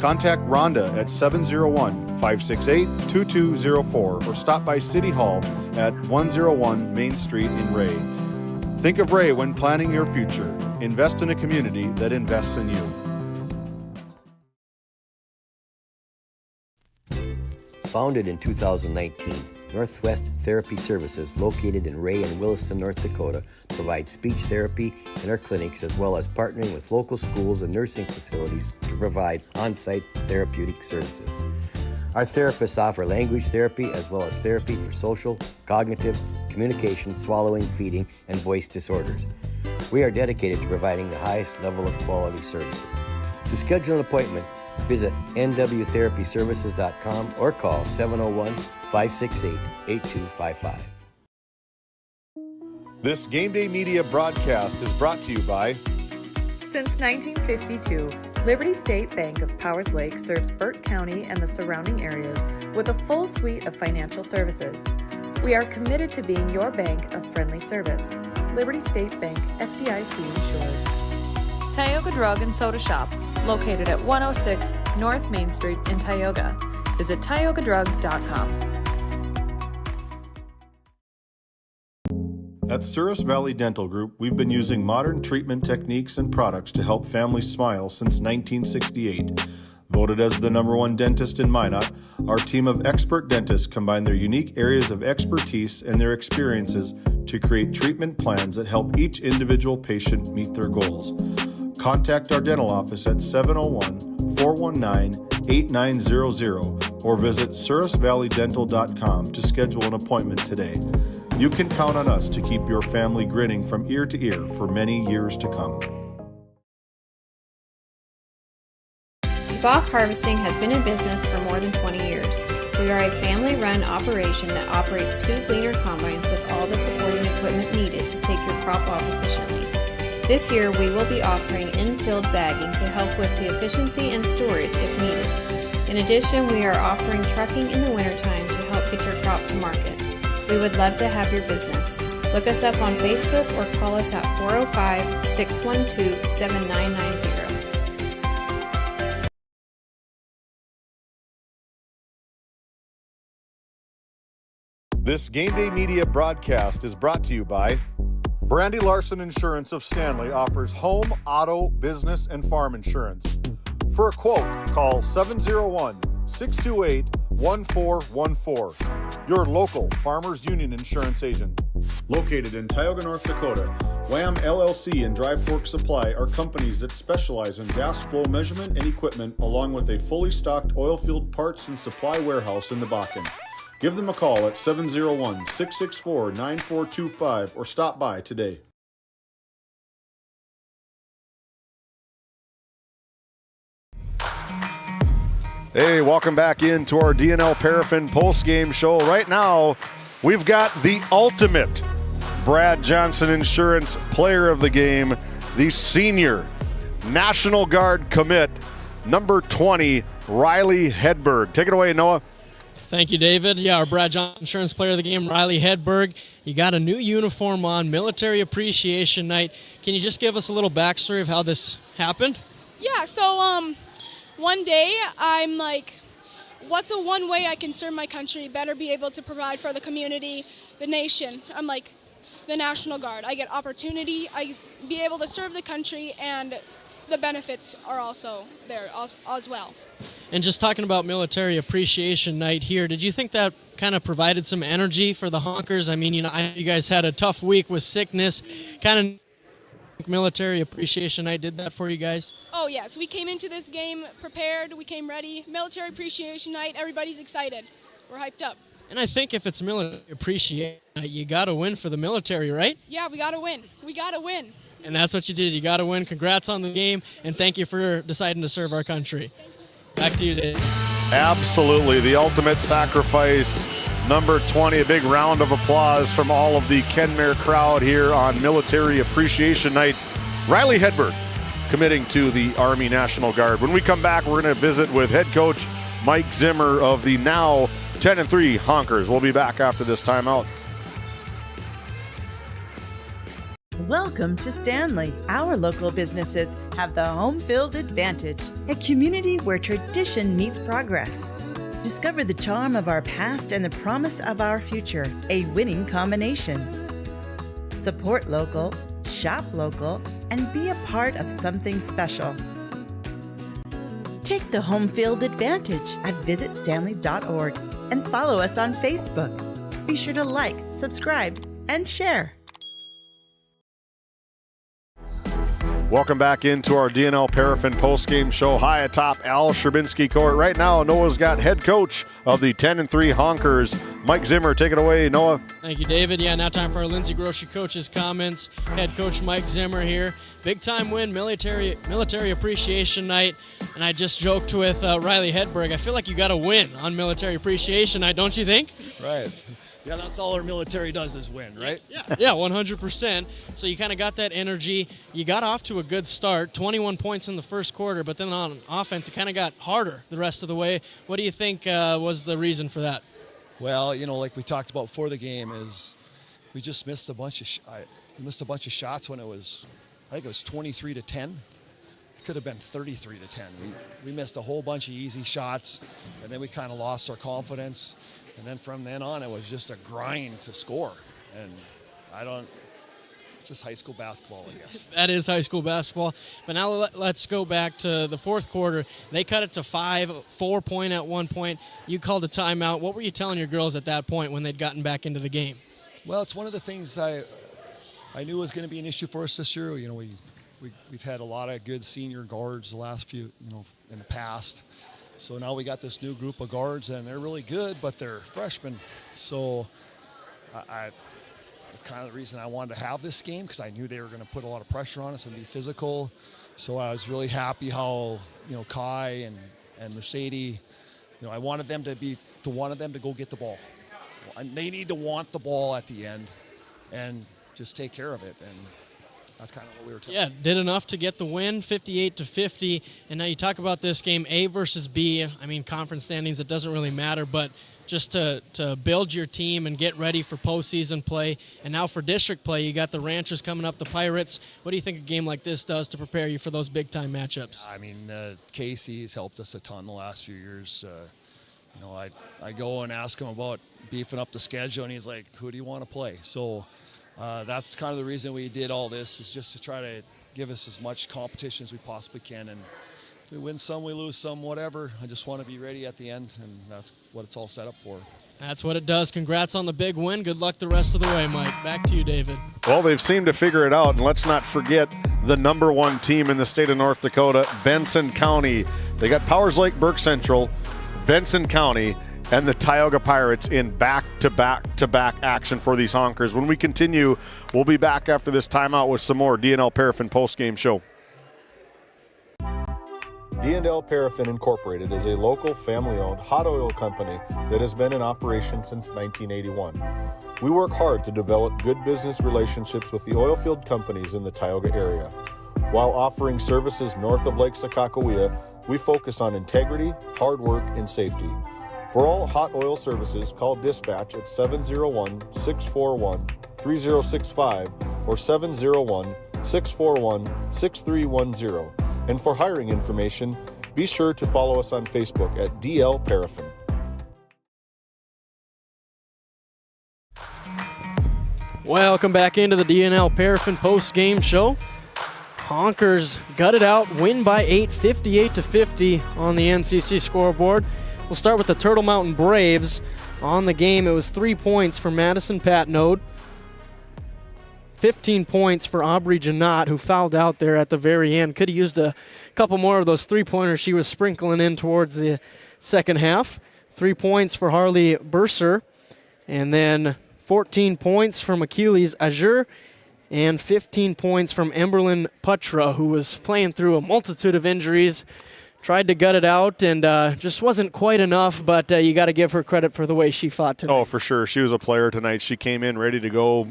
Contact Rhonda at 701-568-2204 or stop by City Hall at 101 Main Street in Ray. Think of Ray when planning your future. Invest in a community that invests in you. Founded in 2019, Northwest Therapy Services, located in Ray and Williston, North Dakota, provides speech therapy in our clinics, as well as partnering with local schools and nursing facilities to provide on-site therapeutic services. Our therapists offer language therapy as well as therapy for social, cognitive, communication, swallowing, feeding, and voice disorders. We are dedicated to providing the highest level of quality services. To schedule an appointment, visit nwtherapyservices.com or call 701-568-8255. This Game Day Media broadcast is brought to you by... Since 1952, Liberty State Bank of Powers Lake serves Burt County and the surrounding areas with a full suite of financial services. We are committed to being your bank of friendly service. Liberty State Bank, FDIC insured. Tioga Drug and Soda Shop, located at 106 North Main Street in Tioga. Visit tiogadrug.com. At Souris Valley Dental Group, we've been using modern treatment techniques and products to help families smile since 1968. Voted as the #1 dentist in Minot, our team of expert dentists combine their unique areas of expertise and their experiences to create treatment plans that help each individual patient meet their goals. Contact our dental office at 701-419-8900 or visit sourisvalleydental.com to schedule an appointment today. You can count on us to keep your family grinning from ear to ear for many years to come. DeBach Harvesting has been in business for more than 20 years. We are a family-run operation that operates 2 gleaner combines with all the supporting equipment needed to take your crop off efficiently. This year, we will be offering in-field bagging to help with the efficiency and storage if needed. In addition, we are offering trucking in the wintertime to help get your crop to market. We would love to have your business. Look us up on Facebook or call us at 405-612-7990. This Game Day Media broadcast is brought to you by Brandy Larson Insurance of Stanley offers home, auto, business, and farm insurance. For a quote, call 701-628-1414. Your local Farmers Union Insurance agent. Located in Tioga, North Dakota, Wham LLC and Dry Fork Supply are companies that specialize in gas flow measurement and equipment, along with a fully stocked oil field parts and supply warehouse in the Bakken. Give them a call at 701-664-9425 or stop by today. Hey, welcome back into our DNL Paraffin post-game show. Right now, we've got the ultimate Brad Johnson Insurance Player of the Game, the senior National Guard commit, number 20, Riley Hedberg. Take it away, Noah. Thank you, David. Yeah, our Brad Johnson Insurance Player of the Game, Riley Hedberg. He got a new uniform on, Military Appreciation Night. Can you just give us a little backstory of how this happened? Yeah, so one day I'm like, what's a one way I can serve my country? Better be able to provide for the community, the nation. I'm like, the National Guard. I get opportunity, I be able to serve the country, and the benefits are also there as well. And just talking about Military Appreciation Night here, did you think that kind of provided some energy for the Honkers? I mean, you know, you guys had a tough week with sickness. Kind of Military Appreciation Night did that for you guys? Oh yes, we came into this game prepared, we came ready. Military Appreciation Night, everybody's excited. We're hyped up. And I think if it's Military Appreciation Night, you got to win for the military, right? Yeah, we got to win. We got to win. And that's what you did. You got to win. Congrats on the game, and thank you for deciding to serve our country. Back to you, Dave. Absolutely. The ultimate sacrifice. Number 20, a big round of applause from all of the Kenmare crowd here on Military Appreciation Night. Riley Hedberg committing to the Army National Guard. When we come back, we're going to visit with head coach Mike Zimmer of the now 10-3 Honkers. We'll be back after this timeout. Welcome to Stanley. Our local businesses have the home field advantage, a community where tradition meets progress. Discover the charm of our past and the promise of our future, a winning combination. Support local, shop local, and be a part of something special. Take the home field advantage at visitstanley.org and follow us on Facebook. Be sure to like, subscribe, and share. Welcome back into our DNL Paraffin postgame show high atop Al Sherbinski Court. Right now, Noah's got head coach of the 10-3 Honkers, Mike Zimmer. Take it away, Noah. Thank you, David. Yeah, now time for our Lindsay Grocery Coach's comments. Head coach Mike Zimmer here. Big time win, Military Appreciation Night. And I just joked with Riley Hedberg. I feel like you got to win on Military Appreciation Night, don't you think? Right. Yeah, that's all our military does is win, right? Yeah, 100%. So you kind of got that energy. You got off to a good start, 21 points in the first quarter, but then on offense, it kind of got harder the rest of the way. What do you think was the reason for that? Well, you know, like we talked about before the game, is we just missed a bunch of shots when it was, I think it was 23-10. It could have been 33-10. We missed a whole bunch of easy shots, and then we kind of lost our confidence. And then from then on, it was just a grind to score. And it's just high school basketball, I guess. That is high school basketball. But now let's go back to the fourth quarter. They cut it to 4 point at one point. You called a timeout. What were you telling your girls at that point when they'd gotten back into the game? Well, it's one of the things I knew was going to be an issue for us this year. You know, we've had a lot of good senior guards the last few, in the past. So now we got this new group of guards, and they're really good, but they're freshmen. So that's kind of the reason I wanted to have this game, because I knew they were going to put a lot of pressure on us and be physical. So I was really happy how, Kai and Mercedes, I wanted them to go get the ball. And they need to want the ball at the end and just take care of it. And that's kind of what we were talking about. Yeah, did enough to get the win, 58-50. And now you talk about this game, A versus B. I mean, conference standings, it doesn't really matter, but just to build your team and get ready for postseason play. And now for district play, you got the Ranchers coming up, the Pirates. What do you think a game like this does to prepare you for those big-time matchups? I mean, Casey's helped us a ton the last few years. I go and ask him about beefing up the schedule, and he's like, who do you want to play? So that's kind of the reason we did all this, is just to try to give us as much competition as we possibly can. And we win some, we lose some, whatever. I just want to be ready at the end, and that's what it's all set up for. That's what it does. Congrats on the big win. Good luck the rest of the way, Mike. Back to you, David. Well, they've seemed to figure it out, and let's not forget the #1 team in the state of North Dakota, Benson County. They got Powers Lake Burke Central, Benson County, and the Tioga Pirates in back-to-back action for these Honkers. When we continue, we'll be back after this timeout with some more DNL Paraffin postgame show. D&L Paraffin Incorporated is a local family-owned hot oil company that has been in operation since 1981. We work hard to develop good business relationships with the oilfield companies in the Tioga area. While offering services north of Lake Sakakawea, we focus on integrity, hard work, and safety. For all hot oil services, call dispatch at 701-641-3065 or 701-641-6310. And for hiring information, be sure to follow us on Facebook at DL Paraffin. Welcome back into the DNL Paraffin post-game show. Honkers gutted out, win by 8, 58-50 on the NCC scoreboard. We'll start with the Turtle Mountain Braves. On the game, it was 3 points for Madison Patnode, 15 points for Aubrey Janot, who fouled out there at the very end. Could have used a couple more of those three-pointers she was sprinkling in towards the second half. 3 points for Harley Burser, and then 14 points from Achilles Azure, and 15 points from Emberlyn Putra, who was playing through a multitude of injuries. Tried to gut it out and just wasn't quite enough, but you got to give her credit for the way she fought tonight. Oh, for sure. She was a player tonight. She came in ready to go.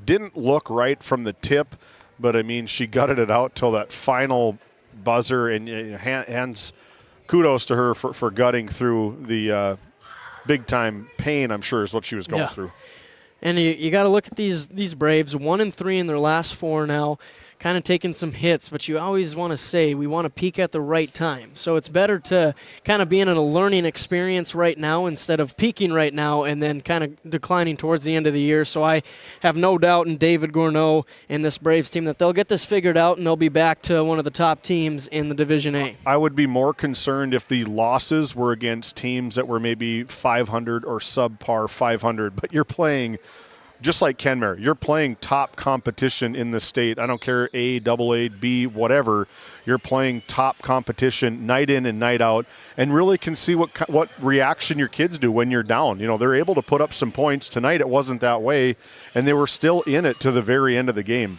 Didn't look right from the tip, but, I mean, she gutted it out till that final buzzer, and hands kudos to her for gutting through the big-time pain, I'm sure, is what she was going through. And you got to look at these Braves, 1-3 in their last 4 now, kind of taking some hits, but you always want to say we want to peak at the right time. So it's better to kind of be in a learning experience right now instead of peaking right now and then kind of declining towards the end of the year. So I have no doubt in David Gourneau and this Braves team that they'll get this figured out and they'll be back to one of the top teams in the Division A. I would be more concerned if the losses were against teams that were maybe 500 or subpar 500, but you're playing just like Kenmare, you're playing top competition in the state. I don't care A, AA, B, whatever. You're playing top competition night in and night out, and really can see what reaction your kids do when you're down. You know, they're able to put up some points. Tonight it wasn't that way, and they were still in it to the very end of the game.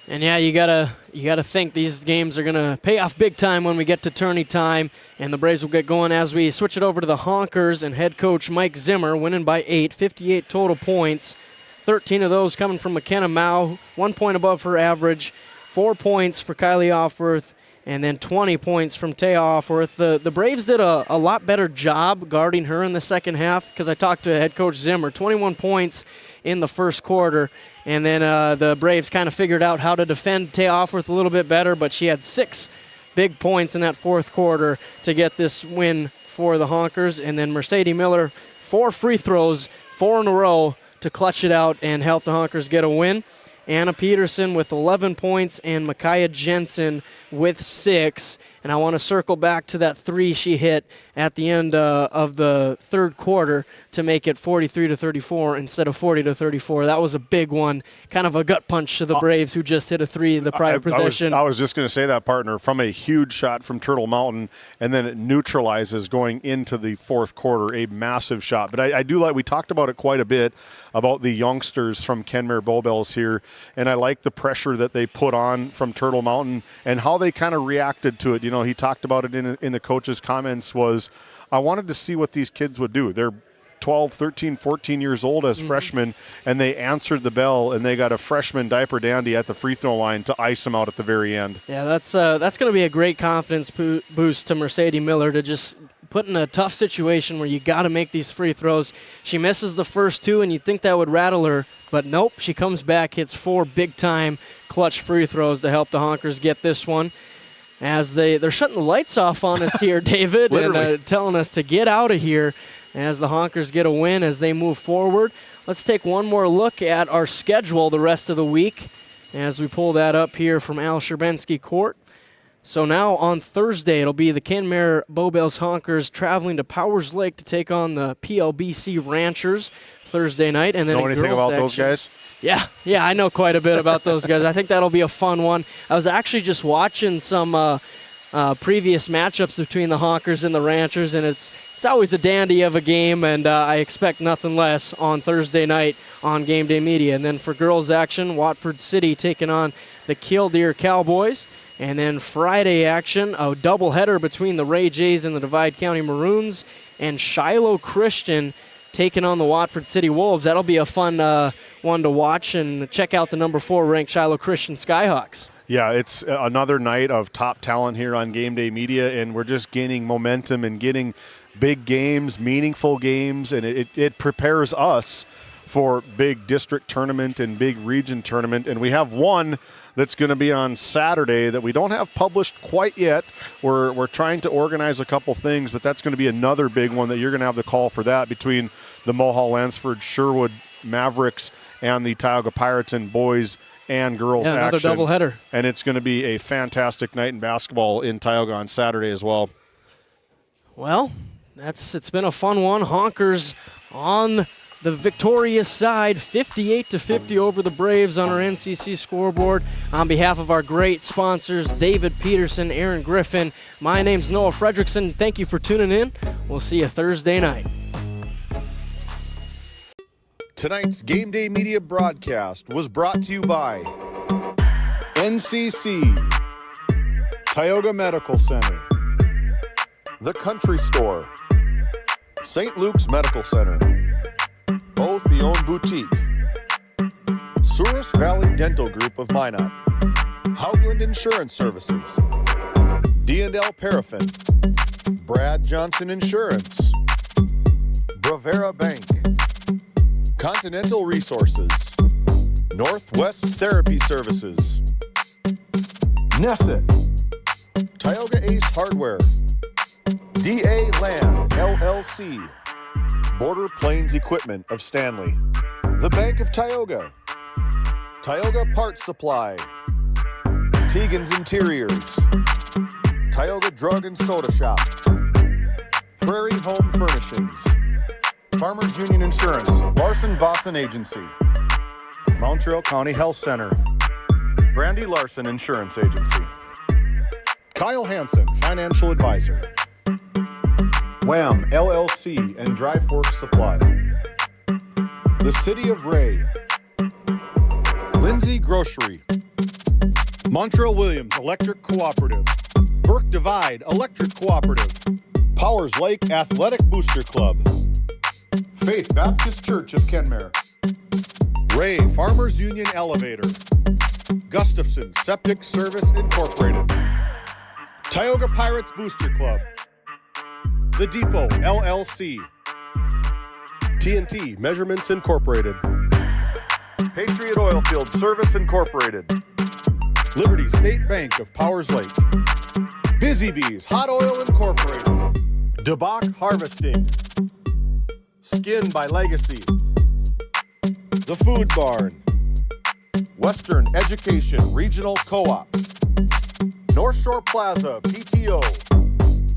And yeah, you gotta think these games are gonna pay off big time when we get to tourney time, and the Braves will get going as we switch it over to the Honkers and head coach Mike Zimmer, winning by 8, 58 total points, 13 of those coming from McKenna Mao, 1 point above her average, 4 points for Kylie Offworth, and then 20 points from Taya Offworth. The Braves did a lot better job guarding her in the second half because I talked to head coach Zimmer, 21 points in the first quarter. And then the Braves kind of figured out how to defend Taya Offworth a little bit better, but she had 6 big points in that fourth quarter to get this win for the Honkers. And then Mercedes Miller, 4 free throws, 4 in a row to clutch it out and help the Honkers get a win. Anna Peterson with 11 points and Micaiah Jensen with 6. And I want to circle back to that 3 she hit at the end of the third quarter to make it 43-34 instead of 40-34. That was a big one, kind of a gut punch to the Braves who just hit a 3 the prior possession. I was just going to say that, partner, from a huge shot from Turtle Mountain, and then it neutralizes going into the fourth quarter, a massive shot. But I do like, we talked about it quite a bit, about the youngsters from Kenmare Bowbells here, and I like the pressure that they put on from Turtle Mountain and how they kind of reacted to it. You know, he talked about it in the coach's comments was, I wanted to see what these kids would do. They're 12, 13, 14 years old as freshmen, and they answered the bell, and they got a freshman diaper dandy at the free throw line to ice them out at the very end. Yeah, that's going to be a great confidence boost to Mercedes Miller to just put in a tough situation where you got to make these free throws. She misses the first 2, and you'd think that would rattle her, but nope, she comes back, hits 4 big-time clutch free throws to help the Honkers get this one. As they're shutting the lights off on us here, David, and telling us to get out of here as the Honkers get a win as they move forward. Let's take one more look at our schedule the rest of the week as we pull that up here from Al Sherbensky Court. So now on Thursday, it'll be the Kenmare Bowbells Honkers traveling to Powers Lake to take on the PLBC Ranchers Thursday night. And then know anything about those guys? Yeah, I know quite a bit about those guys. I think that'll be a fun one. I was actually just watching some previous matchups between the Honkers and the Ranchers, and it's always a dandy of a game, and I expect nothing less on Thursday night on GameDay Media. And then for girls action, Watford City taking on the Killdeer Cowboys. And then Friday action, a doubleheader between the Ray Jays and the Divide County Maroons, and Shiloh Christian taking on the Watford City Wolves. That'll be a fun one to watch, and check out the number 4 ranked Shiloh Christian Skyhawks. Yeah, it's another night of top talent here on GameDay Media, and we're just gaining momentum and getting big games, meaningful games, and it prepares us for big district tournament and big region tournament. And we have one that's going to be on Saturday that we don't have published quite yet. We're trying to organize a couple things, but that's going to be another big one that you're going to have the call for that between the Mulhall-Lansford Sherwood Mavericks and the Tioga Pirates in boys and girls another action. doubleheader. And it's going to be a fantastic night in basketball in Tioga on Saturday as well. Well, it's been a fun one. Honkers on the victorious side, 58-50 over the Braves on our NCC scoreboard. On behalf of our great sponsors, David Peterson, Aaron Griffin, my name's Noah Fredrickson. Thank you for tuning in. We'll see you Thursday night. Tonight's Game Day Media broadcast was brought to you by NCC, Tioga Medical Center, The Country Store, St. Luke's Medical Center, Otheon Boutique, Souris Valley Dental Group of Minot, Hoagland Insurance Services, D&L Paraffin, Brad Johnson Insurance, Bravera Bank, Continental Resources, Northwest Therapy Services, Nesset, Tioga Ace Hardware, DA Land LLC, Border Plains Equipment of Stanley, the Bank of Tioga, Tioga Parts Supply, Tegan's Interiors, Tioga Drug and Soda Shop, Prairie Home Furnishings, Farmers Union Insurance, Larson Vossen Agency, Montreal County Health Center, Brandy Larson Insurance Agency, Kyle Hansen, Financial Advisor, Wham LLC and Dry Fork Supply, the City of Ray, Lindsay Grocery, Montreal Williams Electric Cooperative, Burke Divide Electric Cooperative, Powers Lake Athletic Booster Club, Faith Baptist Church of Kenmare, Ray Farmers Union Elevator, Gustafson Septic Service Incorporated, Tioga Pirates Booster Club, The Depot LLC, TNT Measurements Incorporated, Patriot Oilfield Service Incorporated, Liberty State Bank of Powers Lake, Busy Bees Hot Oil Incorporated, DeBach Harvesting, Skin by Legacy, The Food Barn, Western Education Regional Co-op, North Shore Plaza PTO,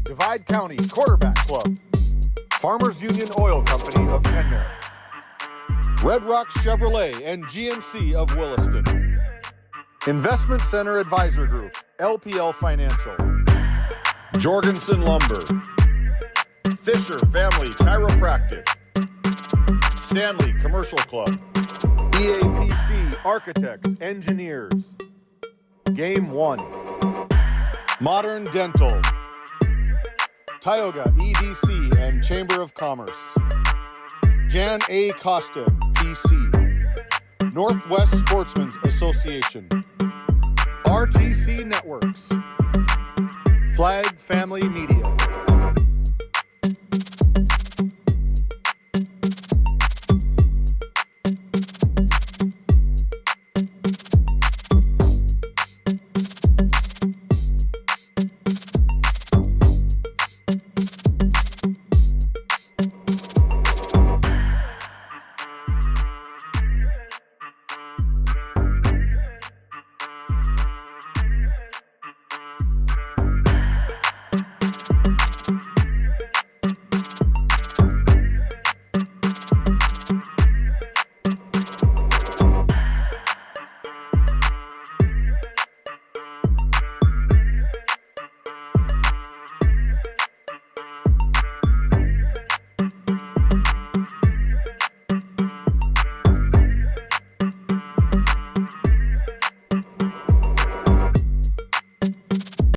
Divide County Quarterback Club, Farmers Union Oil Company of Kenmare, Red Rock Chevrolet and GMC of Williston, Investment Center Advisor Group, LPL Financial, Jorgensen Lumber, Fisher Family Chiropractic, Stanley Commercial Club, EAPC Architects Engineers, Game 1, Modern Dental, Tioga EDC and Chamber of Commerce, Jan A. Costa, PC, Northwest Sportsmen's Association, RTC Networks, Flag Family Media,